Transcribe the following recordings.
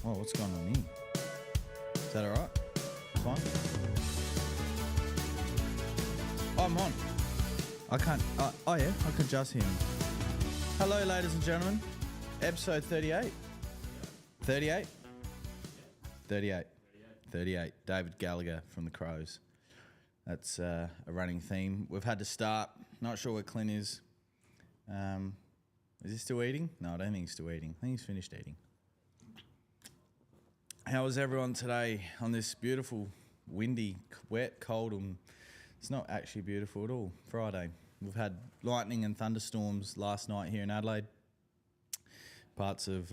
Oh, what's going on here? Is that all right? Fine. Oh, I'm on. I can't. Oh, yeah, I can just hear him. Hello, ladies and gentlemen. Episode 38. 38? 38. 38. David Gallagher from the Crows. That's a running theme. We've had to start. Not sure where Clint is. Is he still eating? No, I don't think he's still eating. I think he's finished eating. How was everyone today on this beautiful, windy, wet, cold, and it's not actually beautiful at all, Friday. We've had lightning and thunderstorms last night here in Adelaide. Parts of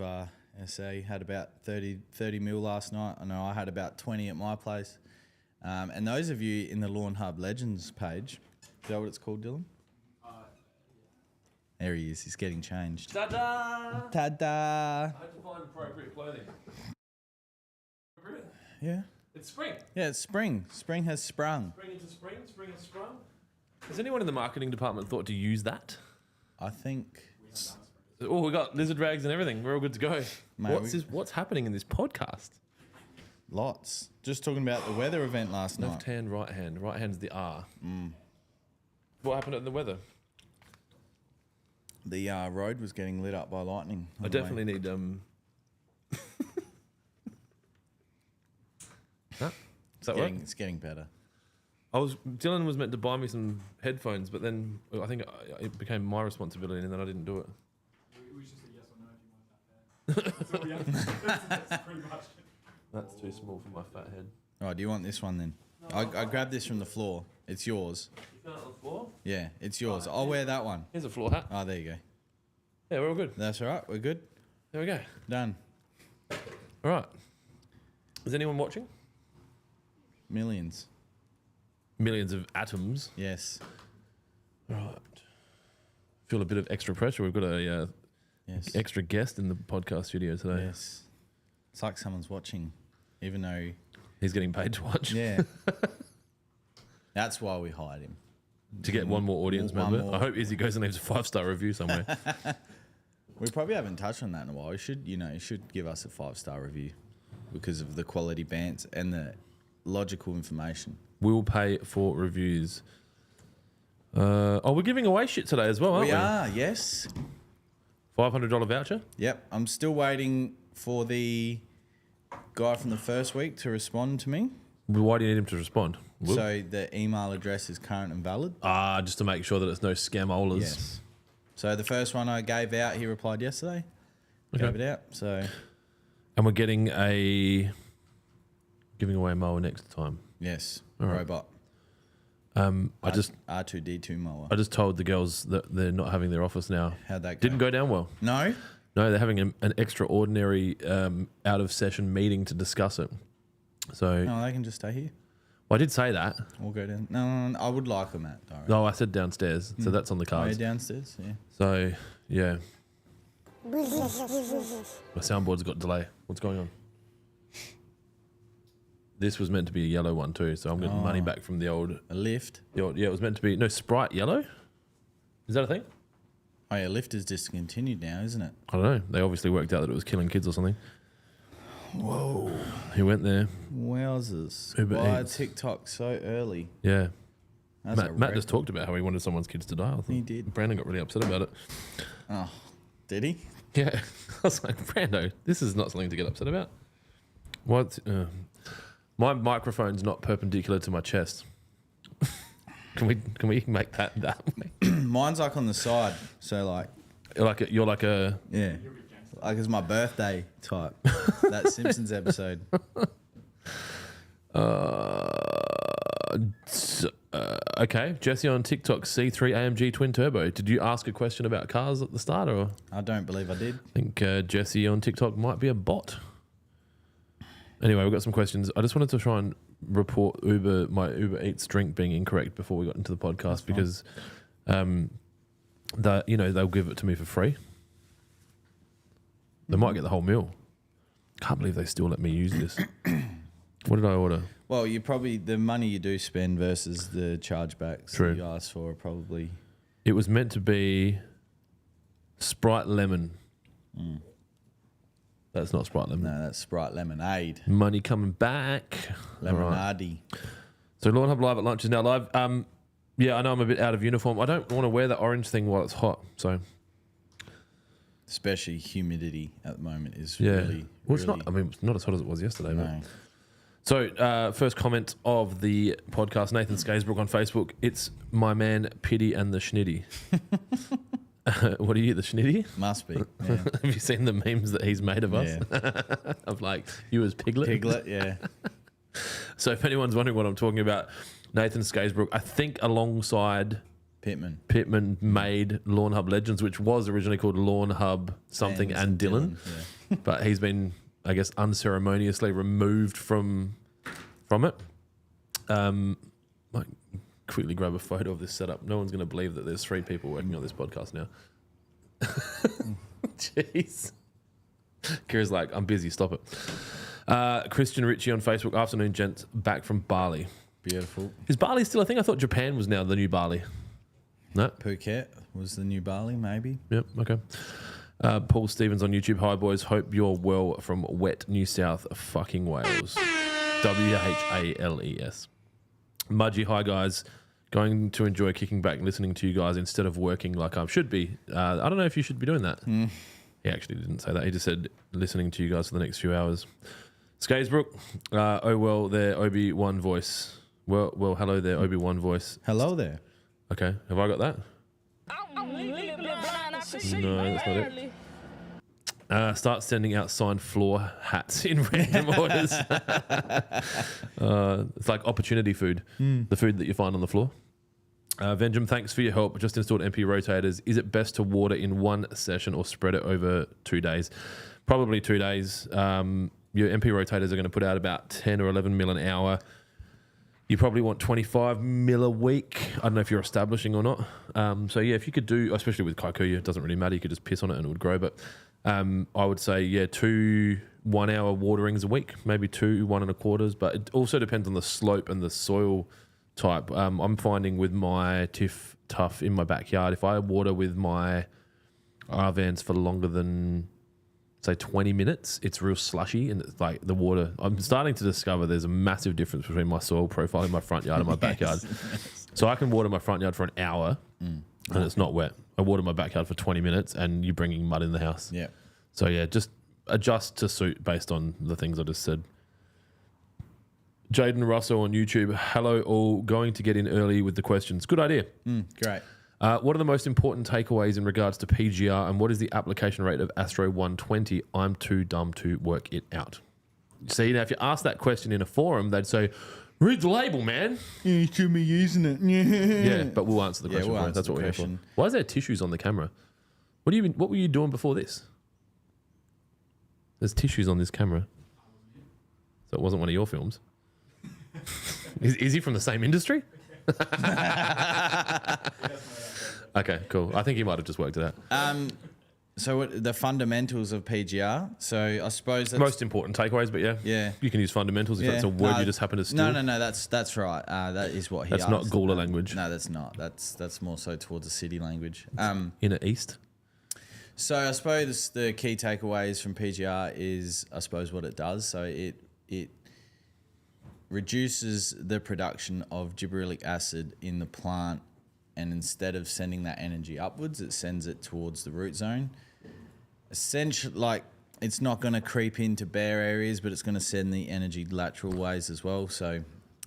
SA had about 30 mil last night. I know I had about 20 at my place. And those of you in the Lawnhub Legends page, is that what it's called, Dylan? There he is. He's getting changed. Ta-da! Ta-da! I had to find appropriate clothing. Appropriate? Yeah. It's spring. Yeah, it's spring. Spring has sprung. Spring into spring. Spring has sprung. Has anyone in the marketing department thought to use that? I think... Oh, we got lizard rags and everything. We're all good to go. Mate, What's happening in this podcast? Lots. Just talking about the weather event last night. Left hand, right hand. Right hand's the R. What happened in the weather? The road was getting lit up by lightning. I definitely need Huh? Does that work? It's getting better. Dylan was meant to buy me some headphones, but then I think it became my responsibility, and then I didn't do it. It was just a yes or no if you want that bad. That's all we have. That's pretty much. That's too small for my fat head. Oh, do you want this one then? I grabbed this from the floor. It's yours. You found it on the floor? Yeah, it's yours. I'll wear that one. Here's a floor hat. Oh, there you go. Yeah, we're all good. That's all right. We're good. There we go. Done. All right. Is anyone watching? Millions. Millions of atoms. Yes. Right. Feel a bit of extra pressure. We've got a Yes. extra guest in the podcast studio today. Yes. It's like someone's watching, even though... He's getting paid to watch. Yeah. That's why we hired him. To get one more audience One member. more. I hope Izzy goes and leaves a 5-star review somewhere. We probably haven't touched on that in a while. You should give us a 5-star review because of the quality bands and the logical information. We'll pay for reviews. We're giving away shit today as well, aren't we? We are, yes. $500 voucher? Yep. I'm still waiting for the guy from the first week to respond to me. Why do you need him to respond? Whoop. So the email address is current and valid. Just to make sure that it's no scamolas. Yes. So the first one I gave out, he replied yesterday. Okay. Gave it out. So And we're giving away a mower next time. yes, All right. robot. I just R2D2 mower. I just told the girls that they're not having their office now. How'd that go? Didn't go down well. No. No, they're having an extraordinary out of session meeting to discuss it. So No, they can just stay here. I did say that. We'll go down. No, I would like them at. Direct. No, I said downstairs. So that's on the Oh, yeah, cards. downstairs. Yeah. So yeah. My soundboard's got delay. What's going on? This was meant to be a yellow one too, so I'm getting money back from the old. A lift. Yeah, it was meant to be Sprite yellow. Is that a thing? Oh yeah, lift is discontinued now, isn't it? I don't know. They obviously worked out that it was killing kids or something. Whoa! Who went there? Wowzers. Uber Why Eats. TikTok so early? Yeah. That's a Matt just record. talked about how he wanted someone's kids to die. I think He did. Brandon got really upset about it. Oh, did he? Yeah. I was like, Brando, this is not something to get upset about. What? My microphone's not perpendicular to my chest. Can we make that way? Mine's like on the side, so like You're like a yeah, like it's my birthday type. That Simpsons episode. Okay, Jesse on TikTok, C3 AMG twin turbo. Did you ask a question about cars at the start, or I don't believe I did. I think Jesse on TikTok might be a bot. Anyway, we've got some questions. I just wanted to try and report my Uber Eats drink being incorrect before we got into the podcast because they'll give it to me for free. They might get the whole meal. Can't believe they still let me use this. What did I order? Well, you probably the money you do spend versus the chargebacks True. that you asked for are probably. It was meant to be Sprite lemon. That's not Sprite Lemon. No, that's Sprite Lemonade. Money coming back. All right. Lemonade. So Lawnhub Live at lunch is now live. Yeah, I know I'm a bit out of uniform. I don't want to wear that orange thing while it's hot. So Especially humidity at the moment is yeah. really. Well, it's really, not. I mean, it's not as hot as it was yesterday. But. No. So, first comment of the podcast, Nathan Skaysbrook on Facebook. It's my man, Pity and the Schnitty. What are you, the Schnitty? Must be. Yeah. Have you seen the memes that he's made of us? Yeah. Of like, you as Piglet? Piglet, yeah. So, if anyone's wondering what I'm talking about, Nathan Skaysbrook, I think alongside Pittman made Lawnhub Legends, which was originally called Lawnhub something and Dylan. Yeah. But he's been, I guess, unceremoniously removed from it. Might quickly grab a photo of this setup. No one's going to believe that there's 3 people working on this podcast now. Jeez. Kira's like, I'm busy, stop it. Christian Ritchie on Facebook, afternoon gents, back from Bali. Beautiful. Is Bali still a thing? I thought Japan was now the new Bali. No? Phuket was the new Bali, maybe. Yep, okay. Paul Stevens on YouTube. Hi, boys. Hope you're well from wet New South fucking Wales. WHALES. Mudgy, hi, guys. Going to enjoy kicking back listening to you guys instead of working like I should be. I don't know if you should be doing that. He actually didn't say that. He just said listening to you guys for the next few hours. Skaysbrook. Oh, well, there, Obi-Wan voice. Well, hello there, Obi-Wan voice. Hello there. Okay, have I got that? No, that's not it. Start sending out signed floor hats in random orders. It's like opportunity food, the food that you find on the floor. Venjum, thanks for your help. Just installed MP rotators. Is it best to water in one session or spread it over 2 days? Probably 2 days. Your MP rotators are going to put out about 10 or 11 mil an hour. You probably want 25 mil a week. I don't know if you're establishing or not. So yeah, if you could do, especially with kikuyu, it doesn't really matter. You could just piss on it and it would grow. But I would say, yeah, 2 1 hour waterings a week, maybe 2 1 1/4. But it also depends on the slope and the soil type. I'm finding with my Tiff Tough in my backyard, if I water with my R-Vans for longer than, say, 20 minutes, it's real slushy and it's like the water. I'm starting to discover there's a massive difference between my soil profile in my front yard and my backyard. So I can water my front yard for an hour and it's not wet. I water my backyard for 20 minutes and you're bringing mud in the house. Yeah. So yeah, just adjust to suit based on the things I just said. Jaden Russell on YouTube. Hello all. Going to get in early with the questions. Good idea. Great. What are the most important takeaways in regards to PGR and what is the application rate of Astro 120? I'm too dumb to work it out. See, now if you ask that question in a forum, they'd say, read the label, man. You should be using it. Yeah, but we'll answer the question we'll for you. answer That's the what we're here for. question. Why is there tissues on the camera? What were you doing before this? There's tissues on this camera. So it wasn't one of your films. Is he from the same industry? Okay, cool. I think he might have just worked it out. So the fundamentals of PGR. So I suppose that's Most important takeaways, but yeah. You can use fundamentals if that's a word you just happen to steal. No. That's right. That is what he. That's asked. not Gula language. No, that's not. That's more so towards the city language. Inner East. So I suppose the key takeaways from PGR is I suppose what it does. So it reduces the production of gibberellic acid in the plant, and instead of sending that energy upwards, it sends it towards the root zone. Essentially, like, it's not going to creep into bare areas, but it's going to send the energy lateral ways as well. So,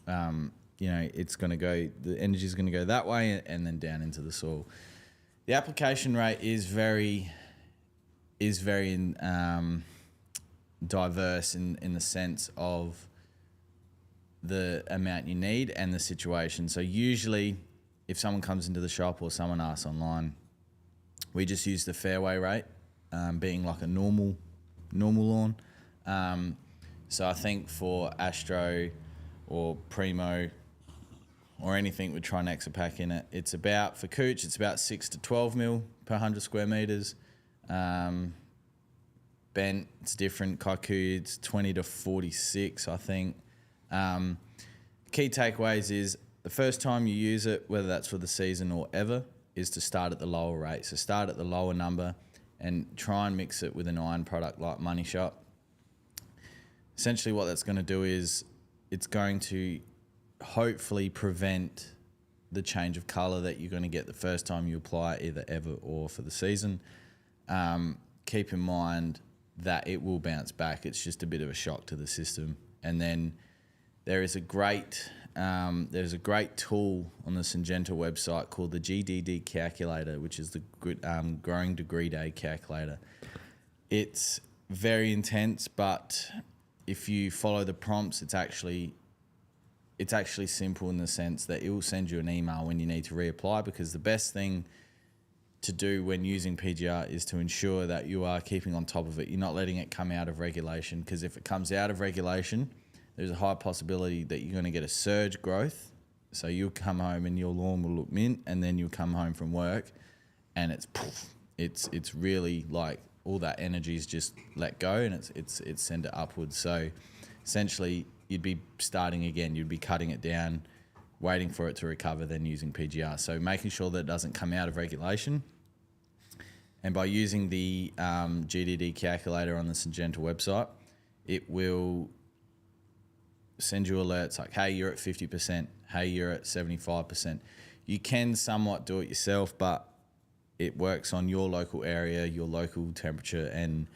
it's going to go, the energy is going to go that way and then down into the soil. The application rate is very diverse in the sense of the amount you need and the situation. So usually if someone comes into the shop or someone asks online, we just use the fairway rate, being like a normal lawn. So I think for Astro or Primo or anything with Trinexa in it, it's about, for Cooch, it's about 6 to 12 mil per 100 square metres. Bent, it's different. Kikuyu, it's 20 to 46, I think. Key takeaways is the first time you use it, whether that's for the season or ever, is to start at the lower rate. So start at the lower number and try and mix it with an iron product like Money Shot. Essentially what that's going to do is it's going to hopefully prevent the change of colour that you're going to get the first time you apply it, either ever or for the season. Keep in mind that it will bounce back. It's just a bit of a shock to the system. And then there's a great tool on the Syngenta website called the GDD calculator, which is the growing degree day calculator. It's very intense, but if you follow the prompts, it's actually simple in the sense that it will send you an email when you need to reapply, because the best thing to do when using PGR is to ensure that you are keeping on top of it. You're not letting it come out of regulation, because if it comes out of regulation, there's a high possibility that you're going to get a surge growth. So you'll come home and your lawn will look mint, and then you'll come home from work and it's really like all that energy's just let go, and it's send it upwards. So essentially you'd be starting again, you'd be cutting it down, waiting for it to recover, then using PGR. So making sure that it doesn't come out of regulation. And by using the GDD calculator on the Syngenta website, it will send you alerts like, hey, you're at 50%, hey, you're at 75%. You can somewhat do it yourself, but it works on your local area, your local temperature, and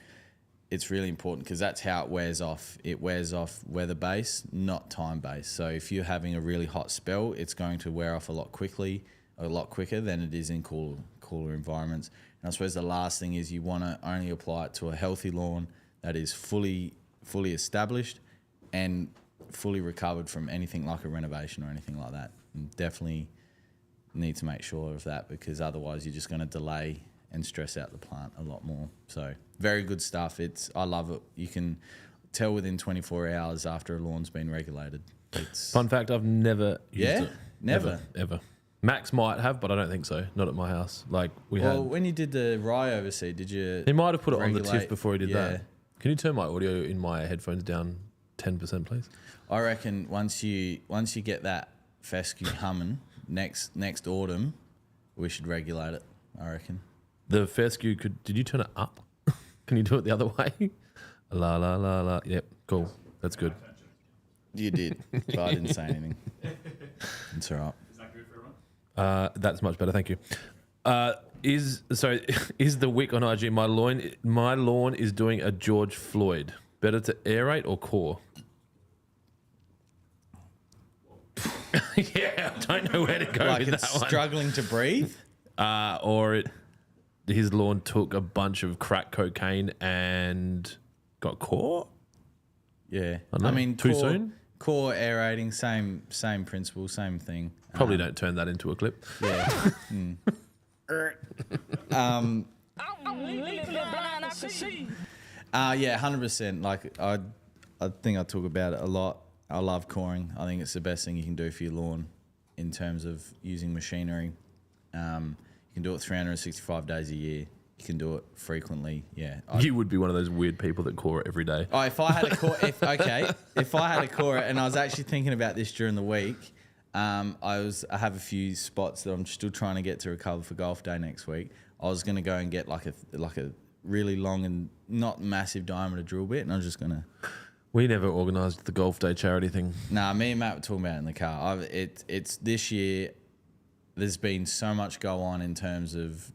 it's really important because that's how it wears off. It wears off weather-based, not time-based. So if you're having a really hot spell, it's going to wear off a lot quicker than it is in cooler environments. And I suppose the last thing is you want to only apply it to a healthy lawn that is fully established and fully recovered from anything like a renovation or anything like that. And definitely need to make sure of that, because otherwise you're just going to delay and stress out the plant a lot more. So very good stuff. I love it. You can tell within 24 hours after a lawn's been regulated. Fun fact, I've never used it. Never. Ever. Max might have, but I don't think so. Not at my house. Like when you did the rye overseed, did you? He might have put it on the TIFF before he did Yeah. that. Can you turn my audio in my headphones down 10%, please? I reckon once you get that fescue humming next autumn, we should regulate it. I reckon. The fescue did you turn it up? Can you do it the other way? La la la la. Yep, cool. That's good. You did, but I didn't say anything. It's all right. Is that good for everyone? That's much better, thank you. Is the wick on IG my lawn is doing a George Floyd? Better to aerate or core? Yeah, I don't know where to go Like with it's that one. struggling to breathe. His lawn took a bunch of crack cocaine and got caught. Yeah, I don't know. I mean, Too soon? Core aerating, same principle, same thing. Probably don't turn that into a clip. Yeah. Yeah, 100%. Like I think I talk about it a lot. I love coring. I think it's the best thing you can do for your lawn in terms of using machinery. You can do it 365 days a year. You can do it frequently. Yeah. You would be one of those weird people that core it every day. Oh, if I had a core, if I had a core, and I was actually thinking about this during the week. I have a few spots that I'm still trying to get to recover for golf day next week. I was going to go and get like a really long and not massive diameter drill bit, and I was just going to. We never organised the golf day charity thing. Nah, me and Matt were talking about it in the car. It's this year. There's been so much go on in terms of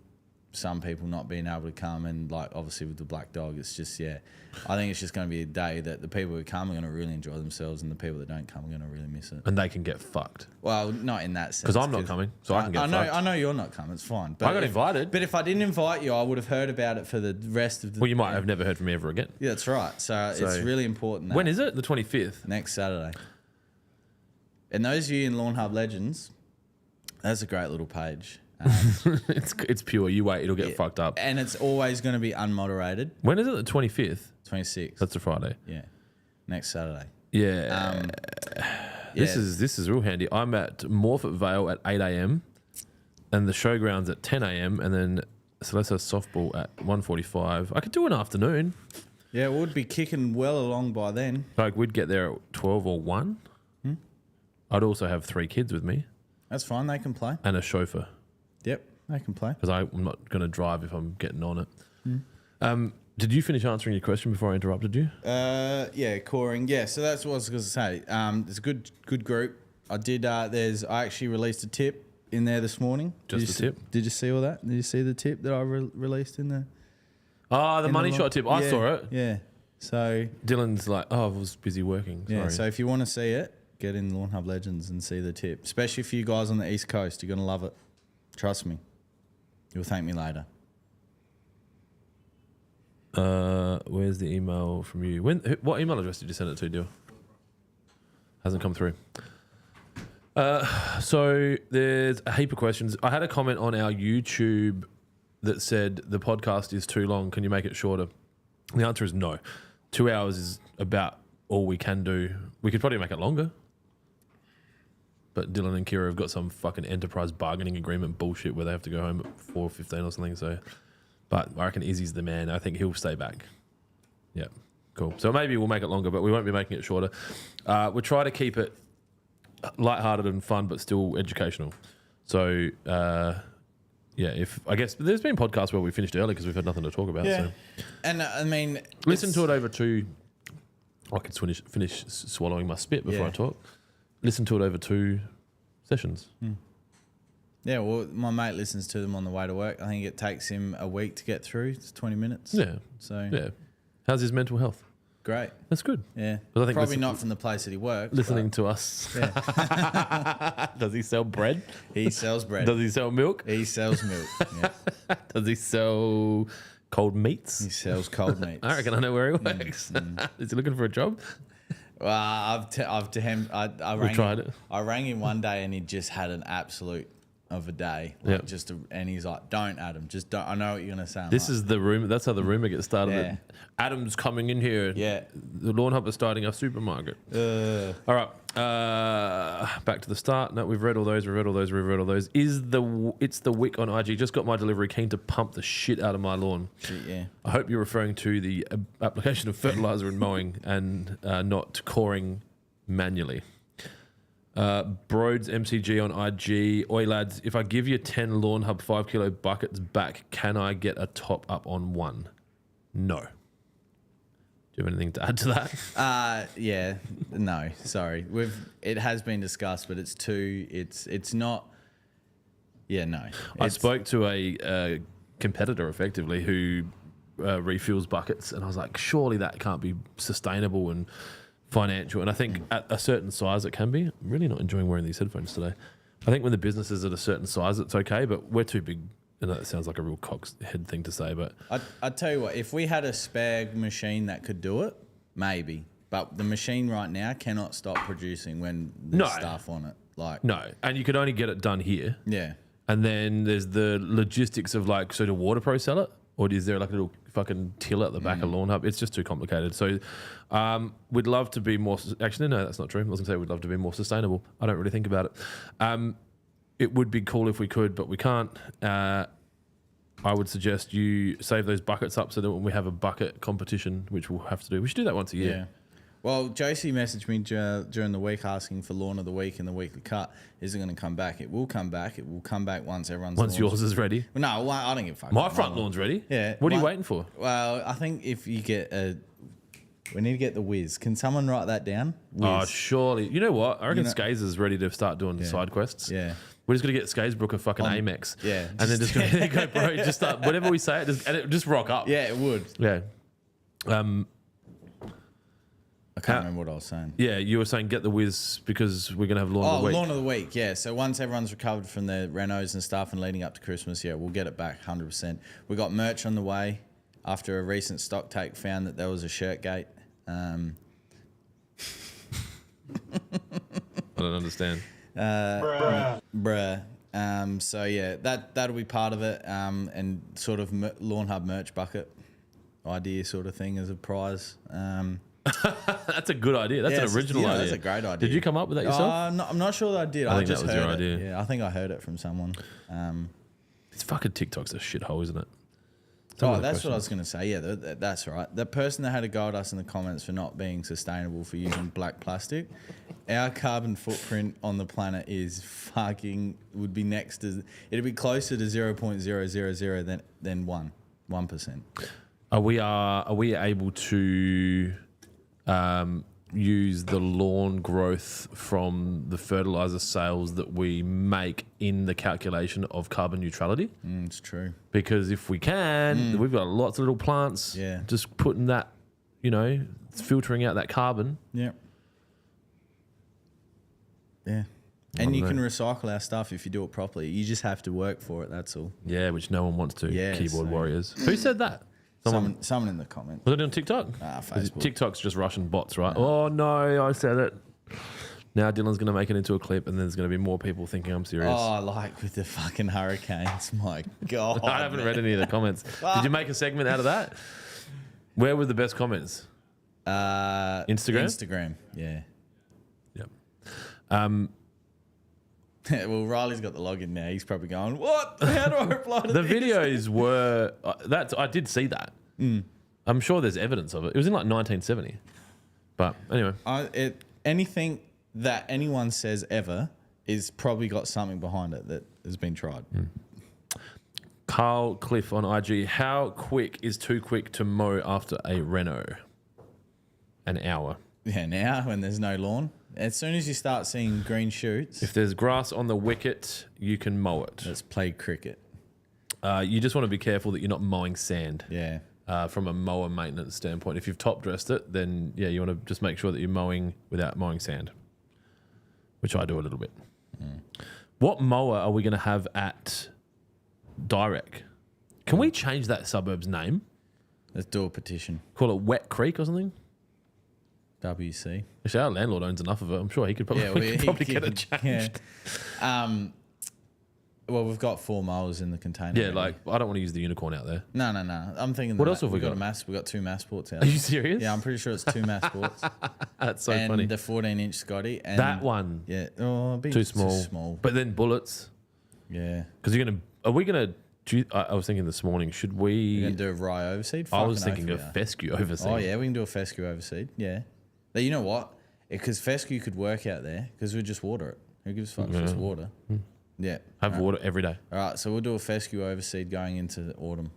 some people not being able to come, and like obviously with the black dog, it's just I think it's just going to be a day that the people who come are going to really enjoy themselves, and the people that don't come are going to really miss it. And they can get fucked. Well, not in that sense. Because I'm not coming, so I can get fucked. I know you're not coming. It's fine. But I got invited. But if I didn't invite you, I would have heard about it for the rest of the. Well, you might have never heard from me ever again. Yeah, that's right. So it's really important. That When is it? The 25th? next Saturday. And those of you in Lawnhub Legends, that's a great little page. It's pure. You wait, it'll get fucked up. And it's always going to be unmoderated. When is it? The 25th? 26th. That's a Friday. Yeah. Next Saturday. Yeah. This is real handy. I'm at Morfett Vale at 8 a.m. and the showground's at 10 a.m. and then Celeste softball at 1:45. I could do an afternoon. Yeah, it would be kicking well along by then. Like we'd get there at 12 or 1. I'd also have 3 kids with me That's fine. They can play. and a chauffeur Yep, they can play. because I'm not going to drive if I'm getting on it. Did you finish answering your question before I interrupted you? Yeah, coring. Yeah, so that's what I was going to say. It's a good group. I actually released a tip in there this morning. Just a tip? Did you see all that? Did you see the tip that I released in there? Oh, the money shot tip. I saw it. Yeah. So Dylan's like, I was busy working. Sorry. yeah. So if you want to see it, get in Lawnhub Legends and see the tip. Especially for you guys on the East Coast, you're gonna love it. Trust me. You'll thank me later. Where's the email from you? What email address did you send it to, Dylan? Hasn't come through. So there's a heap of questions. I had a comment on our YouTube that said the podcast is too long. Can you make it shorter? The answer is no. 2 hours is about all we can do. We could probably make it longer. But Dylan and Kira have got some fucking enterprise bargaining agreement bullshit where they have to go home at 4:15 or something. So, but I reckon Izzy's the man. I think he'll stay back. Yeah, cool. So maybe we'll make it longer, but we won't be making it shorter. We'll try to keep it lighthearted and fun, but still educational. So, I guess there's been podcasts where we finished early because we've had nothing to talk about. Yeah. So. And I mean, Listen to it over two. I can finish swallowing my spit before I talk. Listen to it over 2 sessions. Yeah, well, my mate listens to them on the way to work. I think it takes him a week to get through. It's 20 minutes. Yeah. So Yeah. How's his mental health? great. That's good. Yeah. But I think probably not from the place that he works. Listening to us. Yeah. Does he sell bread? He sells bread. Does he sell milk? He sells milk. Yeah. Does he sell cold meats? He sells cold meats. I reckon I know where he works. Is he looking for a job? Well, I've to him. I rang tried him, it. I rang him one day and he just had an absolute of a day. Yep. And he's like, "Don't, Adam. Just don't." I know what you're gonna say. This is the rumor. That's how the rumor gets started. Yeah. Adam's coming in here. Yeah. The Lawnhub is starting a supermarket. All right. Back to the start. No, we've read all those. It's the wick on IG. Just got my delivery. Keen to pump the shit out of my lawn. Yeah. I hope you're referring to the application of fertilizer and mowing and not coring manually. Broads MCG on IG. Oi lads, if I give you 10 Lawnhub 5 kilo buckets back, can I get a top up on one? No. Do you have anything to add to that? Yeah. No, sorry. It has been discussed, but it's not. Yeah, no. I spoke to a competitor effectively who refills buckets, and I was like, surely that can't be sustainable and financial. And I think at a certain size it can be. I'm really not enjoying wearing these headphones today. I think when the business is at a certain size, it's okay, but we're too big. And that sounds like a real cock's head thing to say, but I'd tell you what, if we had a spare machine that could do it, maybe. But the machine right now cannot stop producing when there's stuff on it. Like no. And you could only get it done here. Yeah. And then there's the logistics of like, so do Water Pro sell it? Or is there like a little fucking till at the back of Lawnhub? It's just too complicated. So we'd love to be more... Actually, no, that's not true. I was going to say we'd love to be more sustainable. I don't really think about it. It would be cool if we could, but we can't. I would suggest you save those buckets up so that when we have a bucket competition, which we'll have to do, we should do that once a year. Yeah. Well, Jonesy messaged me during the week asking for Lawn of the Week and the weekly cut. Is it going to come back? It will come back. It will come back once everyone's... Once yours is ready? No, I don't give a fuck. My front lawn's ready. Yeah. What are you waiting for? Well, I think if you get we need to get the whiz. Can someone write that down? Whiz. Oh, surely. You know what? I reckon Skaze is ready to start doing side quests. Yeah. We're just going to get Skazebrook a fucking Amex. Yeah. And then just go, bro, just start, whenever we say it, and it just rock up. Yeah, it would. Yeah. I can't remember what I was saying. Yeah, you were saying get the whiz because we're going to have Lawn of the Week. Lawn of the Week, yeah. So once everyone's recovered from the renos and stuff and leading up to Christmas, yeah, we'll get it back 100%. We got merch on the way after a recent stock take found that there was a shirt gate. I don't understand. Bruh. So yeah, that'll be part of it. And sort of Lawnhub merch bucket idea sort of thing as a prize. That's a good idea. That's an original idea. That's a great idea. Did you come up with that yourself? I'm not sure that I did. I I think just that was your heard idea. it. Yeah, I think I heard it from someone. This fucking TikTok's a shithole, isn't it? That's what I was going to say. Yeah, that's right. The person that had a go at us in the comments for not being sustainable for using black plastic, our carbon footprint on the planet is would be next to, it'd be closer to 0.000 than 1. 1%. Are we able to use the lawn growth from the fertilizer sales that we make in the calculation of carbon neutrality? It's true. Because if we can, we've got lots of little plants. Yeah. Just putting that, filtering out that carbon. Yeah. Yeah. And you can recycle our stuff if you do it properly. You just have to work for it. That's all. Yeah, which no one wants to. Yeah, Keyboard so- warriors. Who said that? Someone in the comments. Was it on TikTok? Facebook. TikTok's just Russian bots, right? Oh no, I said it. Now Dylan's going to make it into a clip, and then there's going to be more people thinking I'm serious. Oh, like with the fucking hurricanes. My God. I haven't read any of the comments. Did you make a segment out of that? Where were the best comments? Instagram? Instagram, yeah. Yep. Well, Riley's got the login now. He's probably going, what? How do I reply to The this? videos were... I did see that. I'm sure there's evidence of it. It was in like 1970. But anyway. Anything that anyone says ever is probably got something behind it that has been tried. Carl Cliff on IG. How quick is too quick to mow after a reno? An hour. Yeah, now when there's no lawn. As soon as you start seeing green shoots, If there's grass on the wicket, you can mow it. let's play cricket. You just want to be careful that you're not mowing sand. Yeah. From a mower maintenance standpoint. If you've top dressed it, then yeah, you want to just make sure that you're mowing without mowing sand, which I do a little bit. What mower are we going to have at Direct? Can we change that suburb's name? Let's do a petition. Call it Wet Creek or something? WC. Actually, our landlord owns enough of it. I'm sure he could probably, we could probably get it changed. Yeah. Well, we've got 4 mowers in the container. Yeah, like I don't want to use the unicorn out there. No. I'm thinking. What else have we got? We got 2 Massports out. Are you serious? Yeah, I'm pretty sure it's 2 Massports. That's so and funny. the 14-inch Scotty. And That one. Yeah. Oh, a bit Too small. But then bullets. Yeah. Because are we going to, I was thinking this morning, should We're we, going to do a rye overseed. I was Fucking thinking oath of we are. fescue overseas. Oh, yeah, we can do a fescue overseed. Yeah. Now, you know what? Because fescue could work out there because we just water it. Who gives a fuck? It's just water. Yeah. Have water every day. All right, so we'll do a fescue overseed going into the autumn.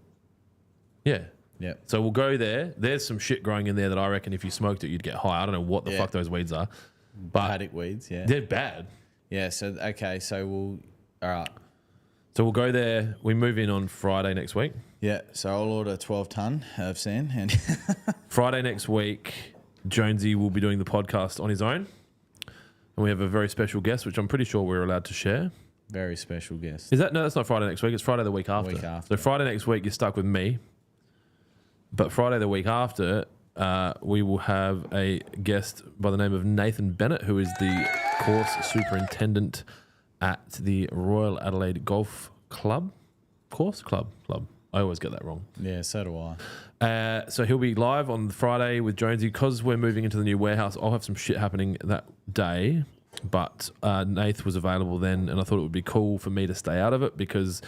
Yeah. Yeah. So we'll go there. There's some shit growing in there that I reckon if you smoked it, you'd get high. I don't know what the Yeah. fuck those weeds are, but Paddock weeds, yeah. they're bad. Yeah, so, okay, so all right. So we'll go there. We move in on Friday next week. Yeah, so I'll order 12 ton of sand. And Friday next week, Jonesy will be doing the podcast on his own. And we have a very special guest, which I'm pretty sure we're allowed to share. very special guest. Is that? No, that's not Friday next week. It's Friday the week after. Week after. So Friday next week, you're stuck with me. But Friday the week after, we will have a guest by the name of Nathan Bennett, who is the course superintendent at the Royal Adelaide Golf Club. Club. I always get that wrong. Yeah, so do I. So he'll be live on Friday with Jonesy. Because we're moving into the new warehouse, I'll have some shit happening that day. But Nath was available then, and I thought it would be cool for me to stay out of it because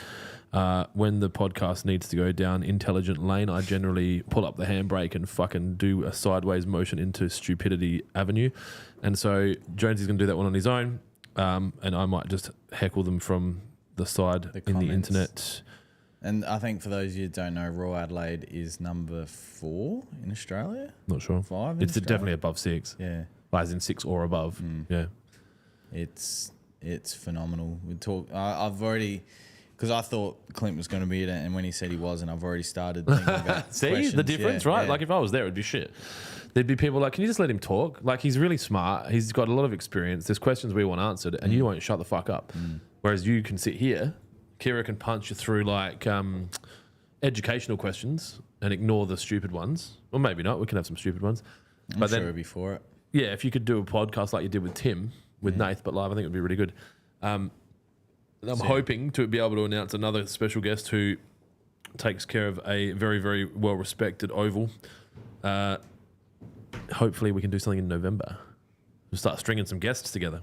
when the podcast needs to go down intelligent lane, I generally pull up the handbrake and fucking do a sideways motion into stupidity avenue. And so Jonesy's going to do that one on his own, and I might just heckle them from the side in comments. the internet. And I think for those of you who don't know, Royal Adelaide is number 4 in Australia. Not sure. 5 in It's Australia? definitely above 6. Yeah, As in 6 or above. Yeah. it's phenomenal. We talk. I've already, because I thought Clint was going to be in it, and when he said he wasn't, I've already started thinking about See questions. the difference, Yeah, right? yeah. Like if I was there, it'd be shit. There'd be people like, can you just let him talk? Like he's really smart. He's got a lot of experience. There's questions we want answered, and you won't shut the fuck up. Whereas you can sit here, Kira can punch you through like educational questions and ignore the stupid ones. Or maybe not. We can have some stupid ones. I'm but sure then, it'll be for it. yeah, if you could do a podcast like you did with Tim, with Nath, but live, I think it would be really good. And I'm hoping to be able to announce another special guest who takes care of a very, very well-respected oval. Hopefully we can do something in November. We'll start stringing some guests together.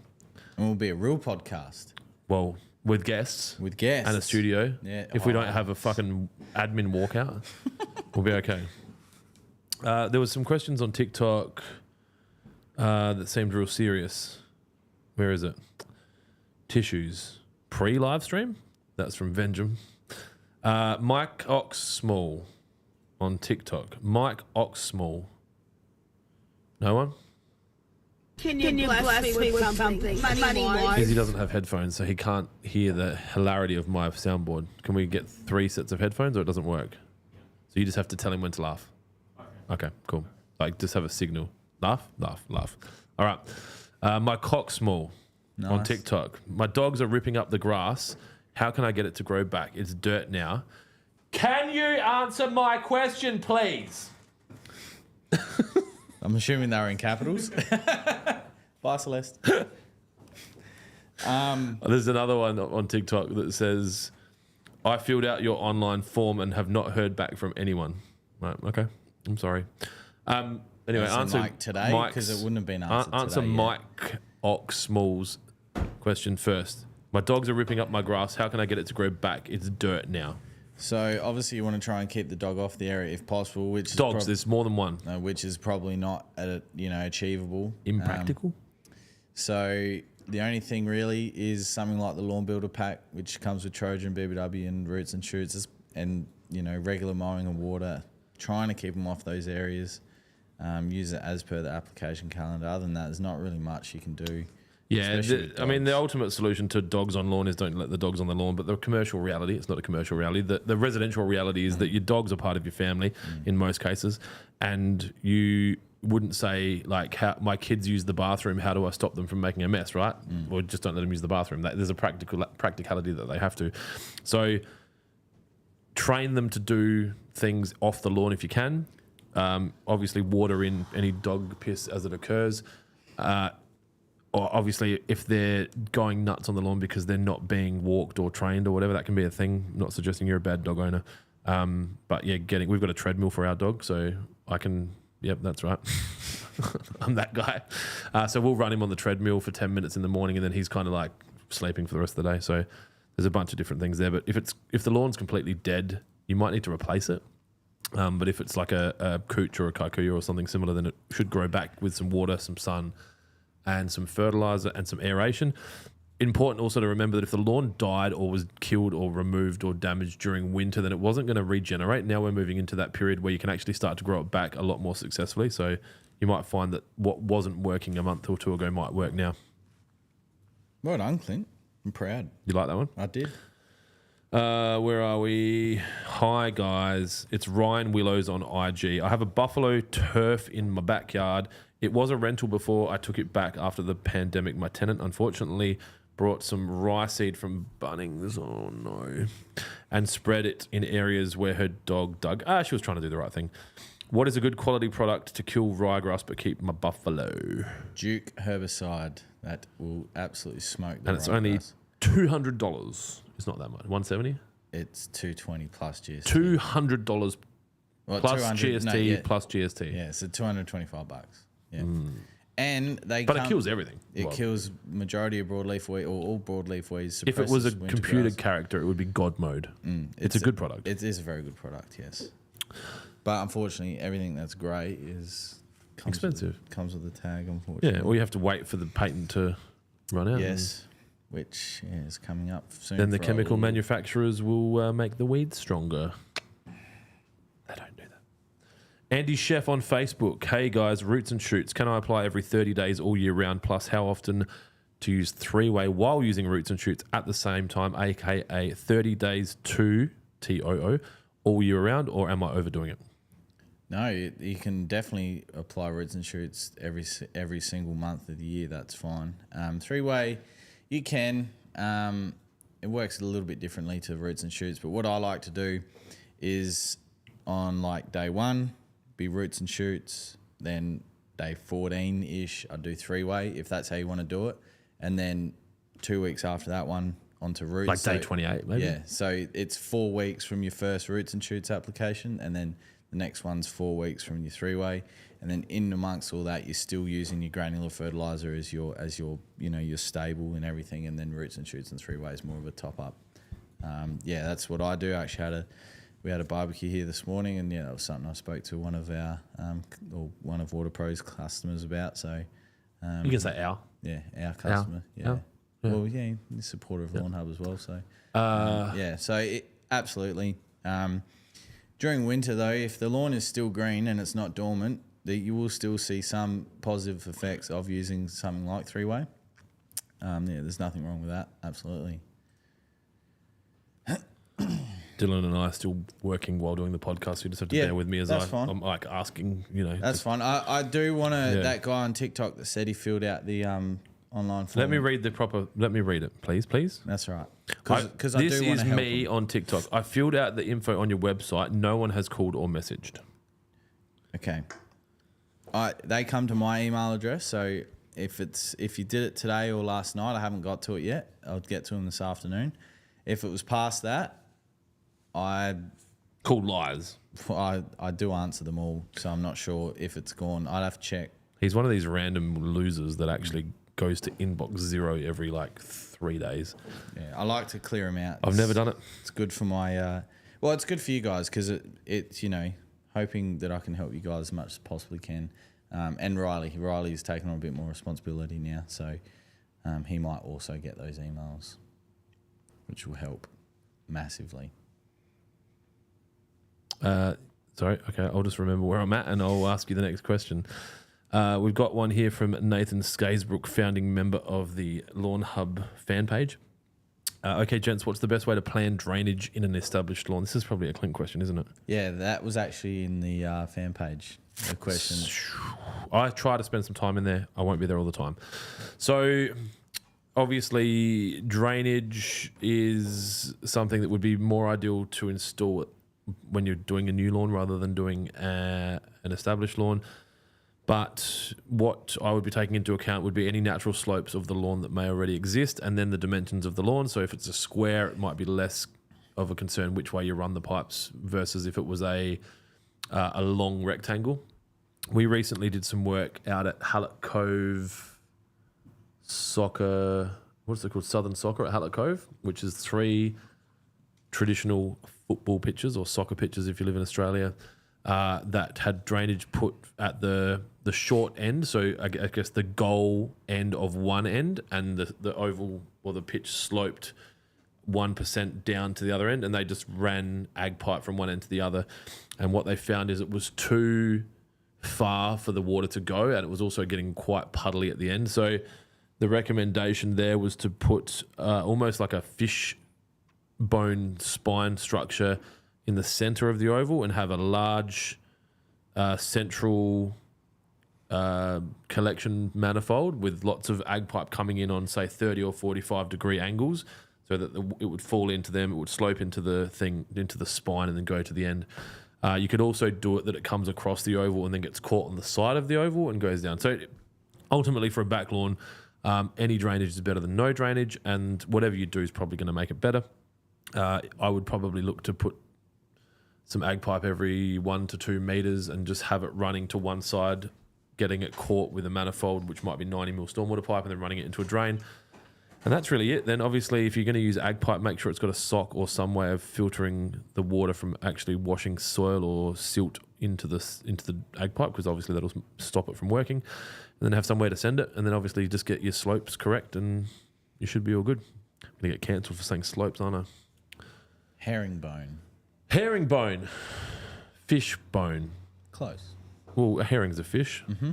And we'll be a real podcast Well, with guests with guests and a studio. Yeah. If we don't have a fucking admin walkout, we'll be okay. There was some questions on TikTok that seemed real serious. Where is it? Tissues. Pre-live stream? That's from Venjum. Mike Oxsmall on TikTok. Mike Oxsmall. No one? Can you bless me with something? Money-wise. Because he doesn't have headphones, so he can't hear the hilarity of my soundboard. Can we get 3 sets of headphones, or it doesn't work? So you just have to tell him when to laugh. Okay, cool. Like, just have a signal. Laugh, laugh, laugh. All right. My cock small on TikTok. My dogs are ripping up the grass. How can I get it to grow back? It's dirt now. Can you answer my question, please? I'm assuming they were in capitals. Bye, Celeste. There's another one on TikTok that says, I filled out your online form and have not heard back from anyone. Right, okay. I'm sorry. Anyway, answer Mike today, because it wouldn't have been answered answer today. Mike Oxsmall's question first. My dogs are ripping up my grass. How can I get it to grow back? It's dirt now. So obviously you want to try and keep the dog off the area if possible. Which Dogs, is there's more than one. which is probably not achievable. Impractical? So the only thing really is something like the Lawn Builder pack, which comes with Trojan, BBW, and Roots and Shoots, and regular mowing and water. Trying to keep them off those areas. Use it as per the application calendar. Other than that, there's not really much you can do. Yeah, especially with I mean, the dogs. ultimate solution to dogs on lawn is don't let the dogs on the lawn. But the commercial reality, it's not a commercial reality. The residential reality is that your dogs are part of your family in most cases. And you wouldn't say, like, how my kids use the bathroom, how do I stop them from making a mess, right? Or just don't let them use the bathroom. There's a practicality that they have to. So train them to do things off the lawn if you can. Obviously, water in any dog piss as it occurs. Or obviously, if they're going nuts on the lawn because they're not being walked or trained or whatever, that can be a thing. I'm not suggesting you're a bad dog owner. But yeah, we've got a treadmill for our dog, so I can, yep, that's right. I'm that guy. So we'll run him on the treadmill for 10 minutes in the morning, and then he's kind of like sleeping for the rest of the day. So there's a bunch of different things there. But if the lawn's completely dead, you might need to replace it. But if it's like a cooch or a kikuyu or something similar, then it should grow back with some water, some sun, and some fertilizer and some aeration. Important also to remember that if the lawn died or was killed or removed or damaged during winter, then it wasn't going to regenerate. Now we're moving into that period where you can actually start to grow it back a lot more successfully. So you might find that what wasn't working a month or two ago might work now. Well done, Clint. I'm proud. You like that one? I did. Where are we? Hi, guys. It's Ryan Willows on IG. I have a buffalo turf in my backyard. It was a rental before I took it back after the pandemic. My tenant, unfortunately, brought some rye seed from Bunnings. Oh, no. And spread it in areas where her dog dug. She was trying to do the right thing. What is a good quality product to kill ryegrass but keep my buffalo? Duke herbicide. That will absolutely smoke the And it's only ryegrass. $200. It's not that much. $170? It's $220 plus GST. $200 Well, plus 200 GST no, yeah. plus GST. Yeah, so $225. Yeah. And they But it kills everything. It Well, kills majority of broadleaf weed or all broadleaf weeds. if it was a suppresses winter computed grass. character, it would be God mode. It's a good product. It is a very good product, yes. But unfortunately, everything that's grey comes Expensive. Comes with a tag, unfortunately. Yeah, or you have to wait for the patent to run out. Yes, which is coming up soon. Then the for chemical all- manufacturers will make the weeds stronger. They don't do that. Andy Chef on Facebook. Hey guys, Roots and Shoots. Can I apply every 30 days all year round? Plus, how often to use three-way while using Roots and Shoots at the same time, aka 30 days to TOO all year round, or am I overdoing it? No, you can definitely apply Roots and Shoots every single month of the year. That's fine. Three-way, you can. It works a little bit differently to Roots and Shoots, but what I like to do is on like day 1, be Roots and Shoots. Then day 14-ish, I do three-way if that's how you want to do it, and then 2 weeks after that one onto Roots. Like day 28, maybe? Yeah, so it's 4 weeks from your first Roots and Shoots application, and then the next one's 4 weeks from your three-way, and then in amongst all that, you're still using your granular fertilizer as your your stable and everything, and then Roots and Shoots and three-way is more of a top-up. Yeah, that's what I do. Actually, we had a barbecue here this morning, and yeah, that was something I spoke to one of our one of Water Pro's customers about. So You can say our. yeah, our customer. Yeah. Our? Yeah. Well, yeah, he's a supporter of Lawnhub as well. So Uh, yeah, so absolutely. During winter, though, if the lawn is still green and it's not dormant, you will still see some positive effects of using something like three-way. There's nothing wrong with that. Absolutely. Dylan and I are still working while doing the podcast. So you just have to bear with me as I'm like asking, That's fine. I do want to, that guy on TikTok that said he filled out the online form. Let me read it, please. That's right. Because this is me on TikTok. I filled out the info on your website. No one has called or messaged. Okay. They come to my email address, so if you did it today or last night, I haven't got to it yet. I'll get to them this afternoon. If it was past that, Call lies. I do answer them all, so I'm not sure if it's gone. I'd have to check. He's one of these random losers that actually goes to inbox 0 every 3 days. Yeah, I like to clear them out. I've never done it. It's good for my it's good for you guys because it's hoping that I can help you guys as much as possibly can. And Riley's taken on a bit more responsibility now, so he might also get those emails, which will help massively. Sorry, okay, I'll just remember where I'm at and I'll ask you the next question. We've got one here from Nathan Skaysbrook, founding member of the Lawnhub fan page. Okay, gents, what's the best way to plan drainage in an established lawn? This is probably a Clint question, isn't it? Yeah, that was actually in the fan page, the question. I try to spend some time in there. I won't be there all the time. So, obviously, drainage is something that would be more ideal to install when you're doing a new lawn rather than doing an established lawn. But what I would be taking into account would be any natural slopes of the lawn that may already exist, and then the dimensions of the lawn. So if it's a square, it might be less of a concern which way you run the pipes versus if it was a long rectangle. We recently did some work out at Hallett Cove Soccer, what's it called? Southern Soccer at Hallett Cove, which is 3 traditional football pitches or soccer pitches if you live in Australia, that had drainage put at the short end. So I guess the goal end of one end, and the oval or the pitch sloped 1% down to the other end, and they just ran ag pipe from one end to the other. And what they found is it was too far for the water to go, and it was also getting quite puddly at the end. So the recommendation there was to put almost like a fish bone spine structure in the center of the oval and have a large central collection manifold with lots of ag pipe coming in on, say, 30 or 45 degree angles, so that it would fall into them, it would slope into the spine and then go to the end. You could also do it that it comes across the oval and then gets caught on the side of the oval and goes down. So ultimately for a back lawn, any drainage is better than no drainage, and whatever you do is probably going to make it better. I would probably look to put some ag pipe every 1 to 2 meters and just have it running to one side, getting it caught with a manifold, which might be 90 mil stormwater pipe, and then running it into a drain. And that's really it. Then obviously if you're going to use ag pipe, make sure it's got a sock or some way of filtering the water from actually washing soil or silt into the ag pipe, because obviously that'll stop it from working. And then have somewhere to send it, and then obviously just get your slopes correct and you should be all good. I'm going to get cancelled for saying slopes, aren't I? Herringbone. Fish bone. Close. Well, a herring's a fish. Mm-hmm.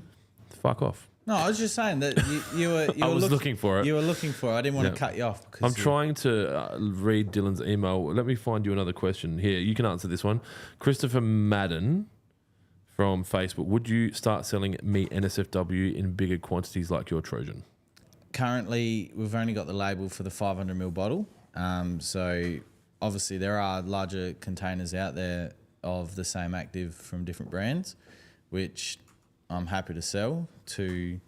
Fuck off. No, I was just saying that you were. I was looking for it. You were looking for it. I didn't want to cut you off. I'm trying to read Dylan's email. Let me find you another question. Here, you can answer this one. Christopher Madden from Facebook. Would you start selling meat NSFW in bigger quantities like your Trojan? Currently, we've only got the label for the 500ml bottle. So obviously there are larger containers out there of the same active from different brands, which I'm happy to sell to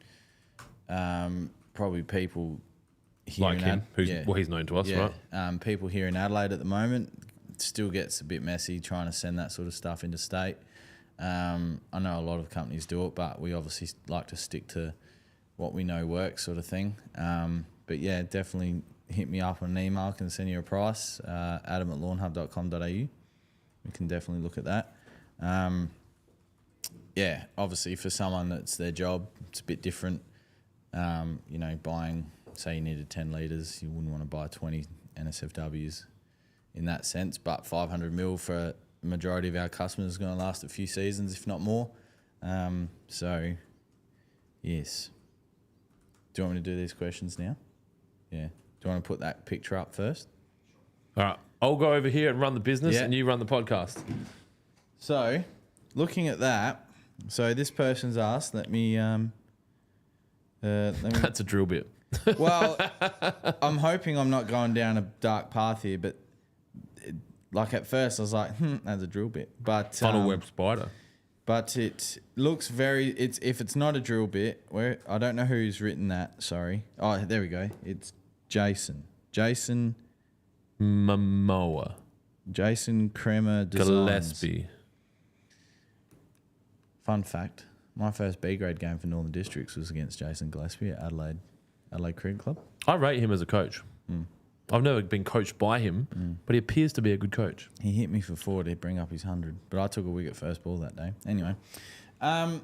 probably people here like him, he's known to us, right? People here in Adelaide at the moment. It still gets a bit messy trying to send that sort of stuff into state. I know a lot of companies do it, but we obviously like to stick to what we know works, sort of thing. But yeah, definitely hit me up on an email. I can send you a price, adam@lawnhub.com.au. We can definitely look at that. Yeah, obviously for someone that's their job, it's a bit different. Buying, say you needed 10 litres, you wouldn't want to buy 20 NSFWs in that sense. But 500 mil for a majority of our customers is going to last a few seasons, if not more. So, yes. Do you want me to do these questions now? Yeah. Do you want to put that picture up first? All right. I'll go over here and run the business, Yeah. and you run the podcast. So, looking at that, so this person's asked, let me That's a drill bit. well, I'm hoping I'm not going down a dark path here, but like at first I was like, that's a drill bit. But Funnel web spider. But it looks very. If it's not a drill bit, where I don't know who's written that. Sorry. Oh, there we go. It's Jason. Jason Momoa. Jason Kremer Designs. Gillespie. Fun fact: my first B grade game for Northern Districts was against Jason Gillespie at Adelaide Cricket Club. I rate him as a coach. I've never been coached by him, but he appears to be a good coach. He hit me for 4 to bring up his 100, but I took a wicket first ball that day. Anyway, can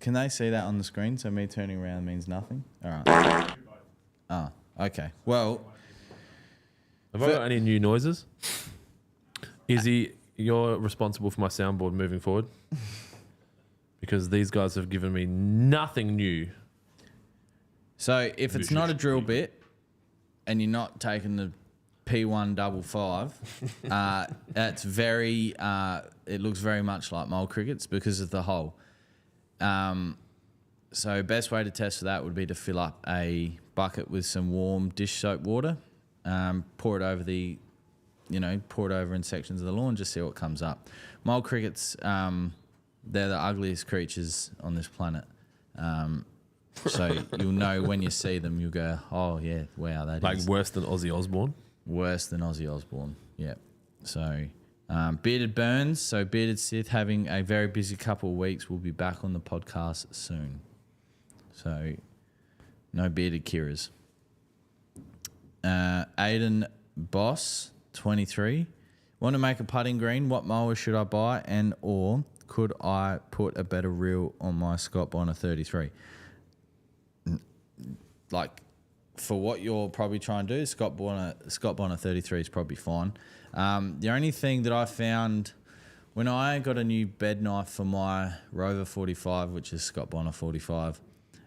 they see that on the screen? So me turning around means nothing? All right. Oh, okay. Well, Have I got any new noises? Izzy, you're responsible for my soundboard moving forward because these guys have given me nothing new. so if it's not a drill bit and you're not taking the P155, that's very, it looks very much like mole crickets because of the hole. So best way to test for that would be to fill up a bucket with some warm dish soap water, pour it over in sections of the lawn, just see what comes up. Mole crickets, they're the ugliest creatures on this planet. So you'll know when you see them, you'll go, oh yeah, wow, that Like is worse than Ozzy Osbourne. worse than Ozzy Osbourne. Yeah. So Bearded Burns, so Bearded Sith having a very busy couple of weeks. We'll be back on the podcast soon. So no bearded Kiras. Aiden Boss, 23. Want to make a putting green? What mower should I buy? And or could I put a better reel on my Scott Bonner 33? Like, for what you're probably trying to do, Scott Bonner 33 is probably fine. The only thing that I found when I got a new bed knife for my Rover 45, which is Scott Bonner 45,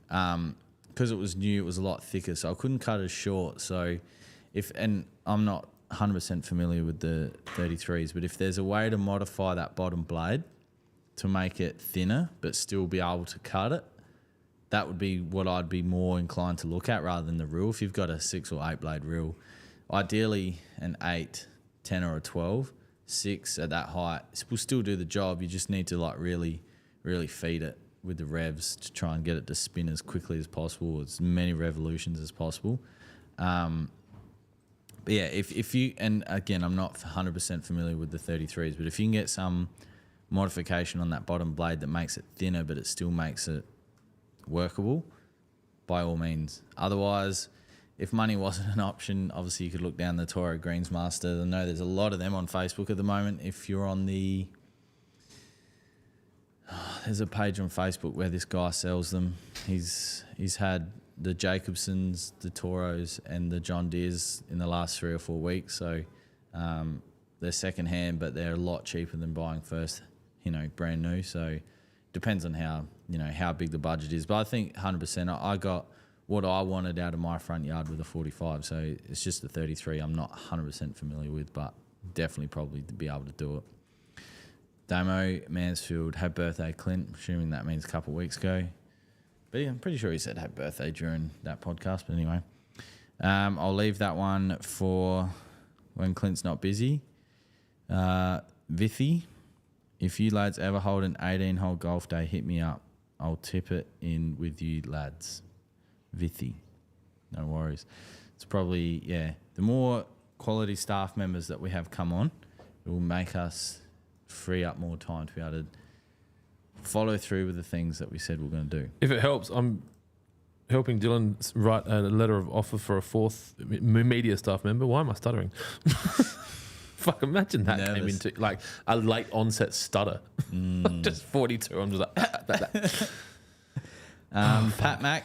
because it was new, it was a lot thicker, so I couldn't cut it short. So and I'm not 100% familiar with the 33s, but if there's a way to modify that bottom blade to make it thinner but still be able to cut it, that would be what I'd be more inclined to look at rather than the reel. If you've got a 6 or 8 blade reel, ideally an 8, 10 or a 12, 6 at that height will still do the job. You just need to like really, really feed it with the revs to try and get it to spin as quickly as possible, as many revolutions as possible. But yeah, if you, and again, I'm not 100% familiar with the 33s, but if you can get some modification on that bottom blade that makes it thinner but it still makes it workable, by all means. Otherwise, if money wasn't an option, obviously you could look down the Toro Greensmaster. I know there's a lot of them on Facebook at the moment. If you're on the... there's a page on Facebook where this guy sells them. He's had the Jacobsons, the Toros, and the John Deeres in the last 3 or 4 weeks. So they're second hand, but they're a lot cheaper than buying first, brand new. So depends on how big the budget is. But I think 100%, I got what I wanted out of my front yard with a 45. So it's just the 33 I'm not 100% familiar with, but definitely probably to be able to do it. Damo Mansfield, happy birthday, Clint. Assuming that means a couple of weeks ago. But yeah, I'm pretty sure he said happy birthday during that podcast. But anyway, I'll leave that one for when Clint's not busy. Vithi, if you lads ever hold an 18-hole golf day, hit me up. I'll tip it in with you lads. Vithi, no worries. It's probably, the more quality staff members that we have come on, it will make us free up more time to be able to follow through with the things that we said we're going to do. If it helps, I'm helping Dylan write a letter of offer for a 4th media staff member. Why am I stuttering? Fuck, imagine that came into like a late onset stutter. Just 42. I'm just like, Pat Mac,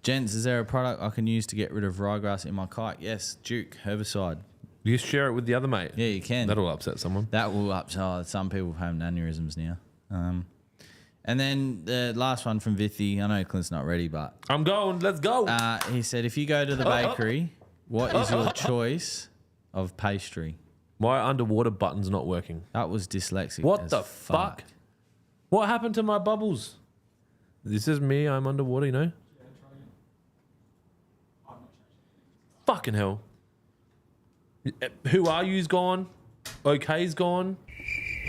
Gents, is there a product I can use to get rid of ryegrass in my kite? Yes, Duke herbicide. You share it with the other mate. Yeah, you can. That'll upset someone. That will upset some people having aneurysms now. And then the last one from Vithi. I know Clint's not ready, but I'm going. Let's go. he said, if you go to the bakery, what is your choice of pastry? My underwater button's not working. That was dyslexic. What as the fuck? What happened to my bubbles? This is me. I'm underwater, you know? Yeah, try again. I've not changed. Fucking hell. Who are you's gone? OK's gone.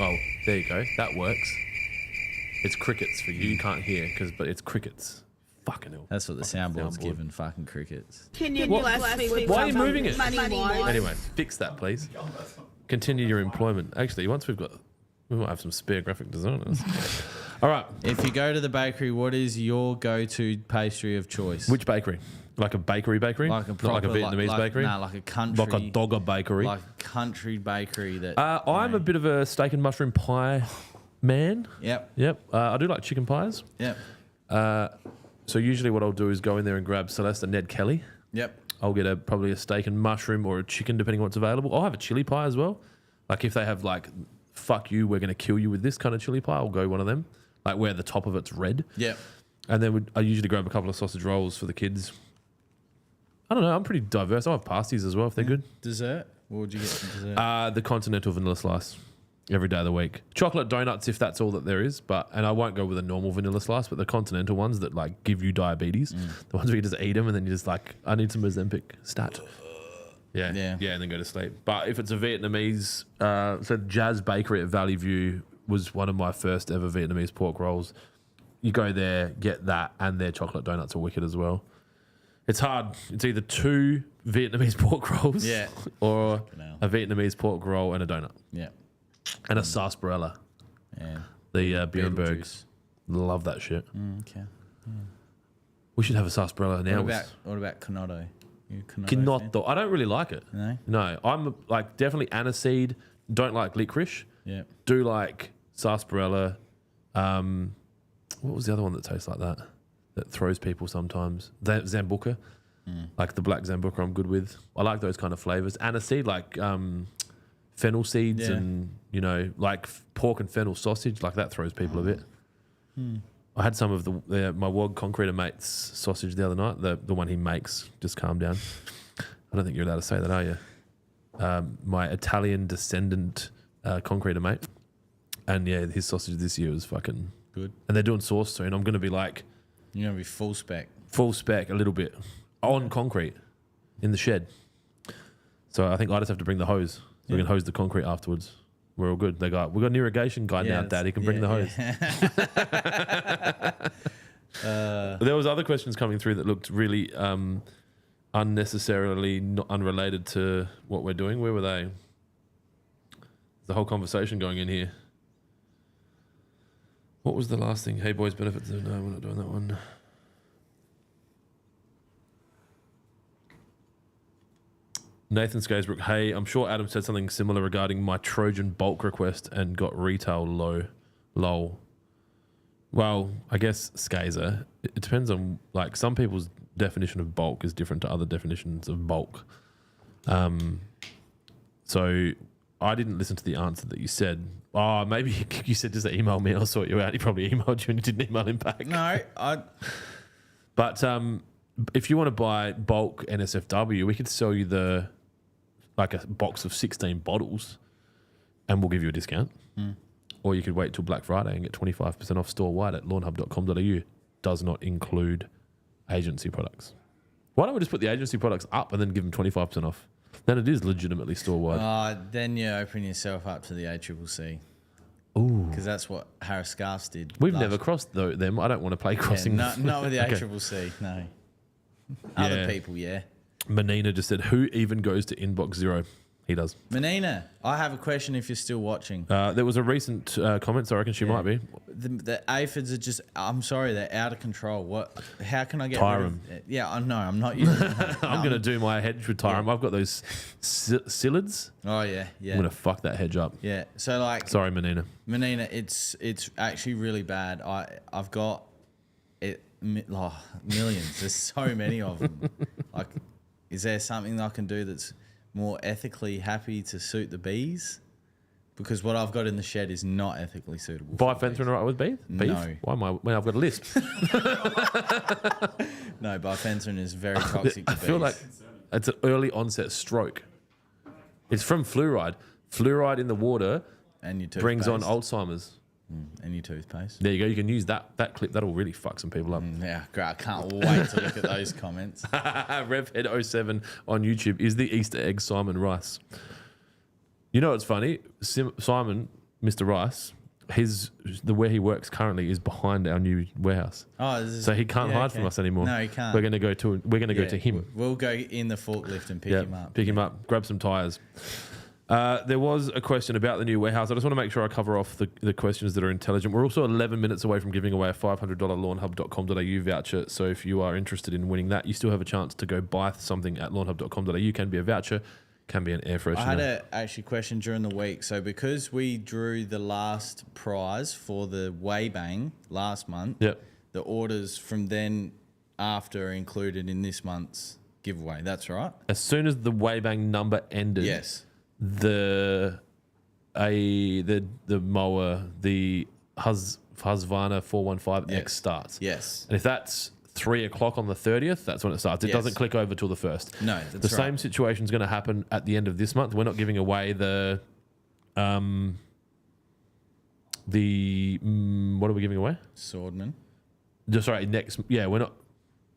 Oh, there you go. That works. It's crickets for you. You can't hear, but it's crickets. Fucking hell. That's what the soundboard's given. Fucking crickets. Can you What? bless me with Why are you some moving it? money wise? Anyway, fix that, please. Continue your employment. Actually, once we might have some spare graphic designers. All right. If you go to the bakery, what is your go-to pastry of choice? Which bakery? Like a bakery? Like a proper, Not like a Vietnamese bakery? Nah, like a country. Like a dogger bakery? Like a country bakery that. I'm a bit of a steak and mushroom pie man. Yep. Yep. I do like chicken pies. Yep. So usually what I'll do is go in there and grab Celeste and Ned Kelly. Yep. I'll get probably a steak and mushroom or a chicken, depending on what's available. I'll have a chili pie as well. Like if they have like, fuck you, we're going to kill you with this kind of chili pie, I'll go one of them. Like where the top of it's red. Yep. And then I usually grab a couple of sausage rolls for the kids. I don't know. I'm pretty diverse. I'll have pasties as well if they're good. Dessert? What would you get for dessert? The continental vanilla slice every day of the week. Chocolate donuts if that's all that there is. And I won't go with a normal vanilla slice, but the continental ones that like give you diabetes, the ones where you just eat them and then you just like, I need some Ozempic stat. Yeah, and then go to sleep. But if it's a Vietnamese, so Jazz Bakery at Valley View was one of my first ever Vietnamese pork rolls. You go there, get that, and their chocolate donuts are wicked as well. It's hard. It's either 2 Vietnamese pork rolls or a Vietnamese pork roll and a donut. Yeah. And a sarsaparilla. Yeah. The Beetle Beerenbergs. juice. Love that shit. Okay. We should have a sarsaparilla now. What about Canotto? You a Canotto fan? Canotto. I don't really like it. No? No. I'm like definitely aniseed. Don't like licorice. Yeah. Do like sarsaparilla. What was the other one that tastes like that? That throws people sometimes? Zambuca. Like the black Zambuca I'm good with. I like those kind of flavors. Aniseed, like fennel seeds and, you know, like pork and fennel sausage. Like that throws people a bit. I had some of my Wog Concreter mate's sausage the other night. The one he makes. Just calm down. I don't think you're allowed to say that, are you? My Italian descendant Concreter mate. And yeah, his sausage this year was fucking good. And they're doing sauce soon. I'm going to be like... You're going to be full spec. Full spec a little bit. On concrete. In the shed. So I think I just have to bring the hose. So we can hose the concrete afterwards. We're all good. We've got an irrigation guy now, Dad. He can bring the hose. There was other questions coming through that looked really unnecessarily unrelated to what we're doing. Where were they? The whole conversation going in here. What was the last thing? Hey, boys, benefits. No, we're not doing that one. Nathan Scasebrook. Hey, I'm sure Adam said something similar regarding my Trojan bulk request and got retail low. Lol. Well, I guess Skazer. It depends on, like, some people's definition of bulk is different to other definitions of bulk. So I didn't listen to the answer that you said. Oh, maybe you said just to email me and I'll sort you out. He probably emailed you and you didn't email him back. No, But if you want to buy bulk NSFW, we could sell you like a box of 16 bottles and we'll give you a discount. Or you could wait till Black Friday and get 25% off store-wide at lawnhub.com.au. Does not include agency products. Why don't we just put the agency products up and then give them 25% off? Then it is legitimately store-wide. then you open yourself up to the ACCC. Ooh. Because that's what Harris Scarfs did. We've never crossed them. I don't want to play crossing. Not with the ACCC, no. Other people, yeah. Menina just said, who even goes to inbox 0? He does. Menina, I have a question if you're still watching. There was a recent comment, so I reckon she might be. The aphids are just, I'm sorry, they're out of control. How can I get Tyrum. rid of it? Yeah, I know, I'm not using I'm going to do my hedge with Tyrum. I've got those psyllids. Oh, yeah. I'm going to fuck that hedge up. Yeah, so like... Sorry, Menina. Menina, it's actually really bad. I've got it. millions. There's so many of them. Like, is there something I can do that's more ethically happy to suit the bees? Because what I've got in the shed is not ethically suitable. Bifenthrin right with beef? No. Why am I? When I've got a lisp. No, bifenthrin is very toxic to I bees. feel like it's an early onset stroke. It's from fluoride. Fluoride in the water and your toothpaste. brings on Alzheimer's. And your toothpaste. There you go. You can use that clip. That'll really fuck some people up. Yeah, great. I can't wait to look at those comments. Revhead07 on YouTube is the Easter egg Simon Rice. You know what's funny? Simon, Mr. Rice, where he works currently is behind our new warehouse. Oh, so he can't hide from us anymore. No, he can't. We're going to go to him. We'll go in the forklift and pick him up. Pick him up. Grab some tires. There was a question about the new warehouse. I just want to make sure I cover off the questions that are intelligent. We're also 11 minutes away from giving away a $500 lawnhub.com.au voucher. So if you are interested in winning that, you still have a chance to go buy something at lawnhub.com.au. Can be a voucher, can be an air freshener. I had a actually question during the week. So because we drew the last prize for the Waybang last month, the orders from then after are included in this month's giveaway. That's right. As soon as the Waybang number ended, yes. The mower, the Husqvarna 415X starts. Yes. And if that's 3 o'clock on the 30th, that's when it starts. It doesn't click over till the 1st. No, that's the same situation is going to happen at the end of this month. We're not giving away the what are we giving away? Swordman. Sorry, we're not.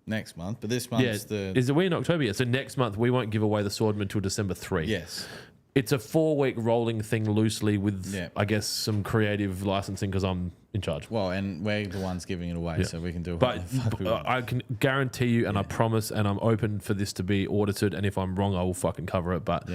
Next month, but this month's Is it we in October? Yeah, so next month we won't give away the Swordman till December 3. Yes. It's a 4-week rolling thing loosely with, I guess, some creative licensing because I'm in charge. Well, and we're the ones giving it away, so we can do it. But I can guarantee you, and I promise, and I'm open for this to be audited, and if I'm wrong, I will fucking cover it. But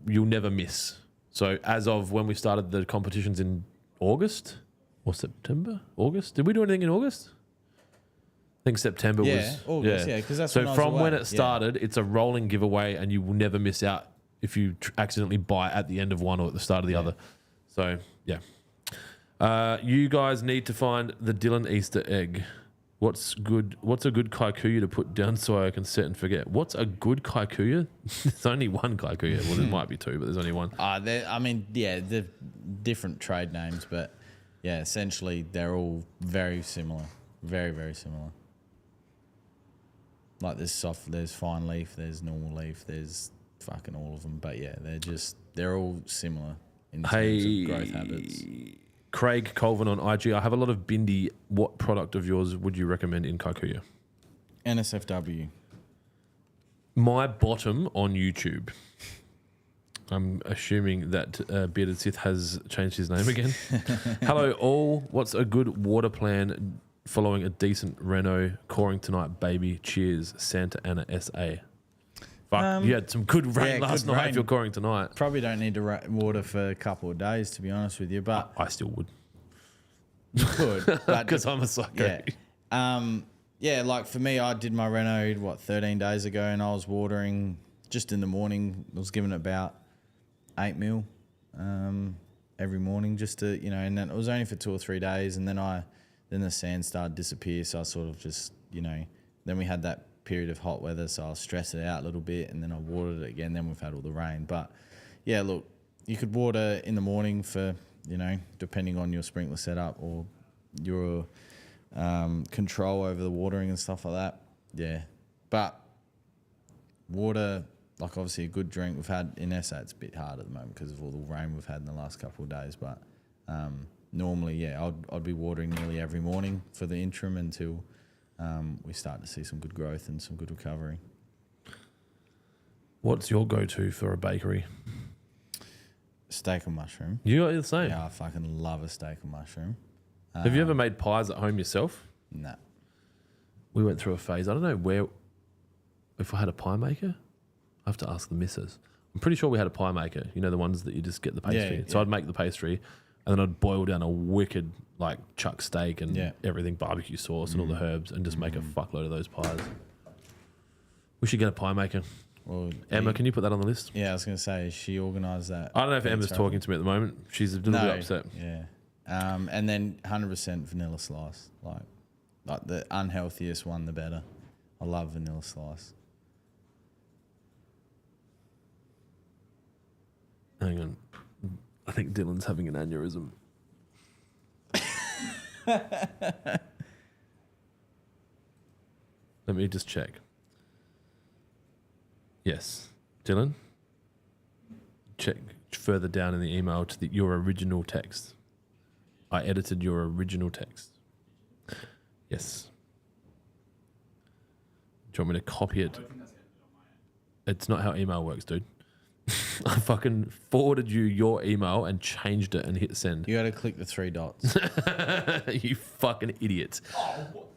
you'll never miss. So as of when we started the competitions in August or September? August? Did we do anything in August? I think September was... August, because that's so when I was from away. when it started, it's a rolling giveaway, and you will never miss out if you accidentally buy at the end of one or at the start of the other. So, you guys need to find the Dylan Easter egg. What's a good kikuyu to put down so I can set and forget? What's a good kikuyu? There's only one kikuyu. Well, there might be two, but there's only one. They're different trade names, but essentially they're all very similar. Very, very similar. Like there's fine leaf, there's normal leaf, there's fucking all of them. But they're all similar in terms of growth habits. Craig Colvin on IG. I have a lot of bindi. What product of yours would you recommend in kikuyu? NSFW. My bottom on YouTube. I'm assuming that Bearded Sith has changed his name again. Hello all. What's a good water plan following a decent reno? Coring tonight, baby. Cheers. Santa Ana SA. Fuck, you had some good rain last night if you're coring tonight. Probably don't need to water for a couple of days, to be honest with you, but... I still would. You could. Because I'm a psycho. Like for me, I did my reno, 13 days ago, and I was watering just in the morning. I was giving it about 8 mil every morning just to, and then it was only for 2 or 3 days, and then the sand started to disappear, so I sort of just, then we had that period of hot weather, so I'll stress it out a little bit, and then I watered it again. Then we've had all the rain, but look, you could water in the morning for depending on your sprinkler setup or your control over the watering and stuff like that. But water, like obviously a good drink we've had in SA, it's a bit hard at the moment because of all the rain we've had in the last couple of days, but normally I'd be watering nearly every morning for the interim until we start to see some good growth and some good recovery. What's your go-to for a bakery? Steak and mushroom. You got the same? Yeah, I fucking love a steak and mushroom. Have you ever made pies at home yourself? No. We went through a phase. I don't know if I had a pie maker. I have to ask the missus. I'm pretty sure we had a pie maker. You know, the ones that you just get the pastry. So I'd make the pastry and then I'd boil down a wicked chuck steak and everything, barbecue sauce and all the herbs, and just make a fuckload of those pies. We should get a pie maker. Well, Emma, can you put that on the list? Yeah, I was going to say, she organised that. I don't know if Emma's talking to me at the moment. She's a little bit upset. Yeah. And then 100% vanilla slice. Like the unhealthiest one, the better. I love vanilla slice. Hang on. I think Dylan's having an aneurysm. Let me just check. Yes. Dylan? Check further down in the email to your original text. I edited your original text. Yes. Do you want me to copy it? It's not how email works, dude. I fucking forwarded you your email and changed it and hit send. You got to click the 3 dots. You fucking idiot.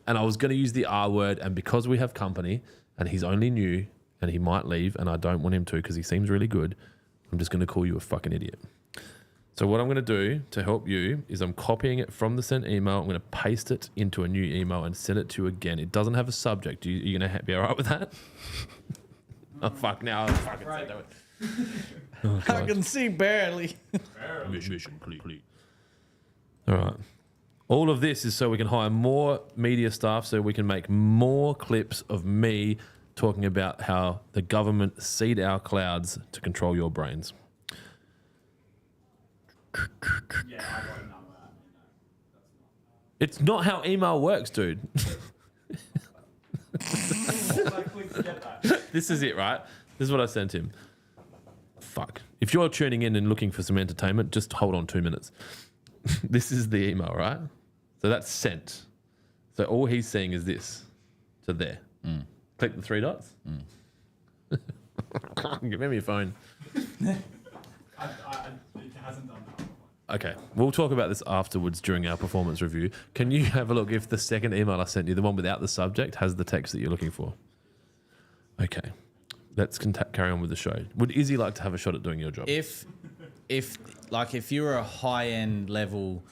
And I was going to use the R word, and because we have company and he's only new and he might leave and I don't want him to because he seems really good, I'm just going to call you a fucking idiot. So what I'm going to do to help you is I'm copying it from the sent email. I'm going to paste it into a new email and send it to you again. It doesn't have a subject. You going to be all right with that? Oh, fuck. Now I'm fucking said that. Oh, I can see barely. Mission complete. All right. All of this is so we can hire more media staff so we can make more clips of me talking about how the government seed our clouds to control your brains. Yeah, I got a number. It's not how email works, dude. This is it, right? This is what I sent him. Fuck. If you're tuning in and looking for some entertainment, just hold on 2 minutes. This is the email, right? So that's sent. So all he's seeing is this to there. Click the 3 dots. Give me your phone. It hasn't done that before. Okay, we'll talk about this afterwards during our performance review. Can you have a look if the second email I sent you, the one without the subject, has the text that you're looking for? Okay, let's carry on with the show. Would Izzy like to have a shot at doing your job? If you were a high-end level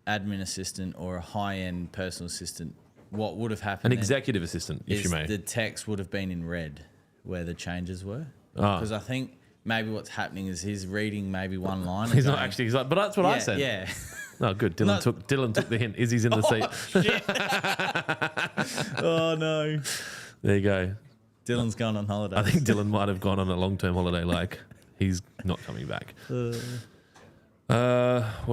admin assistant or a high-end personal assistant, what would have happened? An executive assistant, if you may. The text would have been in red where the changes were. Ah. Because I think maybe what's happening is he's reading maybe one line. He's not actually. He's like, but that's what I said. Yeah. No, good. Dylan took the hint. Izzy's in the seat. Shit. Oh no. There you go. Dylan's gone on holiday. I think Dylan might have gone on a long-term holiday. Like he's not coming back. What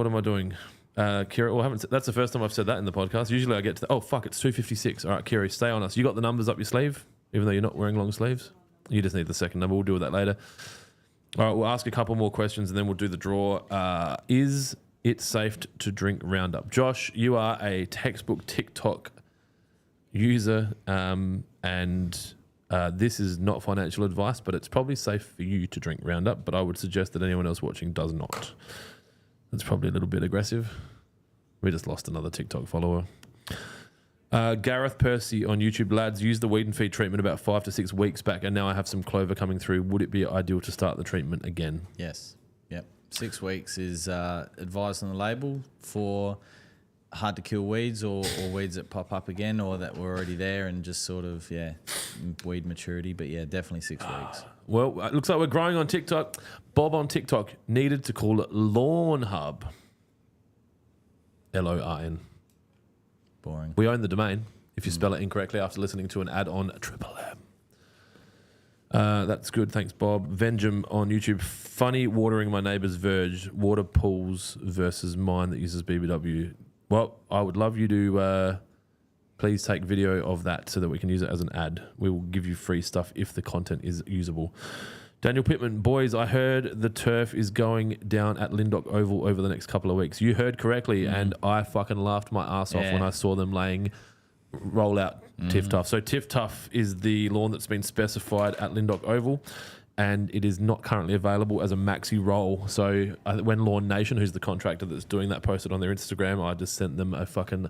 am I doing? Kira, well, that's the first time I've said that in the podcast. Usually I get to it's 2:56. All right, Kira, stay on us. You got the numbers up your sleeve, even though you're not wearing long sleeves? You just need the second number. We'll deal with that later. All right, we'll ask a couple more questions and then we'll do the draw. Is it safe to drink Roundup? Josh, you are a textbook TikTok user, and this is not financial advice, but it's probably safe for you to drink Roundup, but I would suggest that anyone else watching does not. That's probably a little bit aggressive. We just lost another TikTok follower. Gareth Percy on YouTube. Lads, used the weed and feed treatment about 5 to 6 weeks back, and now I have some clover coming through. Would it be ideal to start the treatment again? Yes. Yep. 6 weeks is advised on the label for hard to kill weeds or weeds that pop up again or that were already there and just sort of, weed maturity. But yeah, definitely 6 weeks. Well, it looks like we're growing on TikTok. Bob on TikTok needed to call it Lawnhub. LORN. Boring. We own the domain if you spell it incorrectly after listening to an ad on Triple M. That's good. Thanks, Bob. Venjum on YouTube. Funny watering my neighbour's verge. Water pools versus mine that uses BBW. Well, I would love you to please take video of that so that we can use it as an ad. We will give you free stuff if the content is usable. Daniel Pittman, boys, I heard the turf is going down at Lyndoch Oval over the next couple of weeks. You heard correctly, and I fucking laughed my ass off when I saw them laying rollout Tiff Tuff. So Tiff Tuff is the lawn that's been specified at Lyndoch Oval, and it is not currently available as a maxi roll. So when Lawn Nation, who's the contractor that's doing that, posted on their Instagram, I just sent them a fucking...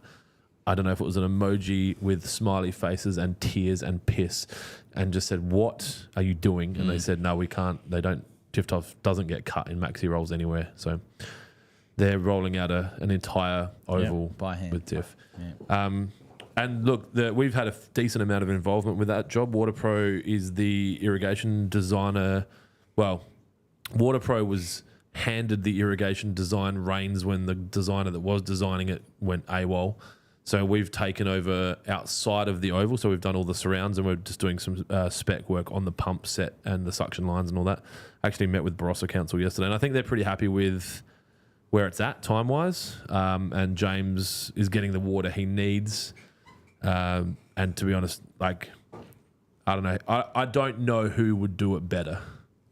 I don't know if it was an emoji with smiley faces and tears and piss and just said, what are you doing? And they said, no, we can't. They don't. Tiff Tuff doesn't get cut in maxi rolls anywhere. So they're rolling out an entire oval by hand with Tiff. Yeah. And look, we've had a decent amount of involvement with that job. WaterPro is the irrigation designer. Well, WaterPro was handed the irrigation design reins when the designer that was designing it went AWOL. So we've taken over outside of the oval. So we've done all the surrounds and we're just doing some spec work on the pump set and the suction lines and all that. Actually met with Barossa Council yesterday, and I think they're pretty happy with where it's at time-wise. And James is getting the water he needs. And to be honest, like, I don't know. I don't know who would do it better.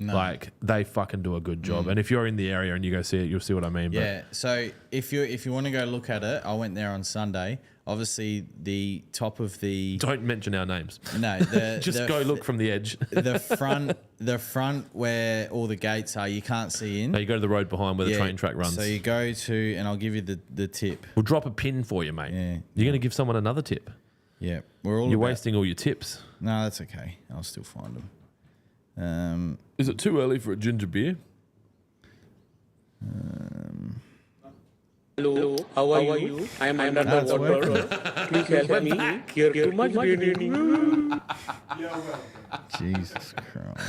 No. Like, they fucking do a good job. And if you're in the area and you go see it, you'll see what I mean. Yeah. So if you want to go look at it, I went there on Sunday. Obviously, the top of the... Don't mention our names. No. Just go look from the edge. the front where all the gates are, you can't see in. No, you go to the road behind where the train track runs. So you go to, and I'll give you the tip. We'll drop a pin for you, mate. Yeah. You're going to give someone another tip. Yeah. You're wasting all your tips. No, that's okay. I'll still find them. Is it too early for a ginger beer? Hello, how are you? I am under the water. Please help me. Here too much bleeding. Jesus Christ.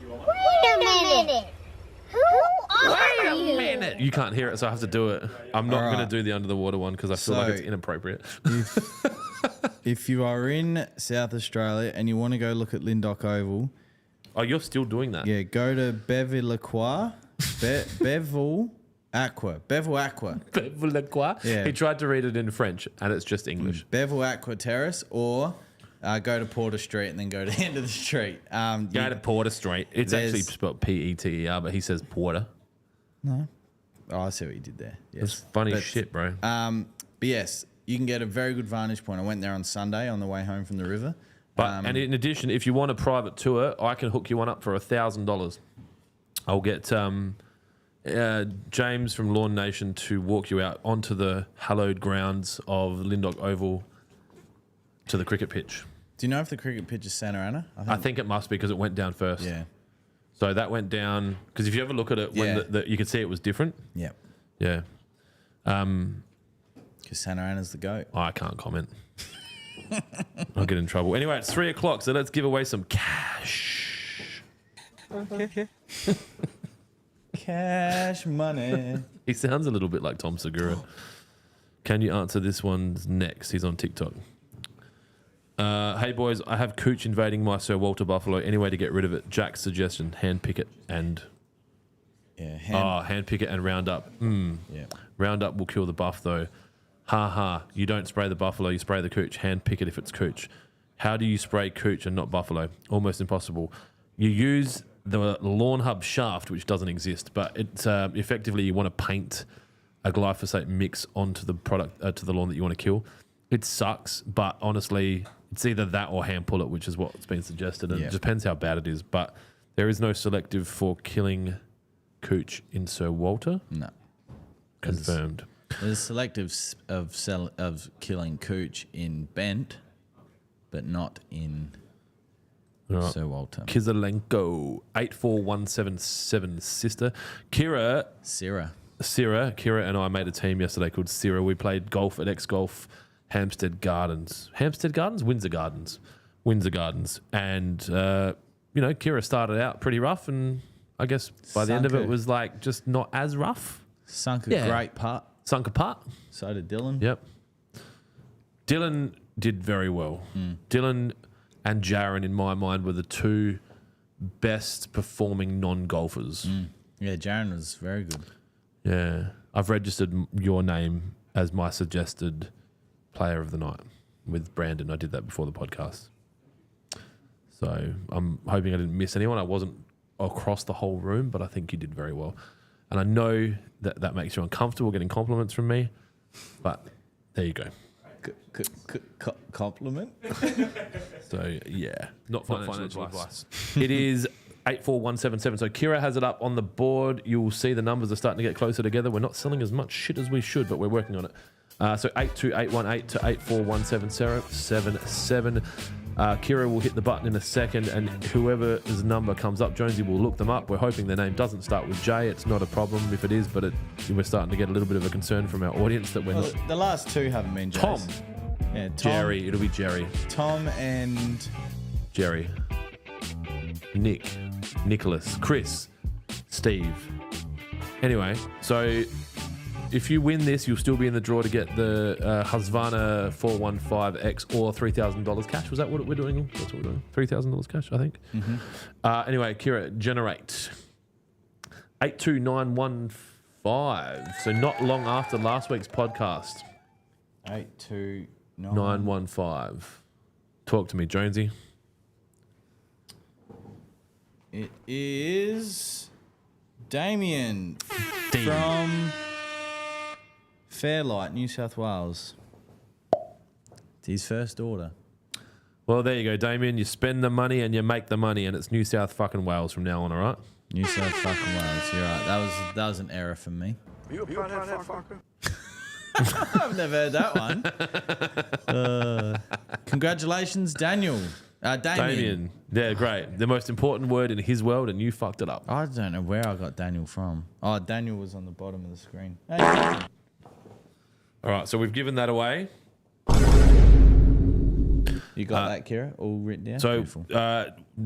Wait a minute. Who are you? You can't hear it, so I have to do it. I'm not going to do the under the water one because I feel like it's inappropriate. If you are in South Australia and you want to go look at Lindock Oval... Oh, you're still doing that? Yeah, go to Bevilacqua. Bevel Aqua. Bevel Aqua. Bevel Aqua? Yeah. He tried to read it in French and it's just English. Bevel Aqua Terrace, or go to Porter Street and then go to the end of the street. Go to Porter Street. It's actually spelled P-E-T-E-R, but he says Porter. No. Oh, I see what you did there. Yes. That's funny as shit, bro. But yes, you can get a very good vantage point. I went there on Sunday on the way home from the river. But and in addition, if you want a private tour, I can hook you one up for $1,000. I'll get James from Lawn Nation to walk you out onto the hallowed grounds of Lindock Oval to the cricket pitch. Do you know if the cricket pitch is Santa Ana? I think it must be because it went down first. Yeah. So that went down because if you ever look at it, when you could see it was different. Yeah. Yeah. Because Santa Ana's the goat. I can't comment. I'll get in trouble. Anyway, it's 3 o'clock, so let's give away some cash. Okay. Cash money. He sounds a little bit like Tom Segura. Can you answer this one's next? He's on TikTok. Hey boys, I have Cooch invading my Sir Walter Buffalo. Any way to get rid of it? Jack's suggestion: hand pick it and hand pick it and round up. Yeah. Round up will kill the buff though. Ha ha! You don't spray the buffalo, you spray the cooch. Hand pick it if it's cooch. How do you spray cooch and not buffalo? Almost impossible. You use the Lawnhub shaft, which doesn't exist, but it's effectively you want to paint a glyphosate mix onto the product to the lawn that you want to kill. It sucks, but honestly, it's either that or hand pull it, which is what's been suggested, and it depends how bad it is. But there is no selective for killing cooch in Sir Walter. No. Confirmed. There's selectives of killing cooch in Bent, but not in Sir Walter. Kizalenko 84177 sister Kira and I made a team yesterday called Sierra. We played golf at X Golf Windsor Gardens, and Kira started out pretty rough, and I guess by the end of it was like just not as rough. Sunk a great putt. Sunk a putt. So did Dylan. Yep. Dylan did very well. Dylan and Jaron, in my mind, were the two best performing non-golfers. Yeah, Jaron was very good. Yeah. I've registered your name as my suggested player of the night with Brandon. I did that before the podcast. So I'm hoping I didn't miss anyone. I wasn't across the whole room, but I think you did very well. And I know that makes you uncomfortable getting compliments from me, but there you go. Compliment? So, yeah. Not financial advice. It is 84177. So, Kira has it up on the board. You'll see the numbers are starting to get closer together. We're not selling as much shit as we should, but we're working on it. So, 82818 to 84177. Kira will hit the button in a second, and whoever's number comes up, Jonesy will look them up. We're hoping their name doesn't start with J. It's not a problem if it is, but we're starting to get a little bit of a concern from our audience that we're not. The last two haven't been J's. Tom. Yeah, Jerry. It'll be Jerry. Tom and... Jerry. Nick. Nicholas. Chris. Steve. Anyway, so if you win this, you'll still be in the draw to get the Husqvarna 415X or $3,000 cash. Was that what we're doing? That's what we're doing. $3,000 cash, I think. Anyway, Kira, generate 82915. So not long after last week's podcast. 82915. Talk to me, Jonesy. It is Damien from Fairlight, New South Wales. It's his first order. Well, there you go, Damien. You spend the money and you make the money, and it's New South fucking Wales from now on, all right? New South fucking Wales. You're right. That was an error from me. You a poundhead fucker? I've never heard that one. Congratulations, Damien. Damien. Yeah, great. The most important word in his world, and you fucked it up. I don't know where I got Daniel from. Oh, Daniel was on the bottom of the screen. Hey, Daniel. All right, so we've given that away. You got that, Kira? All written down? So Beautiful.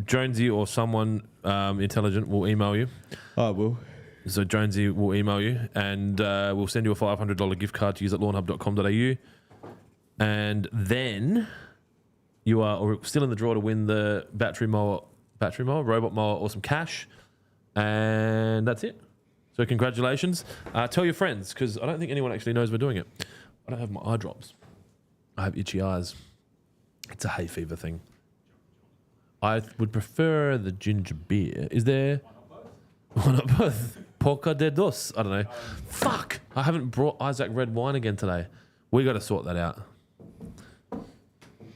Jonesy or someone intelligent will email you. I will. So Jonesy will email you, and we'll send you a $500 gift card to use at lawnhub.com.au. And then you are still in the draw to win the battery mower, robot mower, or some cash. And that's it. So congratulations. Tell your friends, because I don't think anyone actually knows we're doing it. I don't have my eye drops. I have itchy eyes. It's a hay fever thing. I would prefer the ginger beer. Is there... Why not both? Poca de dos. I don't know. Fuck! I haven't brought Isaac red wine again today. We got to sort that out.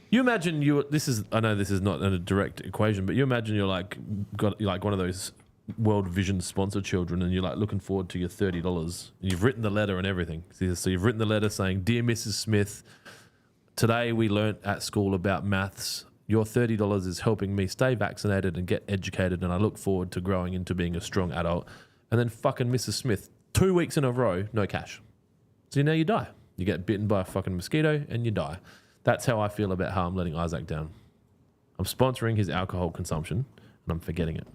You imagine I know this is not a direct equation, but you imagine you're like one of those World Vision sponsored children, and you're like looking forward to your $30. You've written the letter and everything. So you've written the letter saying, "Dear Mrs. Smith, today we learnt at school about maths. Your $30 is helping me stay vaccinated and get educated, and I look forward to growing into being a strong adult." And then fucking Mrs. Smith, 2 weeks in a row, no cash. So now you die. You get bitten by a fucking mosquito and you die. That's how I feel about how I'm letting Isaac down. I'm sponsoring his alcohol consumption and I'm forgetting it.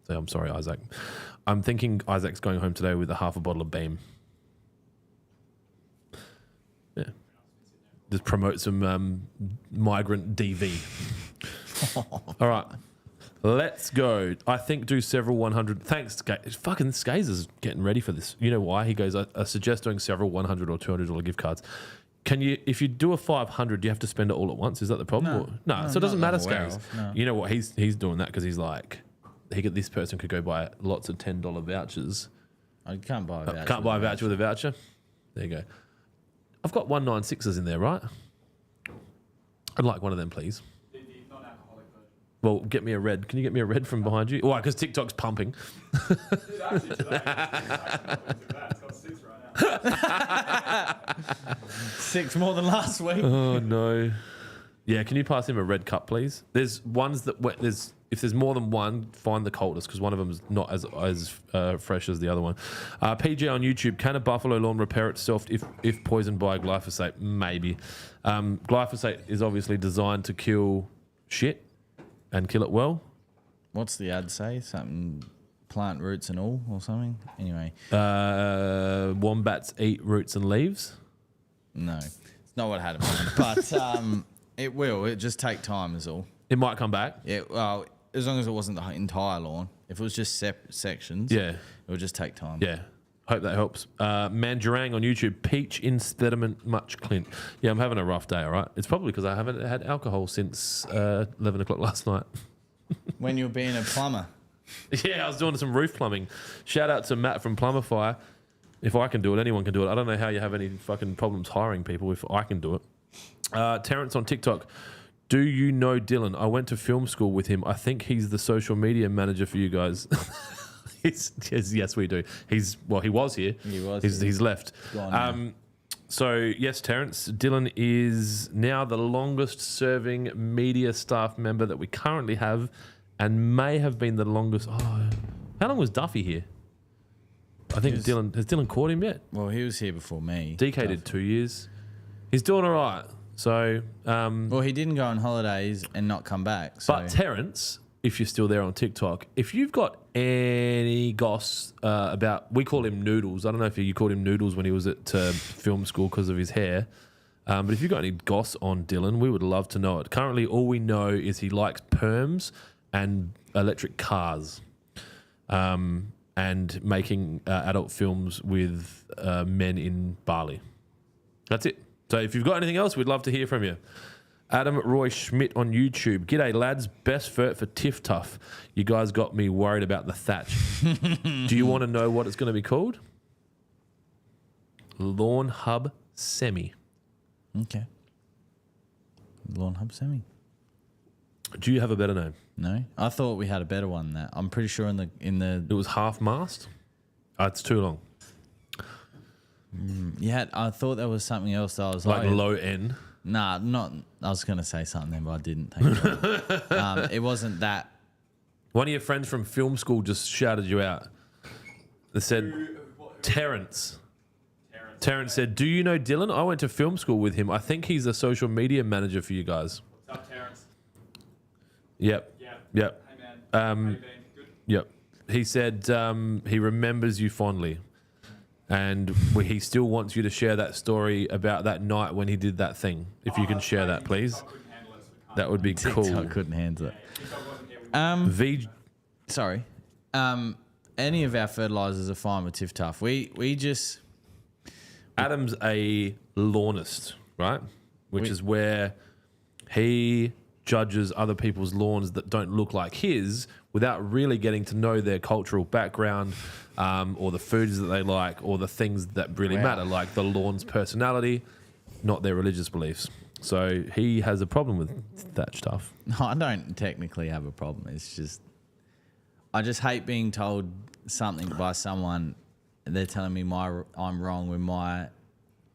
So I'm sorry, Isaac. I'm thinking Isaac's going home today with a half a bottle of Beam. Yeah. Just promote some migrant DV. All right. Let's go. I think do several 100. Thanks, fucking Skazer's getting ready for this. You know why? He goes, I suggest doing several $100 or $200 gift cards. Can you, if you do a 500, do you have to spend it all at once? Is that the problem? No, so it doesn't matter, Skaz. No. You know what? He's doing that because he's like, this person could go buy lots of $10 vouchers. I can't buy a voucher. Can't buy a voucher with a voucher? There you go. I've got 196s in there, right? I'd like one of them, please. The non-alcoholic version. Well, get me a red. Can you get me a red from behind you? Why? Because TikTok's pumping. Dude, actually, today, it's got 6 right now. 6 more than last week. Oh, no. Yeah, can you pass him a red cup, please? There's ones that... If there's more than one, find the coldest, because one of them is not as fresh as the other one. PJ on YouTube, can a buffalo lawn repair itself if poisoned by glyphosate? Maybe. Glyphosate is obviously designed to kill shit and kill it well. What's the ad say? Something plant roots and all or something? Anyway. Wombats eat roots and leaves? No. It's not what I had in mind. But it will. It just take time is all. It might come back. Yeah, well, as long as it wasn't the entire lawn. If it was just separate sections, Yeah. it would just take time. Yeah. Hope that helps. Manjarang on YouTube, peach impediment much, Clint. Yeah, I'm having a rough day, all right? It's probably because I haven't had alcohol since 11 o'clock last night. When you were being a plumber. Yeah, I was doing some roof plumbing. Shout out to Matt from Plumberfire. If I can do it, anyone can do it. I don't know how you have any fucking problems hiring people if I can do it. Terrence on TikTok. Do you know Dylan? I went to film school with him. I think he's the social media manager for you guys. Yes, we do. He was here. He was. He's left. Gone So yes, Terrence, Dylan is now the longest serving media staff member that we currently have, and may have been the longest. Oh, how long was Duffy here? I think has Dylan caught him yet? Well, he was here before me. DK did 2 years. He's doing all right. So, well, he didn't go on holidays and not come back. So. But Terrence, if you're still there on TikTok, if you've got any goss about, we call him Noodles. I don't know if you called him Noodles when he was at film school because of his hair. But if you've got any goss on Dylan, we would love to know it. Currently, all we know is he likes perms and electric cars, and making adult films with men in Bali. That's it. So if you've got anything else, we'd love to hear from you. Adam Roy Schmidt on YouTube. G'day, lads. Best vert for Tiff Tough. You guys got me worried about the thatch. Do you want to know what it's going to be called? Lawnhub Semi. Okay. Lawnhub Semi. Do you have a better name? No, I thought we had a better one. That I'm pretty sure in the It was half mast. It's too long. yeah. I thought there was something else. That I was Like like low N. Nah, not. I was gonna say something then, but I didn't. Thank you. It wasn't that. One of your friends from film school just shouted you out. They said, Terrence. Terrence said, do you know Dylan? I went to film school with him. I think he's a social media manager for you guys. What's up, Terrence? Yep. Yeah. Yep. Hey, man. How you been? Good? Yep. He said he remembers you fondly. And he still wants you to share that story about that night when he did that thing. If you can share that, please. TikTok couldn't handle it, so we can't. That would be cool. I couldn't handle it. TikTok wasn't here. V. Sorry. Any of our fertilizers are fine with Tiff Tough. We just. Adam's a lawnist, right? Which is where he judges other people's lawns that don't look like his without really getting to know their cultural background, or the foods that they like, or the things that really matter, like the lawn's personality, not their religious beliefs. So he has a problem with that stuff. No, I don't technically have a problem. It's just, I just hate being told something by someone. They're telling me I'm wrong when my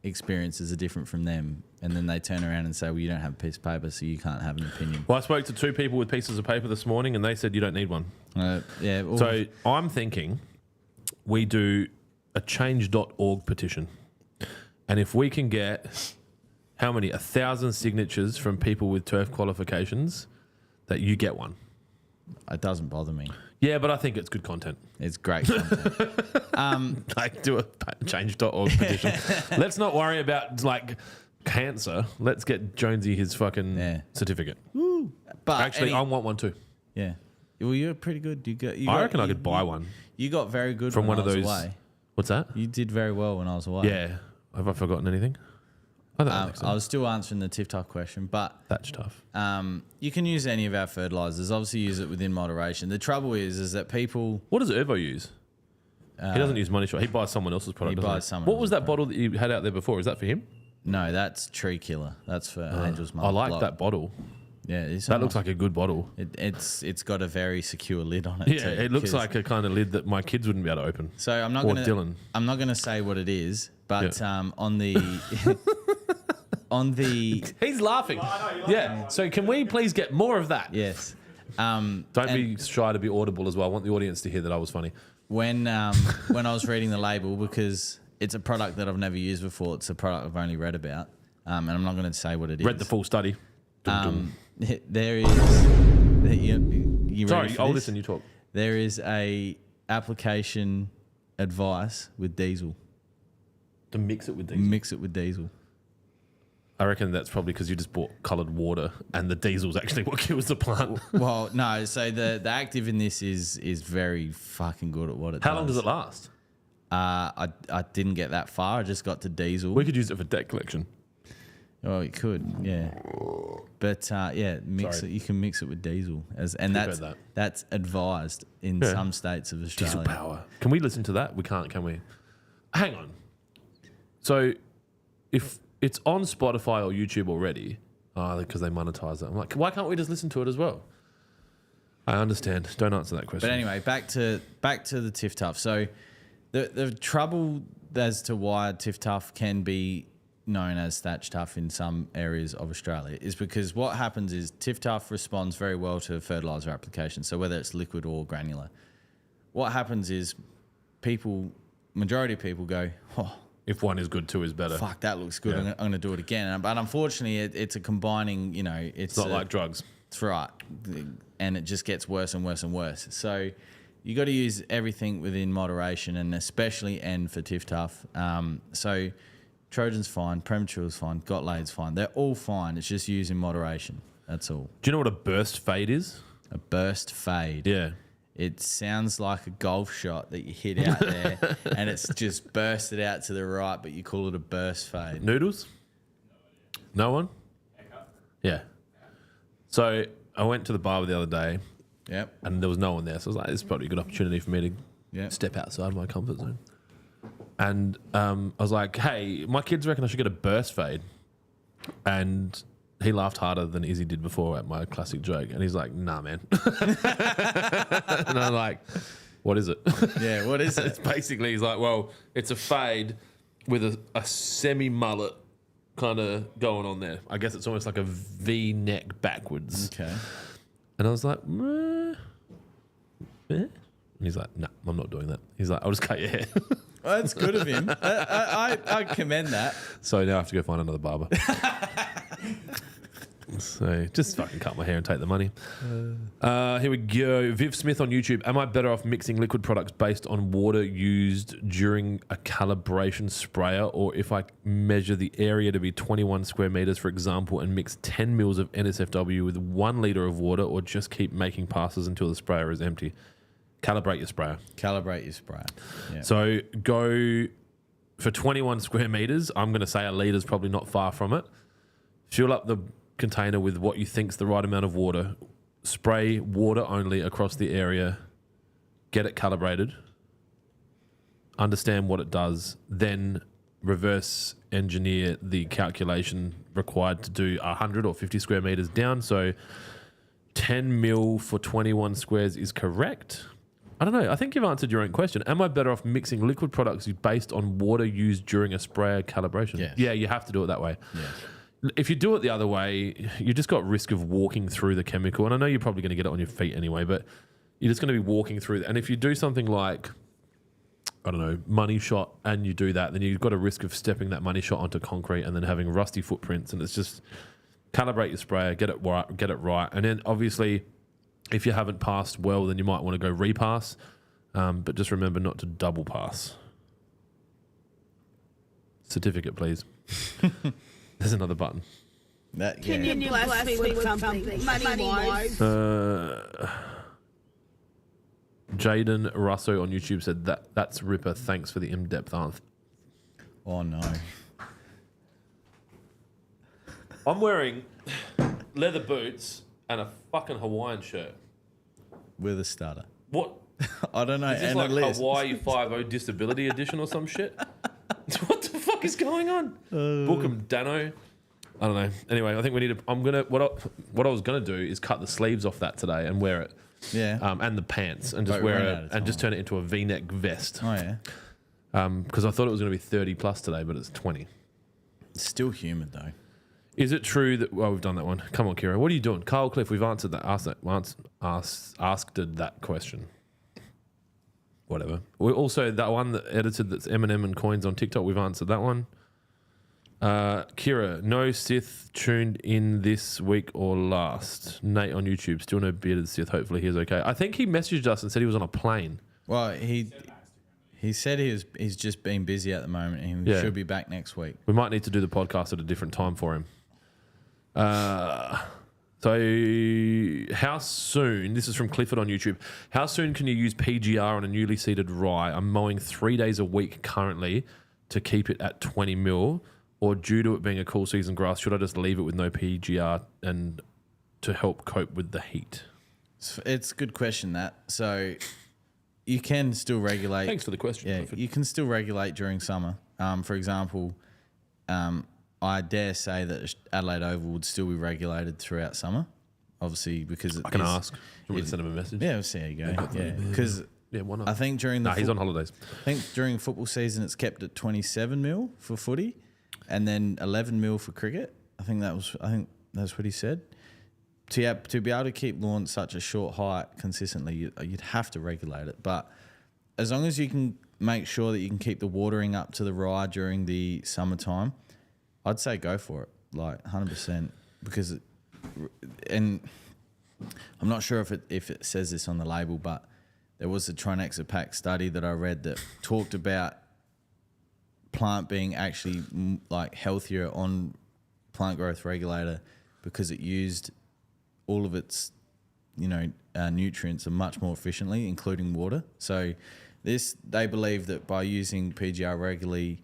experiences are different from them, and then they turn around and say, well, you don't have a piece of paper, so you can't have an opinion. Well, I spoke to 2 people with pieces of paper this morning, and they said you don't need one. Yeah. Well, So I'm thinking we do a change.org petition. And if we can get, how many? 1,000 signatures from people with turf qualifications, that you get one. it doesn't bother me. Yeah, but I think it's good content. It's great content. Like, do a change.org petition. Let's not worry about, like, cancer. Let's get Jonesy his fucking certificate. But Actually, I want one too. yeah. Well, you're pretty good. I reckon I could buy one. You got very good From when one of I was those. away. What's that? You did very well when I was away. Yeah. Have I forgotten anything? I don't think so. I was still answering the Tiff Tough question, but That's tough. you can use any of our fertilizers. Obviously, use it within moderation. The trouble is that people. What does Ervo use? He doesn't use money shot. He buys someone else's product. He doesn't buys someone What was else's that bottle that you had out there before? Is that for him? No, that's Tree Killer. That's for Angel's Mother. I like Block. that bottle. Yeah, it's That looks like a good bottle. it's got a very secure lid on it. Yeah, too, it looks 'cause- like a kind of lid that my kids wouldn't be able to open. So I'm not Or gonna. Dylan. I'm not gonna say what it is, but Yeah. on the on the He's laughing. Yeah. So can we please get more of that? yes. Don't be shy to be audible as well. I want the audience to hear that I was funny. When I was reading the label, because it's a product that I've never used before, it's a product I've only read about, and I'm not going to say what it is. Read the full study. There is. You Sorry, ready for I'll this? listen. You talk. There is a application advice with diesel. To mix it with these. Mix it with diesel. I reckon that's probably because you just bought coloured water and the diesel's actually what kills the plant. Well, no. So the active in this is very fucking good at what it does. How long does it last? I didn't get that far. I just got to diesel. We could use it for debt collection. Oh, it could, yeah. But yeah, mix Sorry. it. You can mix it with diesel, and heard that. that's advised in Yeah. some states of Australia. Diesel power. Can we listen to that? We can't, can we? Hang on. So if it's on Spotify or YouTube already, because they monetize it, I'm like, why can't we just listen to it as well? I understand. Don't answer that question. But anyway, back to the Tiff Tough. So the trouble as to why Tiff Tough can be known as Thatch Tough in some areas of Australia is because what happens is Tiff Tough responds very well to fertilizer applications. So whether it's liquid or granular, what happens is majority of people go, oh, if one is good, two is better. fuck, that looks good. Yeah. I'm going to do it again. But unfortunately, it's a combining, it's It's not like drugs. That's right. and it just gets worse and worse and worse. So you got to use everything within moderation, and especially N for Tiff Tough. So Trojan's fine, Premature's fine, Got Laid's fine. They're all fine. It's just used in moderation. That's all. Do you know what a burst fade is? A burst fade. Yeah. It sounds like a golf shot that you hit out there and it's just bursted out to the right, but you call it a burst fade. Noodles? No one? Yeah. So I went to the barber the other day Yep. and there was no one there. So I was like, this is probably a good opportunity for me to Yep. step outside my comfort zone. And I was like, hey, my kids reckon I should get a burst fade. And he laughed harder than Izzy did before at my classic joke. And he's like, nah, man. And I'm like, what is it? Yeah, what is It's it? basically, he's like, well, it's a fade with a semi-mullet kind of going on there. I guess it's almost like a V-neck backwards. Okay. And I was like, meh. And he's like, no, I'm not doing that. He's like, I'll just cut your hair. Well, that's good of him. I commend that. So now I have to go find another barber. So just fucking cut my hair and take the money. Here we go. Viv Smith on YouTube. Am I better off mixing liquid products based on water used during a calibration sprayer, or if I measure the area to be 21 square meters, for example, and mix 10 mils of NSFW with 1 liter of water, or just keep making passes until the sprayer is empty? Calibrate your sprayer. Calibrate your sprayer. Yeah. So go for 21 square meters. I'm going to say a litre is probably not far from it. Fill up the container with what you think's the right amount of water. Spray water only across the area. Get it calibrated. Understand what it does. Then reverse engineer the calculation required to do 100 or 50 square meters down. So 10 mil for 21 squares is correct. I don't know. I think you've answered your own question. Am I better off mixing liquid products based on water used during a sprayer calibration? Yes. Yeah, you have to do it that way. Yeah. If you do it the other way, you just got risk of walking through the chemical. And I know you're probably going to get it on your feet anyway, but you're just going to be walking through. And if you do something like, I don't know, money shot, and you do that, then you've got a risk of stepping that money shot onto concrete and then having rusty footprints. And it's just calibrate your sprayer, get it right. And then obviously, if you haven't passed well, then you might want to go repass. But just remember not to double pass. Certificate, please. There's another button. Can you bless me with something money-wise? Jaden Russo on YouTube said that's Ripper. Thanks for the in-depth answer. Oh, no. I'm wearing leather boots and a fucking Hawaiian shirt. With a starter. What? I don't know. Is this And like a list. Hawaii 5-0 Disability Edition or some shit? What the fuck is going on? Book 'em, Dano. I don't know. Anyway, I think we need to. What I was gonna do is cut the sleeves off that today and wear it. Yeah. And the pants and just But wear run it out of and just time. turn it into a V-neck vest. Oh, yeah. Because I thought it was gonna be 30 plus today, but it's 20. It's still humid, though. Is it true that? Well, we've done that one. Come on, Kira. What are you doing, Carl Cliff? We've answered that. Asked that question. Whatever. We also that one that edited that's Eminem and coins on TikTok. We've answered that one. Kira, no Sith tuned in this week or last. Nate on YouTube, still no bearded Sith. Hopefully he's okay. I think he messaged us and said he was on a plane. Well, he said he's just been busy at the moment and he Yeah. should be back next week. We might need to do the podcast at a different time for him. So how soon, this is from Clifford on YouTube, how soon can you use PGR on a newly seeded rye? I'm mowing 3 days a week currently to keep it at 20 mil, or due to it being a cool season grass, should I just leave it with no PGR and to help cope with the heat? It's a good question, that. So you can still regulate. Thanks for the question, Yeah, Clifford. you can still regulate during summer. For example, I dare say that Adelaide Oval would still be regulated throughout summer, obviously because I can ask. Do you want me to send him a message? Yeah, we'll see how you go. Yeah, because Yeah, why not? I think during the he's on holidays. I think during football season it's kept at 27 mil for footy, and then 11 mil for cricket. I think that's what he said. To be able to keep lawn such a short height consistently, you'd have to regulate it. But as long as you can make sure that you can keep the watering up to the rye during the summertime, I'd say go for it, like 100%. And I'm not sure if it says this on the label, but there was a Trinexapac study that I read that talked about plant being actually like healthier on plant growth regulator because it used all of its, nutrients much more efficiently, including water. So they believe that by using PGR regularly,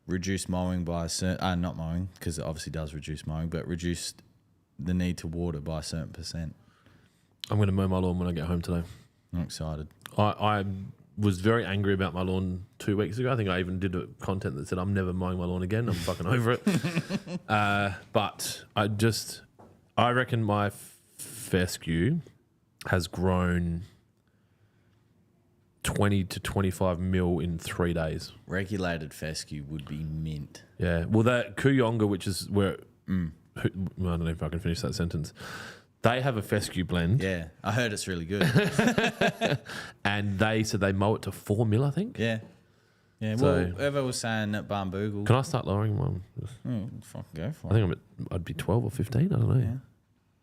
reduce mowing by a certain, not mowing, because it obviously does reduce mowing, but reduce the need to water by a certain percent. I'm going to mow my lawn when I get home today. I'm excited. I was very angry about my lawn 2 weeks ago. I think I even did a content that said I'm never mowing my lawn again. I'm fucking over it. But I reckon my fescue has grown 20 to 25 mil in 3 days. Regulated fescue would be mint. Yeah. Well, that Kuyonga, which is where... I don't know if I can finish that sentence. They have a fescue blend. Yeah, I heard it's really good. And they said they mow it to 4 mil, I think. Yeah. Yeah, So- well, whoever was saying at Barnboogle. Can I start lowering one? Fucking go for I it. think I'd be 12 or 15. I don't know. Yeah.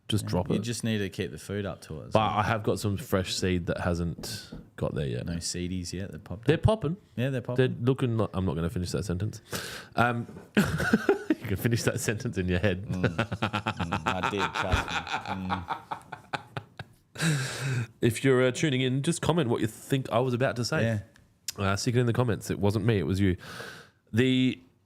Just drop You it. just need to keep the food up to it. But I have got some fresh seed that hasn't got there yet. No seedies yet that popped They're up. popping. Yeah, they're They're popping. looking like... I'm not going to finish that sentence. You can finish that sentence in your head. I did, trust me. If you're tuning in, just comment what you think I was about to say. Yeah. Stick it in the comments. It wasn't me, it was you.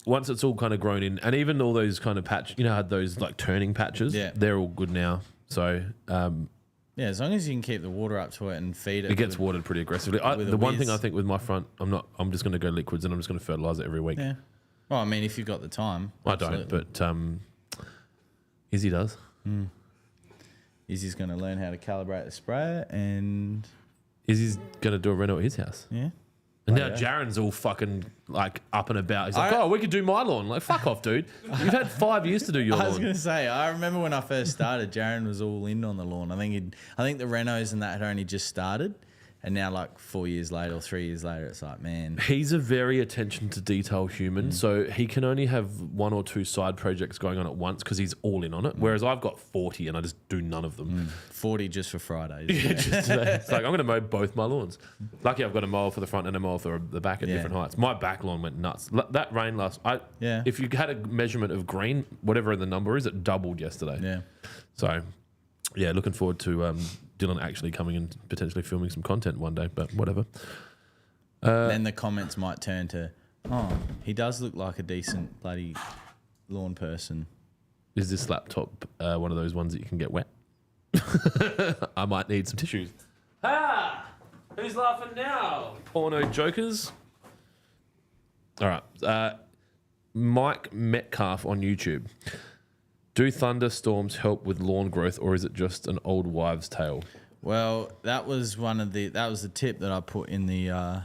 Once it's all kind of grown in, and even all those kind of patch, had those like turning patches. Yeah. They're all good now. So Yeah, as long as you can keep the water up to it and feed it. it gets watered pretty aggressively. with a The one whiz. thing I think with my front, I'm just going to go liquids and I'm just going to fertilize it every week. Yeah. Well, I mean, if you've got the time. I absolutely. don't, but Izzy does. Izzy's going to learn how to calibrate the sprayer and Izzy's going to do a reno at his house. yeah. And Oh, now yeah. Jaren's all fucking like up and about. He's like, we could do my lawn. Like, fuck off, dude. You've had 5 years to do your I was lawn. going to say, I remember when I first started, Jaren was all in on the lawn. I think the renos and that had only just started. And now, like 4 years later or 3 years later, it's like, man. He's a very attention to detail human, so he can only have 1 or 2 side projects going on at once because he's all in on it. Whereas I've got 40 and I just do none of them. 40 just for Fridays. It's like I'm going to mow both my lawns. Lucky I've got a mower for the front and a mower for the back at Yeah. different heights. My back lawn went nuts. That rain Yeah. If you had a measurement of green, whatever the number is, it doubled yesterday. Yeah. So, yeah, looking forward to Dylan actually coming and potentially filming some content one day, but whatever. Then the comments might turn to, oh, he does look like a decent bloody lawn person. Is this laptop one of those ones that you can get wet? I might need some tissues. Who's laughing now? Porno jokers. All right. Mike Metcalf on YouTube. Do thunderstorms help with lawn growth, or is it just an old wives' tale? Well, that was the tip that I put in the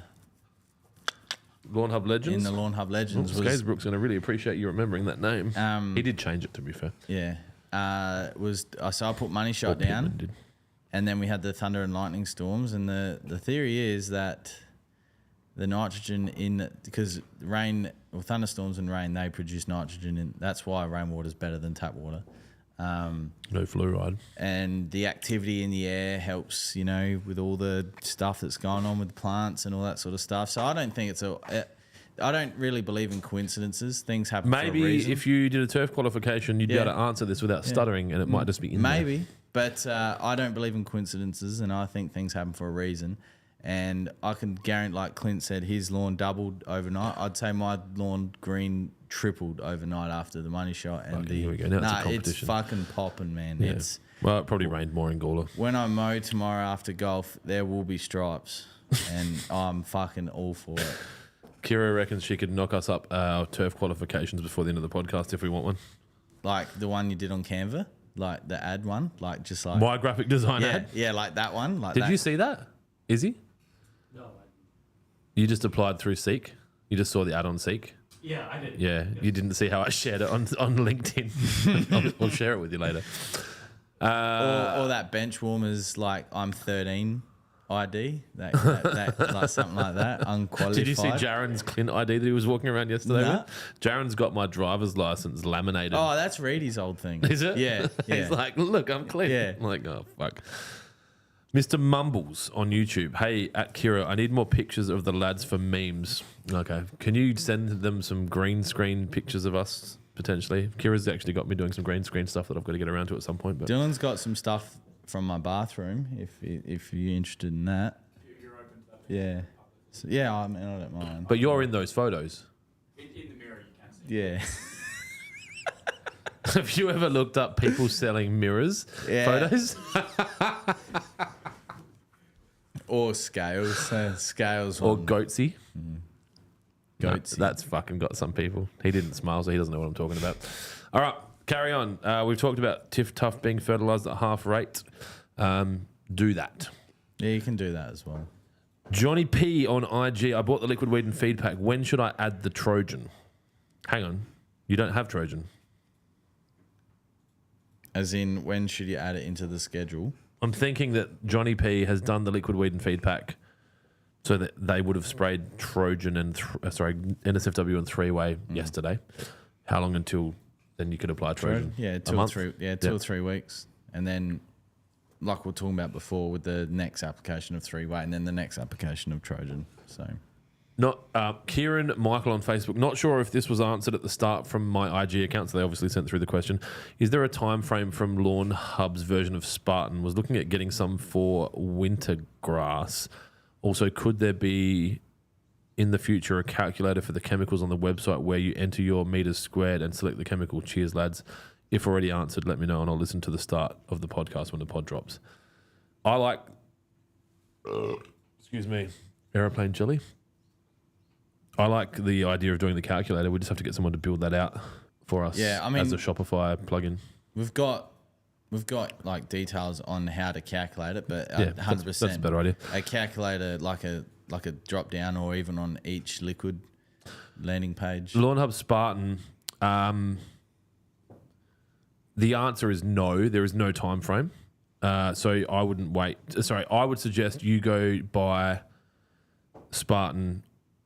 Lawnhub Legends? Lawnhub Legends. Skaysbrook's going to really appreciate you remembering that name. He did change it, to be fair. Yeah. So I put Money Shot Or Pittman down, did. and then we had the thunder and lightning storms, and the theory is that the nitrogen because rain or thunderstorms and rain, they produce nitrogen, and that's why rainwater is better than tap water. No fluoride. And the activity in the air helps, with all the stuff that's going on with plants and all that sort of stuff. So I don't think I don't really believe in coincidences. Things happen for a Maybe reason. if you did a turf qualification, you'd be Yeah. able to answer this without stuttering, and it might just be in there. Maybe, but I don't believe in coincidences, and I think things happen for a reason. And I can guarantee, like Clint said, his lawn doubled overnight. I'd say my lawn green tripled overnight after the Money Shot. And Here we go. Now it's a it's competition. fucking popping, man. Yeah. It's Well, it probably rained more in Gawler. when I mow tomorrow after golf, there will be stripes, and I'm fucking all for it. Kira reckons she could knock us up our turf qualifications before the end of the podcast if we want one. Like the one you did on Canva, like the ad one, like just like My graphic design ad. yeah, like that one. Like Did that. you see that? Izzy? No, You just applied through Seek? You just saw the ad on Seek? yeah, I did. Yeah, you didn't see how I shared it on LinkedIn. I'll share it with you later. Or that bench warmers, like I'm 13 ID, that like something like that, unqualified. Did you see Jaren's Clint ID that he was walking around yesterday Nah. with? Jaren's got my driver's license laminated. Oh, that's Reedy's old thing. Is it? Yeah. He's like, look, I'm Clint. Yeah. I'm like, oh, fuck. Mr. Mumbles on YouTube. Hey, at Kira, I need more pictures of the lads for memes. Okay. Can you send them some green screen pictures of us, potentially? Kira's actually got me doing some green screen stuff that I've got to get around to at some point. But Dylan's got some stuff from my bathroom, if you're interested in that. You're open to that. Yeah. So, yeah, I mean, I don't mind. But you're in those photos. In the mirror, you can see. Yeah. Have you ever looked up people selling mirrors photos? Or scales. Scales. Or on Goatsy? goats. No, that's fucking got some people. He didn't smile, so he doesn't know what I'm talking about. All right, carry on. We've talked about Tiff Tough being fertilised at half rate. Do that. Yeah, you can do that as well. Johnny P on IG. I bought the liquid weed and feed pack. When should I add the Trojan? Hang on. You don't have Trojan. As in, when should you add it into the schedule? I'm thinking that Johnny P has done the liquid weed and feed pack so that they would have sprayed Trojan and NSFW and three-way yesterday. How long until then you could apply Trojan? Yeah, A two or month? three. Yeah, 2 or 3 weeks, and then, like we were talking about before, with the next application of three-way, and then the next application of Trojan. So, Not Kieran Michael on Facebook. Not sure if this was answered at the start from my IG account, so they obviously sent through the question. Is there a time frame from Lawnhub's version of Spartan? Was looking at getting some for winter grass. Also, could there be in the future a calculator for the chemicals on the website where you enter your meters squared and select the chemical? Cheers, lads. If already answered, let me know and I'll listen to the start of the podcast when the pod drops. I like, excuse me, aeroplane jelly. I like the idea of doing the calculator. We just have to get someone to build that out for us. Yeah, I mean, as a Shopify plugin. we've got like details on how to calculate it, but Yeah, 100%. that's a better idea. A calculator, like a drop down, or even on each liquid landing page. Lawnhub Spartan. The answer is no. There is no time frame. So I wouldn't wait. Sorry, I would suggest you go buy Spartan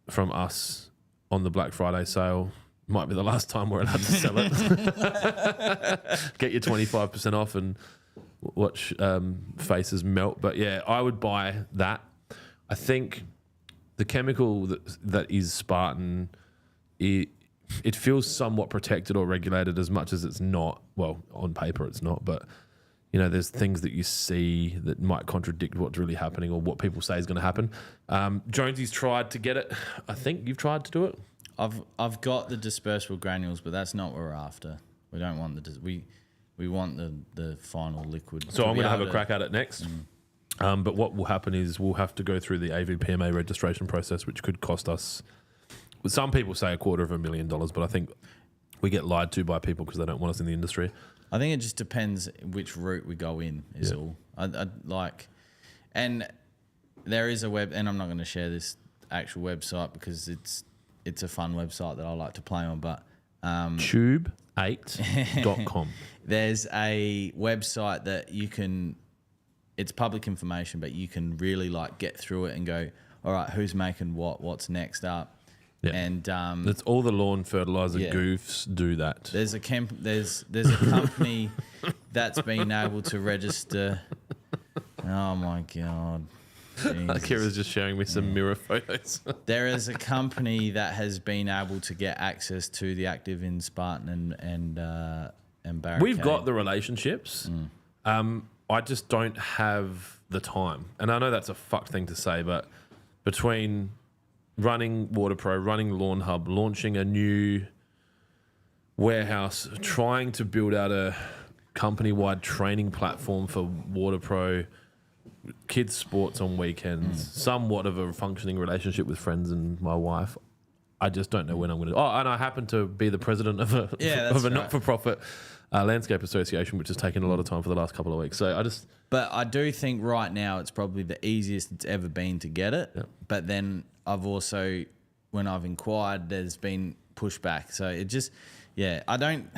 from us on the Black Friday sale. Might be the last time we're allowed to sell it. Get your 25% off and watch faces melt. But yeah, I would buy that. I think the chemical that is Spartan, it feels somewhat protected or regulated as much as it's not. Well, on paper it's not, but you know, there's things that you see that might contradict what's really happening or what people say is going to happen. Jonesy's tried to get it. I think you've tried to do it. I've got the dispersible granules, but that's not what we're after. We don't want we want the final liquid. So I'm be going to have able a crack at it next. But what will happen is we'll have to go through the AVPMA registration process, which could cost us, some people say $250,000, but I think we get lied to by people because they don't want us in the industry. I think it just depends which route we go in is all. I like, and there is a web, and I'm not going to share this actual website because it's a fun website that I like to play on, but tube8.com. There's a website that you can, it's public information, but you can really like get through it and go, all right, who's making what's next up. Yeah. And That's all the lawn fertilizer goofs do that. there's a there's a company that's been able to register. Oh my god. Jesus. Kira's just sharing me some mirror photos. There is a company that has been able to get access to the active in Spartan and Barricade. We've got the relationships. I just don't have the time. And I know that's a fucked thing to say, but between running WaterPro, running Lawnhub, launching a new warehouse, trying to build out a company-wide training platform for WaterPro, kids' sports on weekends, somewhat of a functioning relationship with friends and my wife. I just don't know when I'm going to. Oh, and I happen to be the president of a right. not-for-profit landscape association, which has taken a lot of time for the last couple of weeks. So But I do think right now it's probably the easiest it's ever been to get it. Yeah. But then I've also, when I've inquired, there's been pushback. So it just, I don't,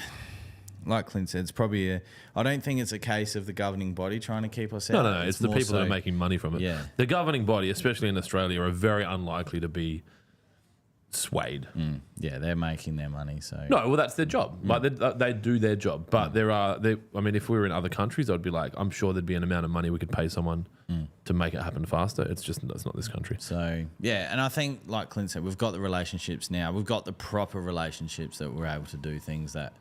like Clint said, it's probably I don't think it's a case of the governing body trying to keep us No, out. no, no. It's the more people that so- are making money from it. Yeah. The governing body, especially in Australia, are very unlikely to be swayed. Yeah, they're making their money. So No, well, that's their job. Like they do their job. But I mean, if we were in other countries, I'd be like, I'm sure there'd be an amount of money we could pay someone to make it happen faster. It's not this country. So yeah, and I think, like Clint said, we've got the relationships now. We've got the proper relationships that we're able to do things that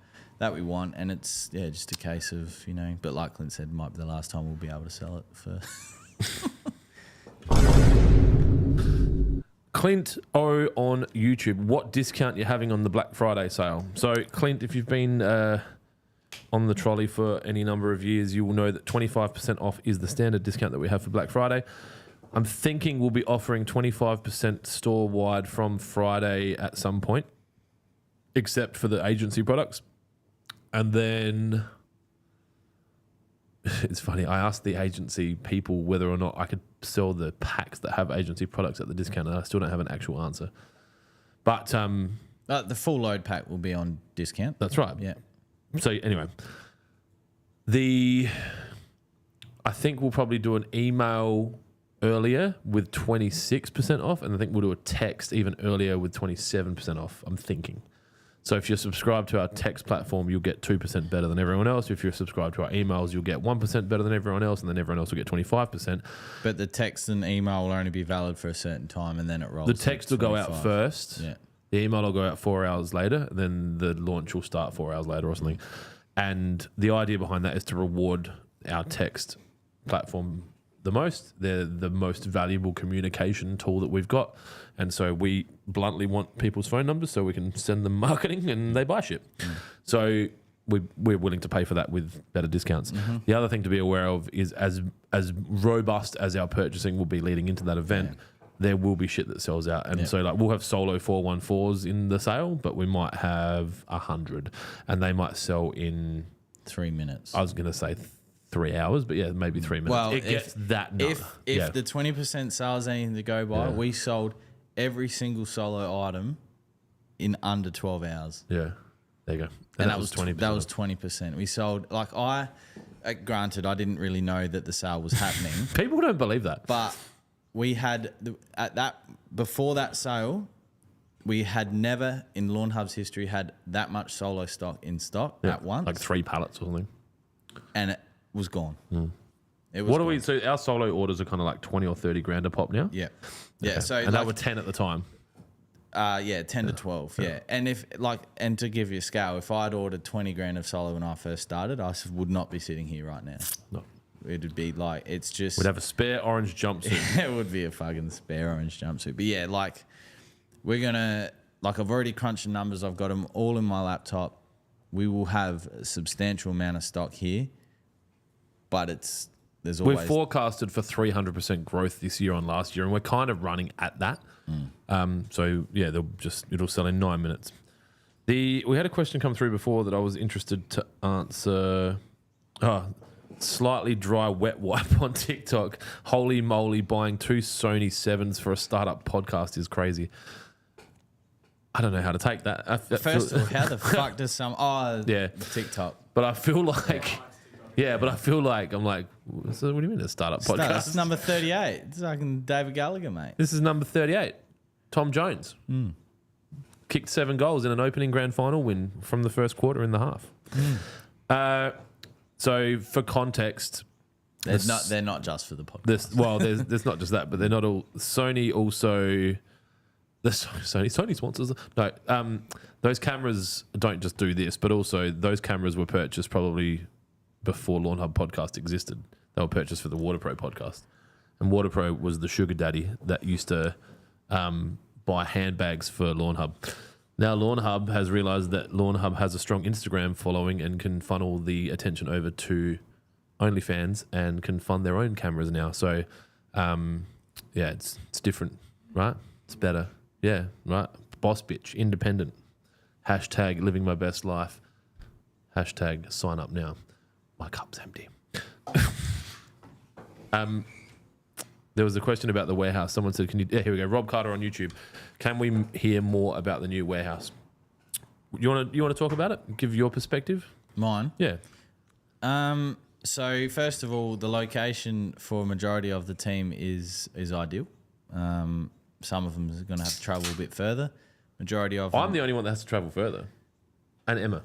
we want, and it's just a case of But like Clint said, might be the last time we'll be able to sell it for. Clint O on YouTube. What discount you're having on the Black Friday sale? So Clint, if you've been on the trolley for any number of years, you will know that 25% off is the standard discount that we have for Black Friday. I'm thinking we'll be offering 25% store-wide from Friday at some point, except for the agency products. And then it's funny, I asked the agency people whether or not I could sell the packs that have agency products at the discount, and I still don't have an actual answer. But The full load pack will be on discount. that's right. Yeah. So anyway, I think we'll probably do an email earlier with 26% off, and I think we'll do a text even earlier with 27% off, I'm thinking. So if you're subscribed to our text platform, you'll get 2% better than everyone else. If you're subscribed to our emails, you'll get 1% better than everyone else, and then everyone else will get 25%. But the text and email will only be valid for a certain time, and then it rolls. The to text will go out 25. first. Yeah. The email will go out 4 hours later. Then the launch will start 4 hours later or something. And the idea behind that is to reward our text platform the most. They're the most valuable communication tool that we've got. And so we bluntly want people's phone numbers so we can send them marketing and they buy shit. So we're willing to pay for that with better discounts. The other thing to be aware of is as robust as our purchasing will be leading into that event, there will be shit that sells out. And so we'll have solo 414s in the sale, but we might have 100 and they might sell in 3 minutes. I was going to say 3 hours, but yeah, maybe 3 minutes. Well, it gets that number. If the 20% sales anything to go by, we sold every single solo item in under 12 hours. Yeah, there you go. And that was 20%. That was 20%. We sold, granted, I didn't really know that the sale was happening, People don't believe that. but we had, before that sale, we had never in Lawnhub's history had that much solo stock in stock at once. Like 3 pallets or something. And it was gone. It was What are gone. we? So our solo orders are kind of like 20 or 30 grand a pop now. Yeah. Yeah. Okay. So and that were 10 at the time. 10 to 12. Yeah. And and to give you a scale, if I'd ordered 20 grand of solo when I first started, I would not be sitting here right now. No. It'd be it's just. We'd have a spare orange jumpsuit. It would be a fucking spare orange jumpsuit. But yeah, we're going to, I've already crunched the numbers. I've got them all in my laptop. We will have a substantial amount of stock here, but there's always. We've forecasted for 300% growth this year on last year, and we're kind of running at that. So yeah, it'll sell in 9 minutes. We had a question come through before that I was interested to answer. Slightly dry wet wipe on TikTok. Holy moly, buying 2 Sony 7s for a startup podcast is crazy. I don't know how to take that. First of all, how the fuck does TikTok? But I feel like, I'm like, so what do you mean a startup podcast? This is number 38. It's like David Gallagher, mate. This is number 38. Tom Jones. Kicked 7 goals in an opening grand final win from the first quarter in the half. So for context, They're not just for the podcast. there's not just that, but they're not all. Sony also, Sony sponsors. No, those cameras don't just do this, but also those cameras were purchased probably before Lawnhub podcast existed. They were purchased for the WaterPro podcast, and WaterPro was the sugar daddy that used to buy handbags for Lawnhub. Now Lawnhub has realized that Lawnhub has a strong Instagram following and can funnel the attention over to OnlyFans and can fund their own cameras now. So, it's different, right? It's better. Yeah, right. Boss bitch, independent. Hashtag living my best life. Hashtag sign up now. My cup's empty. There was a question about the warehouse. Someone said, here we go. Rob Carter on YouTube. Can we hear more about the new warehouse? You want to talk about it? Give your perspective? Mine. Yeah. So first of all, the location for a majority of the team is ideal. Some of them are going to have to travel a bit further. Majority of I'm them, the only one that has to travel further. And Emma.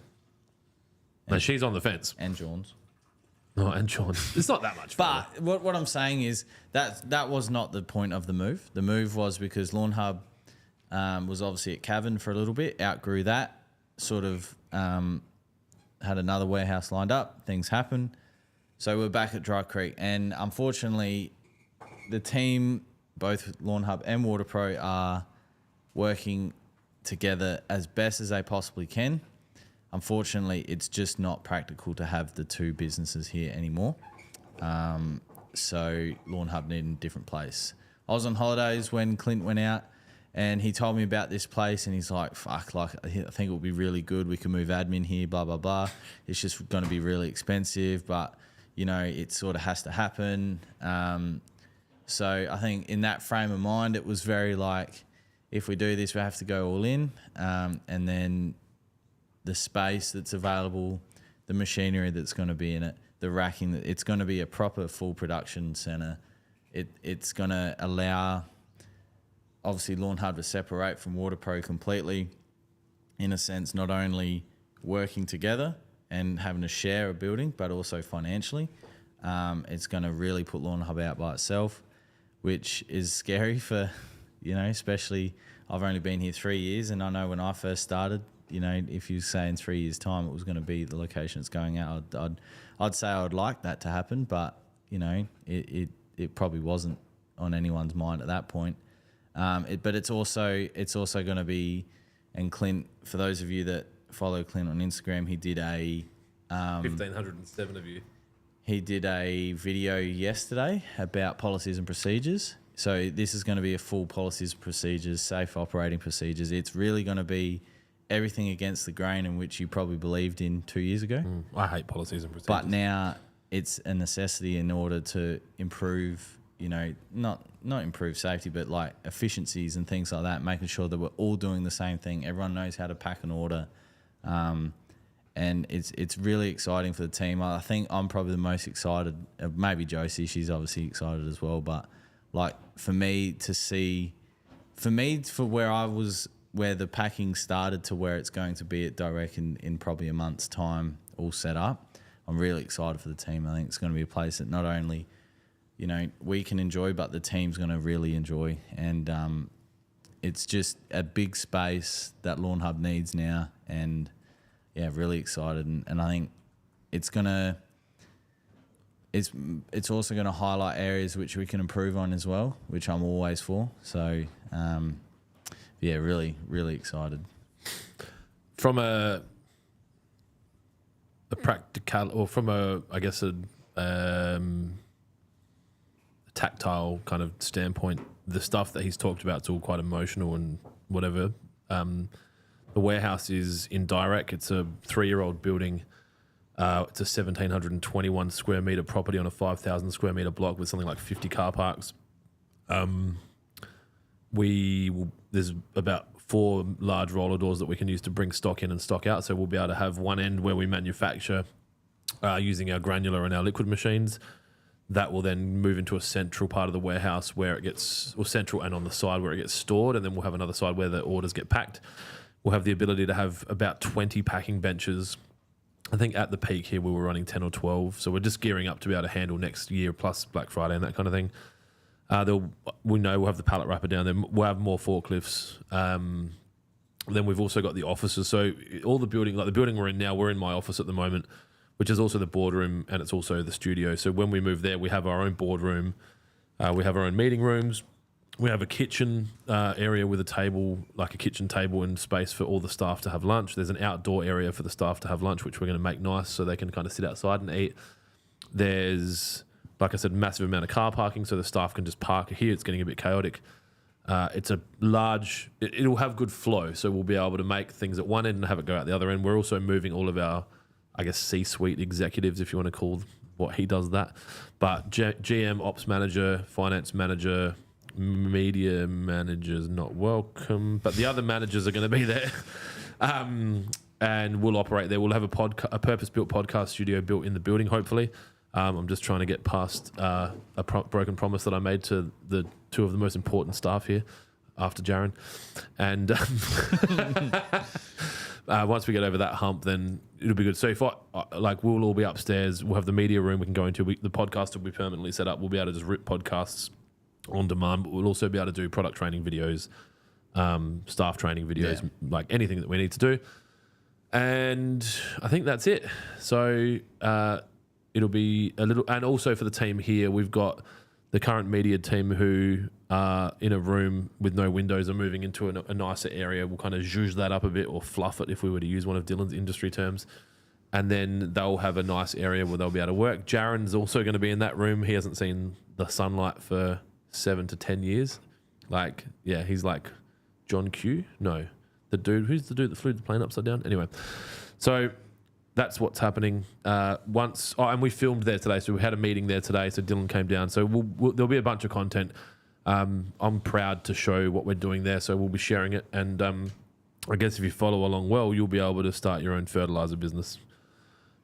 No, she's on the fence. and Jones. Oh, and Sean. It's not that much further. But what I'm saying is that was not the point of the move. The move was because Lawnhub was obviously at Cavan for a little bit, outgrew that, sort of had another warehouse lined up. Things happen. So we're back at Dry Creek. And unfortunately, the team, both Lawnhub and WaterPro, are working together as best as they possibly can. Unfortunately, it's just not practical to have the two businesses here anymore. So Lawnhub needed a different place. I was on holidays when Clint went out and he told me about this place and he's like, fuck, like, I think it would be really good. We can move admin here, blah, blah, blah. It's just going to be really expensive, but, you know, it sort of has to happen. So I think in that frame of mind, it was very like, if we do this, we have to go all in. And then the space that's available, the machinery that's going to be in it, the racking, it's going to be a proper full production centre. It's going to allow, obviously, Lawnhub to separate from WaterPro completely, in a sense, not only working together and having to share a building, but also financially. It's going to really put Lawnhub out by itself, which is scary for, you know, especially I've only been here 3 years, and I know when I first started, you know, if you say in 3 years' time it was going to be the location it's going out, I'd say I would like that to happen, but, you know, it probably wasn't on anyone's mind at that point. But it's also going to be, and Clint, for those of you that follow Clint on Instagram, he did a 1,507 of you. He did a video yesterday about policies and procedures. So this is going to be a full policies and procedures, safe operating procedures. It's really going to be everything against the grain in which you probably believed in 2 years ago. I hate policies and procedures. But now it's a necessity in order to improve, you know, not improve safety, but like efficiencies and things like that, making sure that we're all doing the same thing. Everyone knows how to pack an order. And it's really exciting for the team. I think I'm probably the most excited. Maybe Jonesy, she's obviously excited as well. But like for me, for where I was, where the packing started to where it's going to be at Direct in probably a month's time, all set up, I'm really excited for the team. I think it's going to be a place that not only, you know, we can enjoy, but the team's going to really enjoy. And it's just a big space that Lawnhub needs now. And yeah, really excited. And I think it's also going to highlight areas which we can improve on as well, which I'm always for. So, yeah, really, really excited. From a practical, or from a tactile kind of standpoint, the stuff that he's talked about is all quite emotional and whatever. The warehouse is in Direct. It's a 3-year-old building. It's a 1,721 square metre property on a 5,000 square metre block with something like 50 car parks. There's about 4 large roller doors that we can use to bring stock in and stock out. So we'll be able to have one end where we manufacture using our granular and our liquid machines. That will then move into a central part of the warehouse where it gets, or central and on the side where it gets stored. And then we'll have another side where the orders get packed. We'll have the ability to have about 20 packing benches. I think at the peak here we were running 10 or 12. So we're just gearing up to be able to handle next year plus Black Friday and that kind of thing. We know we'll have the pallet wrapper down there. We'll have more forklifts. Then we've also got the offices. So all the building, like the building we're in now, we're in my office at the moment, which is also the boardroom and it's also the studio. So when we move there, we have our own boardroom. We have our own meeting rooms. We have a kitchen area with a table, like a kitchen table and space for all the staff to have lunch. There's an outdoor area for the staff to have lunch, which we're going to make nice so they can kind of sit outside and eat. There's, like I said, massive amount of car parking so the staff can just park here. It's getting a bit chaotic. It's a large, it'll have good flow. So we'll be able to make things at one end and have it go out the other end. We're also moving all of our, I guess, C-suite executives, if you want to call what he does that. But GM, ops manager, finance manager, media managers not welcome, but the other managers are going to be there. And and we'll operate there. We'll have a purpose-built podcast studio built in the building, hopefully. I'm just trying to get past a broken promise that I made to the two of the most important staff here after Jaron. And once we get over that hump, then it'll be good. So if we'll all be upstairs, we'll have the media room we can go into. The podcast will be permanently set up. We'll be able to just rip podcasts on demand, but we'll also be able to do product training videos, staff training videos, like anything that we need to do. And I think that's it. So it'll be a little, and also for the team here, we've got the current media team who are in a room with no windows are moving into a nicer area. We'll kind of zhuzh that up a bit, or fluff it if we were to use one of Dylan's industry terms. And then they'll have a nice area where they'll be able to work. Jaron's also going to be in that room. He hasn't seen the sunlight for 7 to 10 years. He's like John Q. No, who's the dude that flew the plane upside down? Anyway, so that's what's happening. And we filmed there today, so we had a meeting there today. So Dylan came down. So there'll be a bunch of content. I'm proud to show what we're doing there, so we'll be sharing it. And I guess if you follow along well, you'll be able to start your own fertilizer business.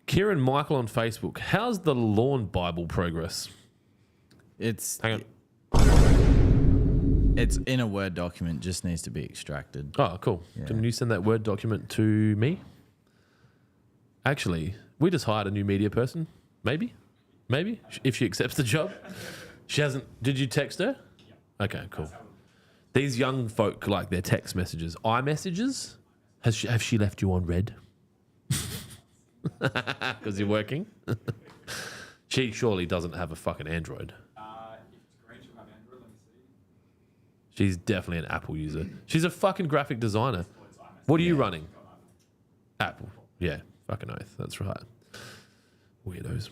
Kieran Michael on Facebook, how's the lawn Bible progress? Hang on. It's in a Word document, just needs to be extracted. Oh, cool. Yeah. Can you send that Word document to me? Actually, we just hired a new media person. Maybe, if she accepts the job. She hasn't. Did you text her? Yeah. Okay, cool. These young folk like their text messages. iMessages? Have she left you on red? Because you're working? She surely doesn't have a fucking Android. If it's green, she'll have Android. Let me see. She's definitely an Apple user. She's a fucking graphic designer. What are you running? Apple. Yeah, fucking oath. That's right. Weirdos.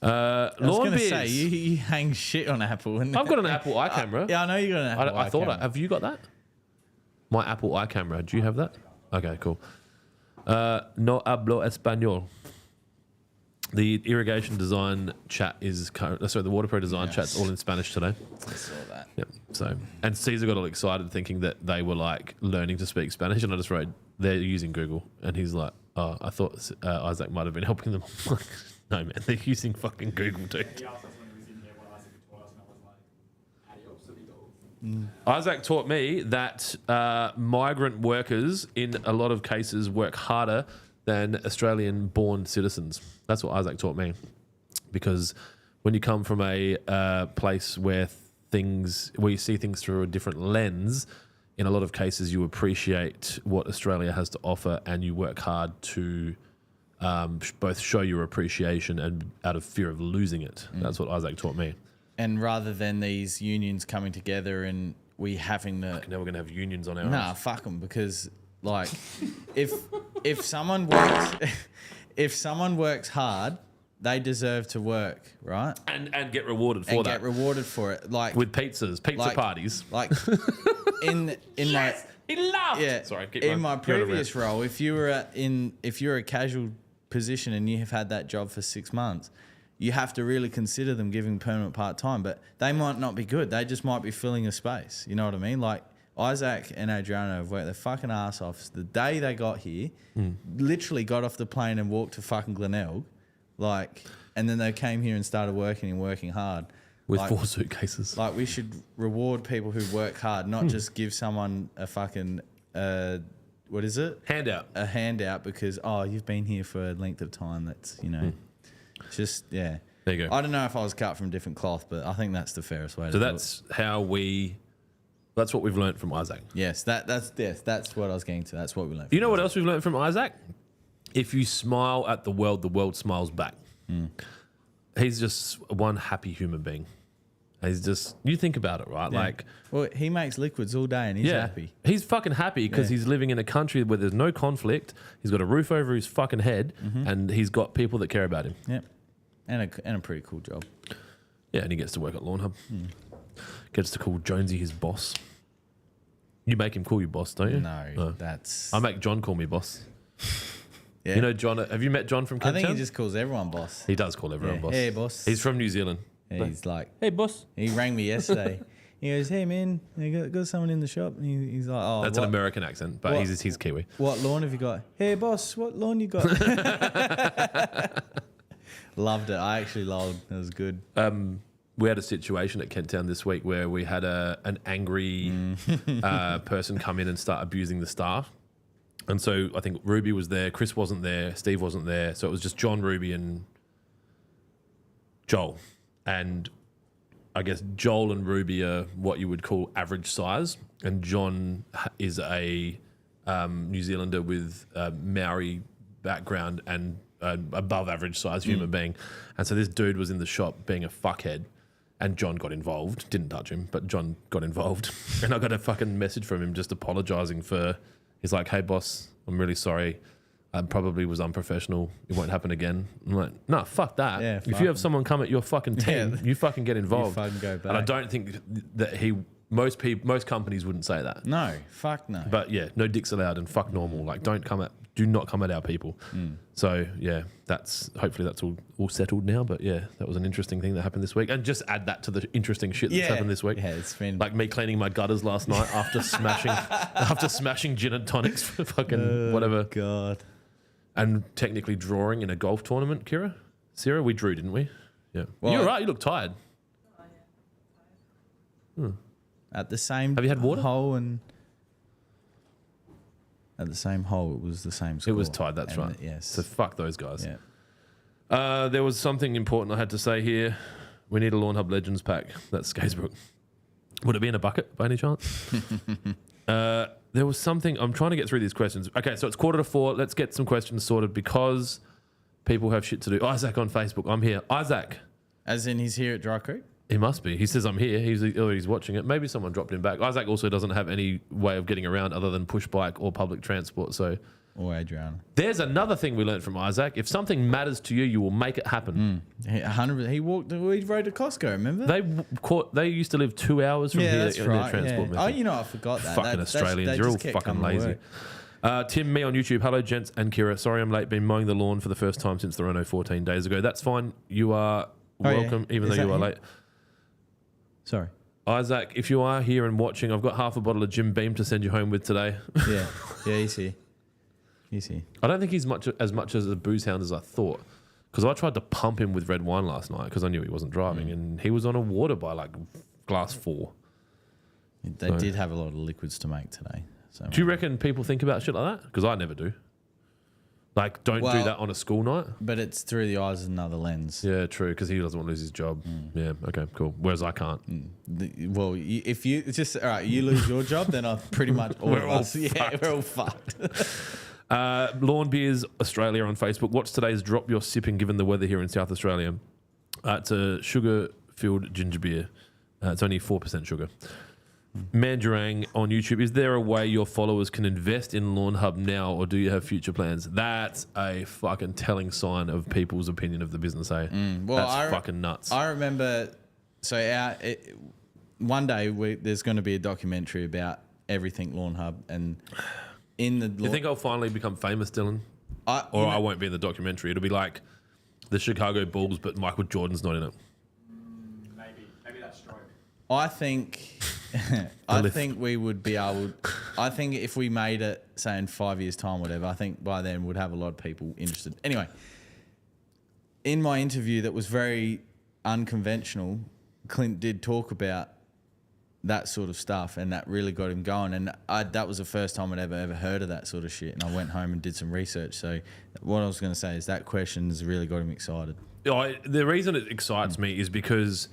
I was going to say, you hang shit on Apple. I've got an Apple eye camera. Yeah, I know you got an Apple eye camera. Have you got that? My Apple eye camera. Do you have that? Okay, cool. No hablo español. The irrigation design chat is the water pro design chat's all in Spanish today. I saw that. Yep. So, and Caesar got all excited thinking that they were like learning to speak Spanish, and I just wrote they're using Google, and he's like, "Oh, I thought Isaac might have been helping them." I'm like, no, man, they're using fucking Google, dude. He asked us when he was in here what Isaac taught us, and I was like, adios, amigos. Isaac taught me that migrant workers, in a lot of cases, work harder than Australian-born citizens. That's what Isaac taught me, because when you come from a place where you see things through a different lens, in a lot of cases you appreciate what Australia has to offer, and you work hard to both show your appreciation and out of fear of losing it. That's what Isaac taught me. And rather than these unions coming together and we having to... Now we're going to have unions on our Nah, hands. fuck them, because like if someone works hard, they deserve to work, right? And get rewarded for that. Get rewarded for it, like with pizza parties. Like in my he laughed. Yeah, sorry. In my previous role, if you're a casual position and you have had that job for 6 months, you have to really consider them giving permanent part-time, but they might not be good. They just might be filling a space. You know what I mean? Like Isaac and Adriano have worked their fucking ass off. The day they got here, literally got off the plane and walked to fucking Glenelg, and then they came here and started working hard. With 4 suitcases. Like, we should reward people who work hard, not just give someone a fucking, what is it? Handout. A handout because, you've been here for a length of time. That's, just, yeah. There you go. I don't know if I was cut from different cloth, but I think that's the fairest way to do it. So that's what we've learned from Isaac. Yes, that's what I was getting to. That's what we learned from You know what Isaac. else we've learned from Isaac? If you smile at the world smiles back. He's just one happy human being. He's just, you think about it, right? Yeah. Well, he makes liquids all day and he's happy. He's fucking happy because he's living in a country where there's no conflict. He's got a roof over his fucking head, and he's got people that care about him. Yep. And a pretty cool job. Yeah, and he gets to work at Lawnhub. Gets to call Jonesy his boss. You make him call you boss, don't you? No, that's... I make John call me boss. Yeah. You know John? Have you met John from Cape I think Town? he just calls everyone boss. He does call everyone boss. Hey, boss. He's from New Zealand. He's like... Hey, boss. He rang me yesterday. He goes, hey, man, I got someone in the shop. And he's like, oh, That's an American accent, but he's Kiwi. What lawn have you got? Hey, boss, what lawn you got? Loved it. I actually loved it. It was good. We had a situation at Kent Town this week where we had an angry person come in and start abusing the staff. And so I think Ruby was there, Chris wasn't there, Steve wasn't there. So it was just John, Ruby, and Joel. And I guess Joel and Ruby are what you would call average size. And John is a New Zealander with Maori background and above average size human being. And so this dude was in the shop being a fuckhead. And John got involved. Didn't touch him, but John got involved. And I got a fucking message from him just apologising for... He's like, hey, boss, I'm really sorry. I probably was unprofessional. It won't happen again. I'm like, no, fuck that. Yeah, if you have someone come at your fucking team, you fucking get involved. You fucking go back. And I don't think that most companies wouldn't say that. No, fuck no. But yeah, no dicks allowed and fuck normal. Like, do not come at our people. So yeah, hopefully that's all settled now. But yeah, that was an interesting thing that happened this week. And just add that to the interesting shit that's happened this week. Yeah, it's been like me cleaning my gutters last night after smashing gin and tonics for fucking whatever. God. And technically drawing in a golf tournament, Sarah, we drew, didn't we? Yeah. Well, you're right. You look tired. At the same Have you had water? hole and at the same hole, it was the same score. It was tied, that's right. Yes. So fuck those guys. Yeah. There was something important I had to say here. We need a Lawnhub Legends pack. That's Skatesbrook. Would it be in a bucket by any chance? There was something. I'm trying to get through these questions. Okay, so it's 3:45. Let's get some questions sorted because people have shit to do. Isaac on Facebook. I'm here. Isaac. As in he's here at Dry Creek? He must be. He says I'm here. He's watching it. Maybe someone dropped him back. Isaac also doesn't have any way of getting around other than push bike or public transport. So, Or Adriana. there's another thing we learned from Isaac. If something matters to you, you will make it happen. 100%. He rode to Costco, remember? They used to live 2 hours from here that's in right. their transport yeah. method. Oh, you know, I forgot that. Fucking Australians. You're all fucking lazy. Tim, me on YouTube. Hello, gents and Kira. Sorry I'm late. Been mowing the lawn for the first time since the Renault 14 days ago. That's fine. You are welcome, even Is though that you are him? late. Sorry. Isaac, if you are here and watching, I've got half a bottle of Jim Beam to send you home with today. Yeah. Yeah, he's here. He's here. I don't think he's as much as a booze hound as I thought. Because I tried to pump him with red wine last night because I knew he wasn't driving. And he was on a water by like glass 4. They did have a lot of liquids to make today. So Do you reckon people think about shit like that? Because I never do. Like, don't do that on a school night. But it's through the eyes of another lens. Yeah, true. Because he doesn't want to lose his job. Yeah, okay, cool. Whereas I can't. Well, if you it's just all right, you lose your job, then I've pretty much all We're of all us. Yeah, we're all fucked. Lawn Beers Australia on Facebook. What's today's drop you're sipping given the weather here in South Australia? It's a sugar-filled ginger beer. It's only 4% sugar. Mandarang on YouTube. Is there a way your followers can invest in Lawnhub now, or do you have future plans? That's a fucking telling sign of people's opinion of the business, eh? Well, that's fucking nuts. I remember. So one day there's going to be a documentary about everything Lawnhub, and in the. Do you think I'll finally become famous, Dylan? I won't be in the documentary. It'll be like the Chicago Bulls, but Michael Jordan's not in it. Maybe that's stroke. I think. I think we would be able. I think if we made it, say in 5 years' time, whatever, I think by then we'd have a lot of people interested. Anyway, in my interview that was very unconventional, Clint did talk about that sort of stuff, and that really got him going. And that was the first time I'd ever heard of that sort of shit. And I went home and did some research. So what I was going to say is that question has really got him excited. The reason it excites me is because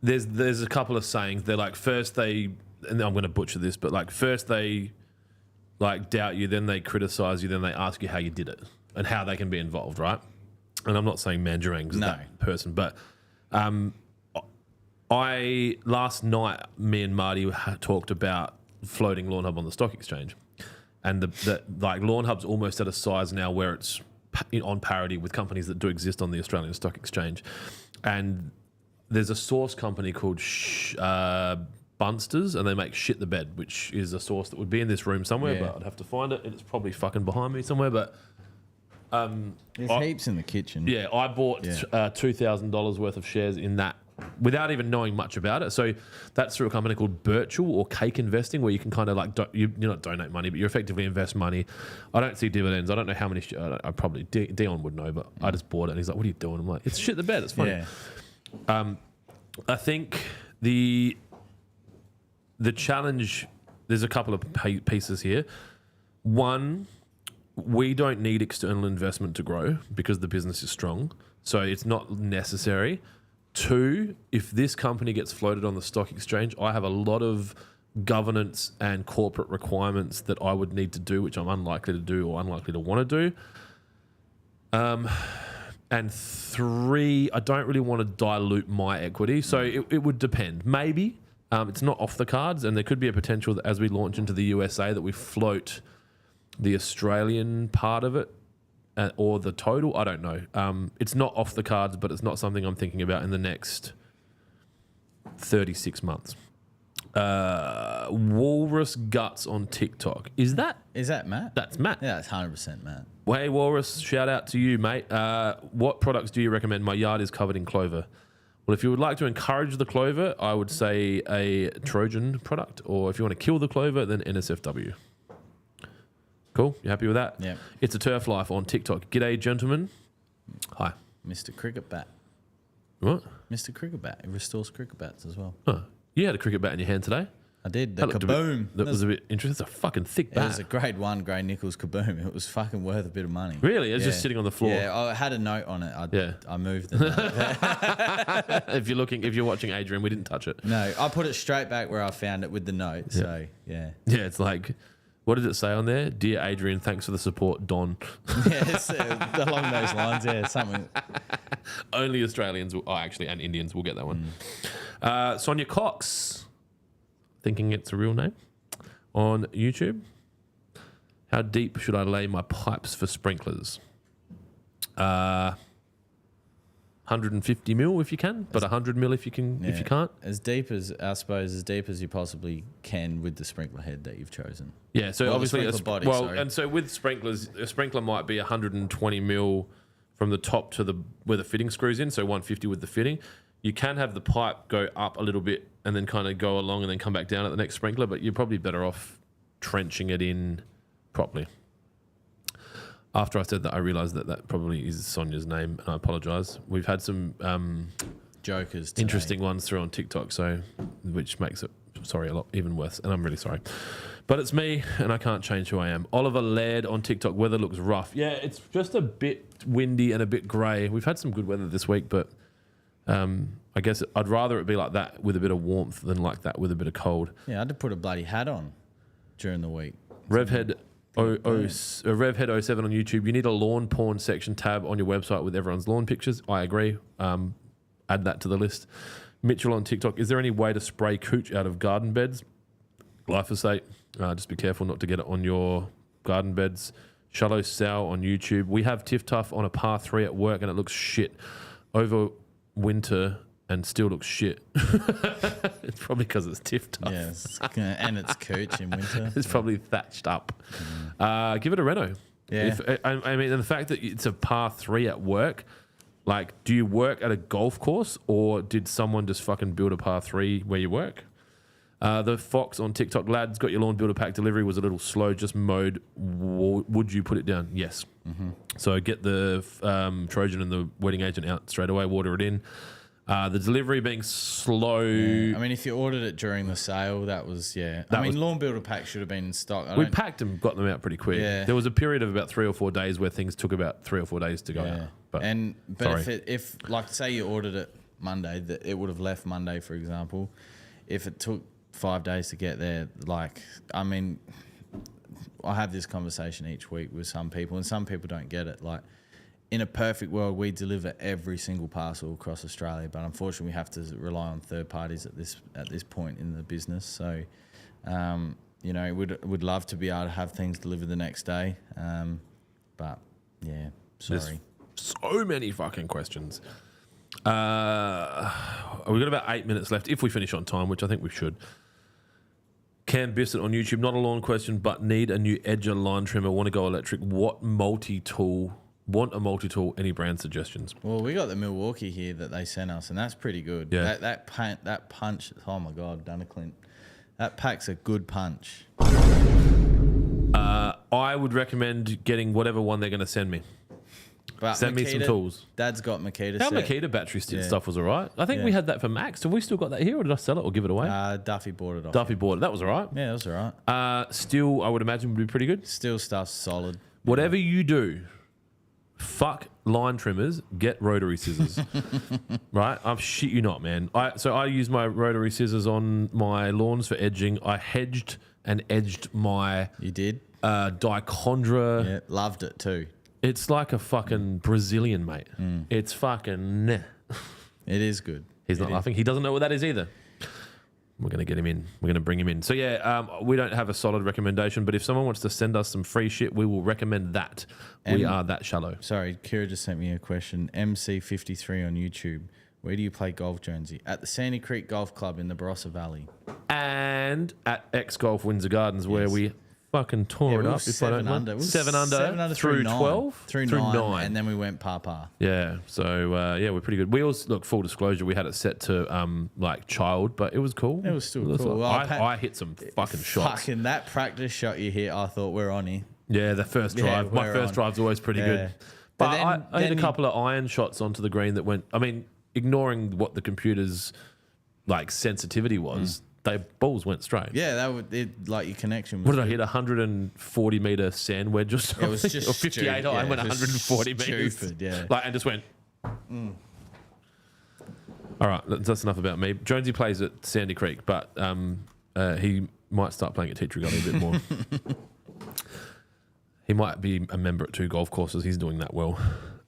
there's a couple of sayings. They're like, first they, and I'm going to butcher this, but like first they like doubt you, then they criticize you, then they ask you how you did it and how they can be involved, right? And I'm not saying Mandarang's that person, but last night me and Marty talked about floating Lawnhub on the stock exchange, and the like Lawnhub's almost at a size now where it's on parity with companies that do exist on the Australian Stock Exchange, and there's a sauce company called Bunsters, and they make Shit the Bed, which is a sauce that would be in this room somewhere, but I'd have to find it, and it's probably fucking behind me somewhere. But there's heaps in the kitchen. Yeah, I bought $2,000 worth of shares in that without even knowing much about it. So that's through a company called Birchal or Cake Investing, where you can kind of like you not donate money, but you effectively invest money. I don't see dividends. I don't know how many. I probably Dion would know, but I just bought it, and he's like, "What are you doing?" I'm like, "It's shit the bed. It's funny." Yeah. I think the challenge. There's a couple of pieces here. One, we don't need external investment to grow because the business is strong. So it's not necessary. Two, if this company gets floated on the stock exchange, I have a lot of governance and corporate requirements that I would need to do, which I'm unlikely to do or unlikely to want to do. And three, I don't really want to dilute my equity. So it would depend. Maybe it's not off the cards, and there could be a potential that as we launch into the USA that we float the Australian part of it or the total. I don't know. It's not off the cards, but it's not something I'm thinking about in the next 36 months. Walrus Guts on TikTok. Is that Matt? That's Matt. Yeah, that's 100% Matt. Hey, Walrus, shout out to you, mate. What products do you recommend? My yard is covered in clover. Well, if you would like to encourage the clover, I would say a Trojan product, or if you want to kill the clover, then NSFW. Cool? You happy with that? Yeah. It's a Turf Life on TikTok. G'day, gentlemen. Hi. Mr. Cricket Bat. What? Mr. Cricket Bat. It restores cricket bats as well. Oh, you had a cricket bat in your hand today. I did. The That looked a kaboom. bit- That was a bit interesting. It's a fucking thick It bat. was a grade 1 Grey Nichols kaboom. It was fucking worth a bit of money. Really? It was just sitting on the floor. Yeah, I had a note on it. Yeah. I moved the note. If you're watching Adrian, we didn't touch it. No, I put it straight back where I found it with the note. So, yeah. Yeah, it's like, what did it say on there? Dear Adrian, thanks for the support, Don. Yeah, it's, along those lines, yeah, something. Only Australians, and Indians will get that one. Sonia Cox, thinking it's a real name, on YouTube. How deep should I lay my pipes for sprinklers? 150 mil if you can, but 100 mil if you can. If you can't. As deep as you possibly can with the sprinkler head that you've chosen. Yeah, so Well, the obviously, sprinkler body, sorry. and so with sprinklers, a sprinkler might be 120 mil from the top to where the fitting screws in, so 150 with the fitting. You can have the pipe go up a little bit and then kind of go along and then come back down at the next sprinkler, but you're probably better off trenching it in properly. After I said that, I realised that probably is Sonia's name, and I apologise. We've had some Jokers today. interesting ones through on TikTok, which makes it, a lot even worse, and I'm really sorry. But it's me, and I can't change who I am. Oliver Laird on TikTok, weather looks rough. Yeah, it's just a bit windy and a bit grey. We've had some good weather this week, but I guess I'd rather it be like that with a bit of warmth than like that with a bit of cold. Yeah, I had to put a bloody hat on during the week. Revhead 07 on YouTube. You need a lawn porn section tab on your website with everyone's lawn pictures. I agree. Add that to the list. Mitchell on TikTok. Is there any way to spray cooch out of garden beds? Glyphosate. Just be careful not to get it on your garden beds. Shallow Sow on YouTube. We have Tiff Tuff on a par 3 at work and it looks shit over winter and still looks shit. It's probably because it's Tiff Tuff. Yes, and it's cooch in winter. It's probably thatched up. Give it a reno. Yeah. I mean, and the fact that it's a par 3 at work, like, do you work at a golf course or did someone just fucking build a par 3 where you work? The Fox on TikTok, lads, got your lawn builder pack delivery, was a little slow, just mowed. Would you put it down? Yes. Mm-hmm. So get the Trojan and the wetting agent out straight away, water it in. The delivery being slow. Yeah. I mean, if you ordered it during the sale, that was, lawn builder pack should have been in stock. We packed them, got them out pretty quick. Yeah. There was a period of about 3 or 4 days where things took about 3 or 4 days to go out. But if like say you ordered it Monday, that it would have left Monday, for example. If it took 5 days to get there, like, I mean, I have this conversation each week with some people, and some people don't get it. Like, in a perfect world, we deliver every single parcel across Australia, but unfortunately, we have to rely on third parties at this point in the business. So, would love to be able to have things delivered the next day, but yeah, sorry. There's so many fucking questions. We've got about 8 minutes left if we finish on time, which I think we should. Cam Bissett on YouTube, not a lawn question, but need a new edger line trimmer. Want to go electric. What multi-tool Want a multi-tool? Any brand suggestions? Well, we got the Milwaukee here that they sent us, and that's pretty good. Yeah. That punch. Oh my God, done a Clint. That pack's a good punch. I would recommend getting whatever one they're going to send me. But Send me some tools. Dad's got Makita. Our set. Makita battery Yeah. stuff was all right. I think we had that for Max. Have we still got that here, or did I sell it or give it away? Duffy bought it off. Duffy bought it. That was all right. Yeah, that was all right. Steel, I would imagine, would be pretty good. Still stuff's solid. Whatever you do, fuck line trimmers, get rotary scissors. Right? I'm shit you not, man. I use my rotary scissors on my lawns for edging. I hedged and edged my You did? dichondra. Yeah, loved it too. It's like a fucking Brazilian, mate. It's fucking... Nah. It is good. He's not laughing. He doesn't know what that is either. We're going to get him in. We're going to bring him in. So, yeah, we don't have a solid recommendation, but if someone wants to send us some free shit, we will recommend that. We are that shallow. Sorry, Kira just sent me a question. MC53 on YouTube. Where do you play golf, Jonesy? At the Sandy Creek Golf Club in the Barossa Valley. And at X Golf Windsor Gardens, where we fucking tore it up. If I don't mind. 7 under through 12? Through 9. And then we went par. Yeah, so we're pretty good. We also, look, full disclosure, we had it set to like child, but it was cool. It was still cool. Like, I hit some fucking shots. Fucking that practice shot you hit, I thought we're on here. Yeah, the first drive. My first drive's always pretty good. But then, I hit a couple of iron shots onto the green that went, I mean, ignoring what the computer's like sensitivity was, they balls went straight. Yeah, that would like your connection. Was what did I hit? 140 meter sand wedge or something? It was just or 58 iron went 140 meters. Stupid, yeah. Like, and just went. All right, that's enough about me. Jonesy plays at Sandy Creek, but he might start playing at Teacher Gully a bit more. He might be a member at 2 golf courses. He's doing that well.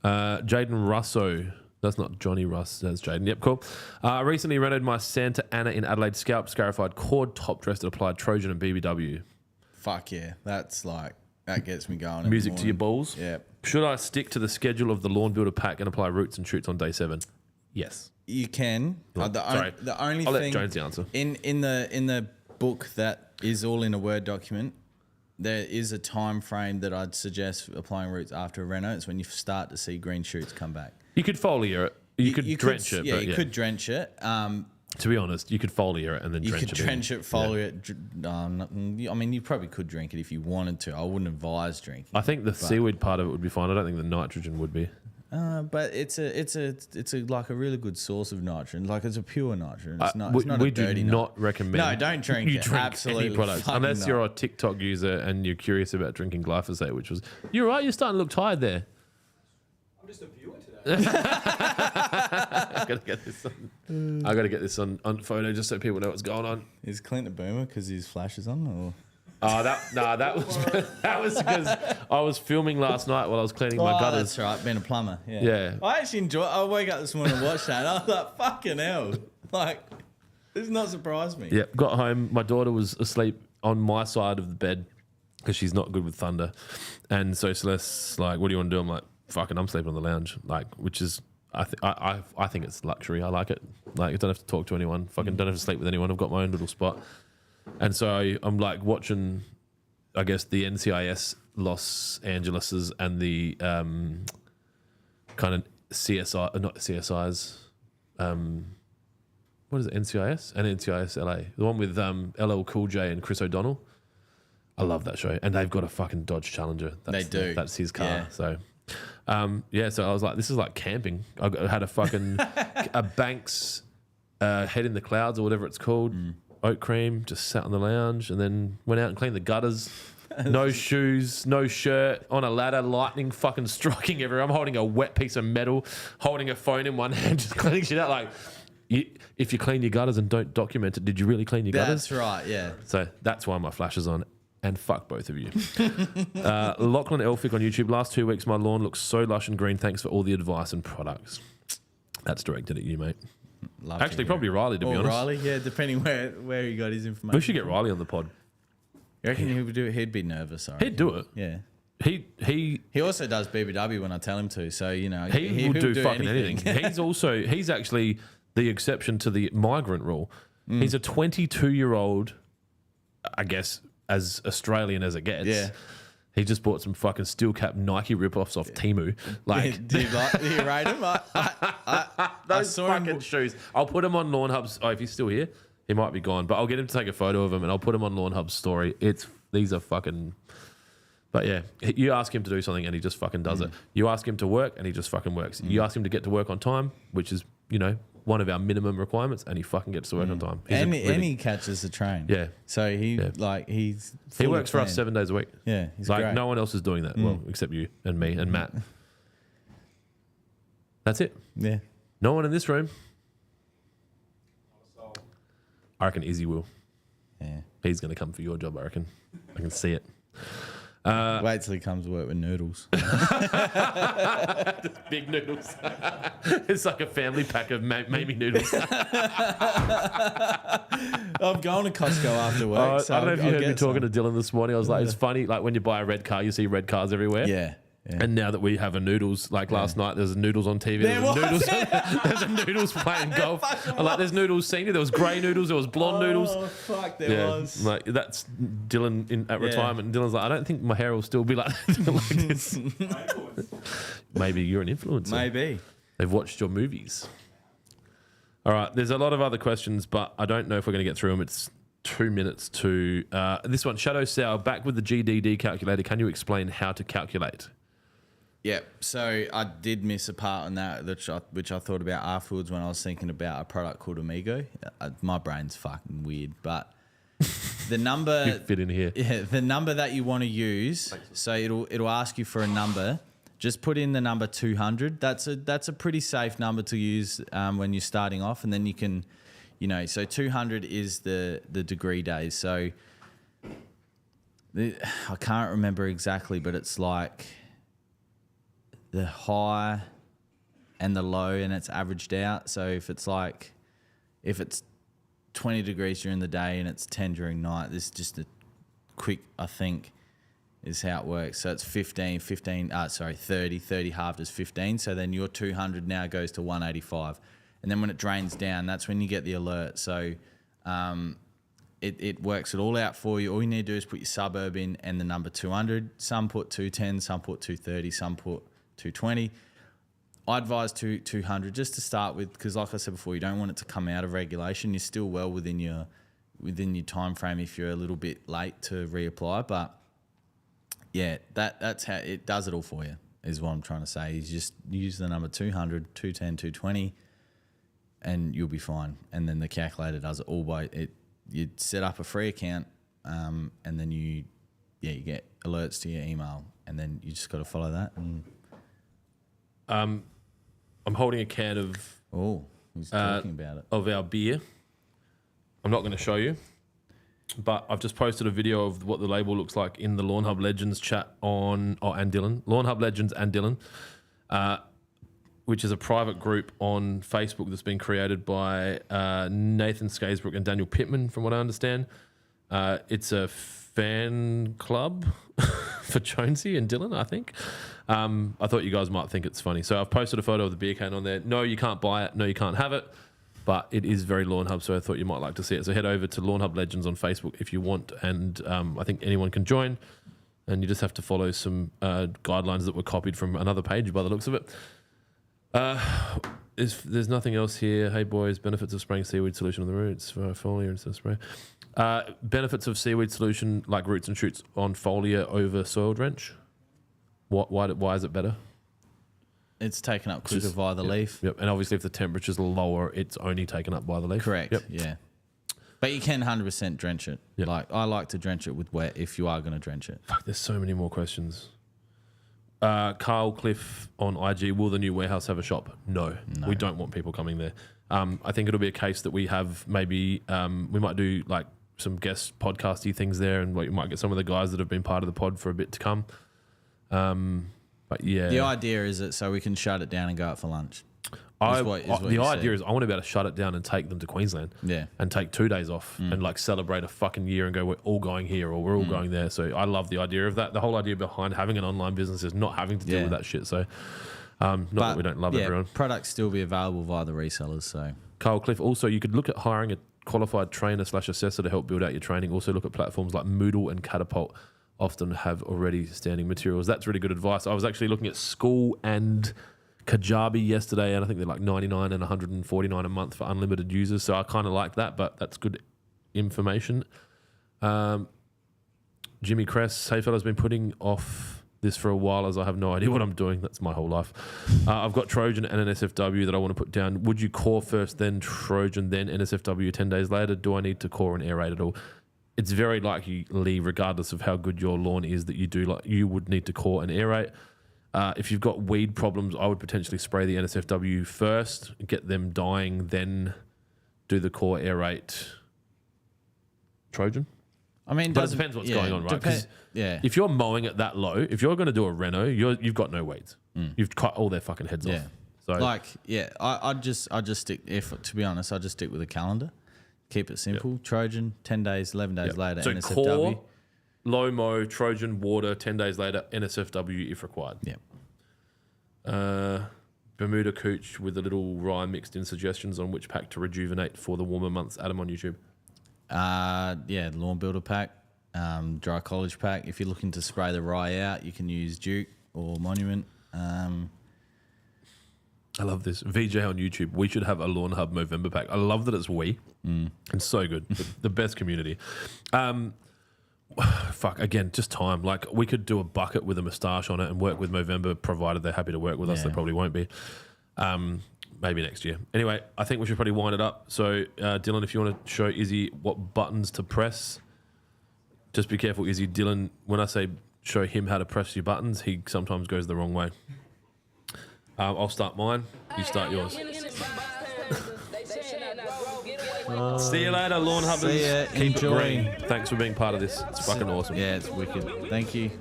Jaden Russo. That's not Johnny Russ. That's Jaden. Yep, cool. Recently renovated my Santa Ana in Adelaide scalp scarified cord top dress that applied Trojan and BBW. Fuck yeah. That's like, that gets me going. Music to your balls. Yeah. Should I stick to the schedule of the Lawn Builder pack and apply roots and shoots on day 7? Yes. You can. Sorry. The only I'll thing let Jonesy answer. in the book that is all in a Word document, there is a time frame that I'd suggest applying roots after a reno. It's when you start to see green shoots come back. You could foliar it. You could drench it. Yeah, but you could drench it. To be honest, you could foliar it and then You drench could it. drench it, foliar it. I mean, you probably could drink it if you wanted to. I wouldn't advise drinking. I think the seaweed part of it would be fine. I don't think the nitrogen would be. But it's like a really good source of nitrogen. Like it's a pure nitrogen. It's not. It's not we a dirty do not recommend. No, don't drink you it. drink Absolutely any products fucking unless not. you're a TikTok user and you're curious about drinking glyphosate, which was you're right. You're starting to look tired there. I'm just a viewer today. I gotta get this on. I gotta get this on photo just so people know what's going on. Is Clint a boomer because his flash is on? Or? Oh, that was because I was filming last night while I was cleaning my gutters. That's right. Being a plumber. Yeah. Yeah. I actually enjoy. I woke up this morning and watched that. And I was like, "Fucking hell!" Like, this does not surprise me. Yep. Got home. My daughter was asleep on my side of the bed because she's not good with thunder, and so Celeste's like, "What do you want to do?" I'm like, "Fucking, I'm sleeping on the lounge." Like, which is. I think it's luxury. I like it. Like, I don't have to talk to anyone. Fucking don't have to sleep with anyone. I've got my own little spot. And so I'm like watching, I guess, the NCIS Los Angeleses and the kind of CSI, not CSIs. What is it? NCIS and NCIS LA. The one with LL Cool J and Chris O'Donnell. I love that show. And they've got a fucking Dodge Challenger. They do. That's his car. Yeah. So... so I was like, this is like camping. I had a fucking a Banks head in the clouds or whatever it's called, oat cream, just sat on the lounge and then went out and cleaned the gutters. No shoes, no shirt, on a ladder, lightning fucking striking everywhere. I'm holding a wet piece of metal, holding a phone in one hand, just cleaning shit out. Like, if you clean your gutters and don't document it, did you really clean your gutters? That's right, yeah. So that's why my flash is on. And fuck both of you. Lachlan Elphick on YouTube. Last 2 weeks, my lawn looks so lush and green. Thanks for all the advice and products. That's directed at you, mate. Actually, probably Riley, to be honest. Riley, yeah, depending where he got his information. We should get Riley on the pod. You reckon he would do it? He'd be nervous, sorry. He'd do it. Yeah. He also does BBW when I tell him to, so, you know. He would do fucking anything. He's actually the exception to the migrant rule. He's a 22-year-old, I guess, as Australian as it gets. Yeah. He just bought some fucking steel cap Nike ripoffs off Temu. Like, do you rate him? I those saw fucking him. shoes. I'll put him on Lawnhub's. Oh, if he's still here, he might be gone. But I'll get him to take a photo of him and I'll put him on Lawnhub's story. These are fucking. But yeah, you ask him to do something and he just fucking does it. You ask him to work and he just fucking works. You ask him to get to work on time, which is one of our minimum requirements, and he fucking gets to work on time. And he catches the train. Yeah. So he works for us 7 days a week. Yeah, he's like great. no one else is doing that. Well, except you and me and Matt. That's it. Yeah. No one in this room. I reckon Izzy will. Yeah. He's going to come for your job, I reckon. I can see it. Wait till he comes to work with noodles. Big noodles. It's like a family pack of Mamie noodles. I'm going to Costco after work. So I don't know if you I'll heard me get talking some. to Dylan this morning. I was like, it's funny, like when you buy a red car, you see red cars everywhere. Yeah. Yeah. And now that we have a noodles, like last night, there's a noodles on TV. There was, There's a noodles playing golf. I'm like, there's noodles senior. There was grey noodles. There was blonde noodles. Oh, fuck, there was. Like that's Dylan at retirement. And Dylan's like, I don't think my hair will still be like this. Maybe you're an influencer. Maybe. They've watched your movies. All right. There's a lot of other questions, but I don't know if we're going to get through them. It's 2 minutes to this one. Shadow Sour, back with the GDD calculator. Can you explain how to calculate? Yeah, so I did miss a part on that, which I thought about afterwards when I was thinking about a product called Amigo. My brain's fucking weird, but the number You fit in here. Yeah, the number that you want to use. So it'll ask you for a number. Just put in the number 200. That's a pretty safe number to use when you're starting off, and then you can, so 200 is the degree days. So I can't remember exactly, but it's like the high and the low, and it's averaged out. So if it's 20 degrees during the day and it's 10 during night, this is just a quick, I think, is how it works. So it's 30 halved as 15. So then your 200 now goes to 185. And then when it drains down, that's when you get the alert. So it works it all out for you. All you need to do is put your suburb in and the number 200. Some put 210, some put 230, some put 220. I advise 200 just to start with, because like I said before, you don't want it to come out of regulation. You're still well within your time frame if you're a little bit late to reapply. But yeah, that's how it does it all for you, is what I'm trying to say. You just use the number 200, 210, 220, and you'll be fine. And then the calculator does it all by it. You set up a free account, and then you get alerts to your email, and then you just got to follow that. And I'm holding a can of he's talking about it. of our beer. I'm not going to show you, but I've just posted a video of what the label looks like in the Lawnhub Legends chat and Dylan. Lawnhub Legends and Dylan, which is a private group on Facebook that's been created by Nathan Skaysbrook and Daniel Pittman, from what I understand. It's a fan club for Jonesy and Dylan, I think. I thought you guys might think it's funny. So I've posted a photo of the beer can on there. No, you can't buy it. No, you can't have it. But it is very Lawnhub, so I thought you might like to see it. So head over to Lawnhub Legends on Facebook if you want, and I think anyone can join. And you just have to follow some guidelines that were copied from another page by the looks of it. There's nothing else here. Hey boys, benefits of spraying seaweed solution on the roots for foliar instead of spray. Benefits of seaweed solution like roots and shoots on foliar over soil drench. Why is it better? It's taken up quicker via the leaf. Yep, and obviously if the temperature's lower, it's only taken up by the leaf. Correct. Yep. Yeah. But you can 100% drench it. Yep. Like I like to drench it with wet if you are going to drench it. Fuck, there's so many more questions. Carl Cliff on IG, will the new warehouse have a shop? No. We don't want people coming there. I think it'll be a case that we have maybe, we might do like some guest podcasty things there, and we might get some of the guys that have been part of the pod for a bit to come. But yeah. The idea is that so we can shut it down and go out for lunch. The you idea said. is I want to be able to shut it down and take them to Queensland. Yeah. And take 2 days off and like celebrate a fucking year and go, we're all going here or we're all going there. So I love the idea of that. The whole idea behind having an online business is not having to deal with that shit. So not that we don't love everyone. Products still be available via the resellers. So Carl Cliff, also you could look at hiring a qualified trainer / assessor to help build out your training. Also look at platforms like Moodle and Catapult. often have already standing materials. That's really good advice. I was actually looking at School and Kajabi yesterday, and I think they're like $99 and $149 a month for unlimited users. So I kind of like that, but that's good information. Jimmy Cress, hey fellas, been putting off this for a while as I have no idea what I'm doing. That's my whole life. I've got Trojan and an NSFW that I want to put down. Would you core first, then Trojan, then NSFW 10 days later? Do I need to core and aerate at all? It's very likely, regardless of how good your lawn is, that you would need to core and aerate. If you've got weed problems, I would potentially spray the NSFW first, get them dying, then do the core aerate Trojan. I mean, but it depends what's going on, right? 'Cause if you're mowing it that low, if you're going to do a reno, you've got no weeds. You've cut all their fucking heads off. So I'd just stick. To be honest, I'd just stick with a calendar. Keep it simple. Trojan, 10 days, 11 days later, so NSFW. Core, low mow, Trojan, water, 10 days later, NSFW if required. Bermuda Cooch with a little rye mixed in suggestions on which pack to rejuvenate for the warmer months. Adam on YouTube. Lawn Builder pack, dry college pack. If you're looking to spray the rye out, you can use Duke or Monument. I love this. VJ on YouTube. We should have a Lawnhub Movember pack. I love that it's we. It's so good. The best community. Again, just time. Like, we could do a bucket with a moustache on it and work with Movember, provided they're happy to work with us. They probably won't be. Maybe next year. Anyway, I think we should probably wind it up. So, Dylan, if you want to show Izzy what buttons to press, just be careful, Izzy. Dylan, when I say show him how to press your buttons, he sometimes goes the wrong way. I'll start mine. You start yours. See you later, Lawn Hubbers. See ya. Keep Enjoy. it green. Thanks for being part of this. It's fucking awesome. Yeah, it's wicked. Thank you.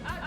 I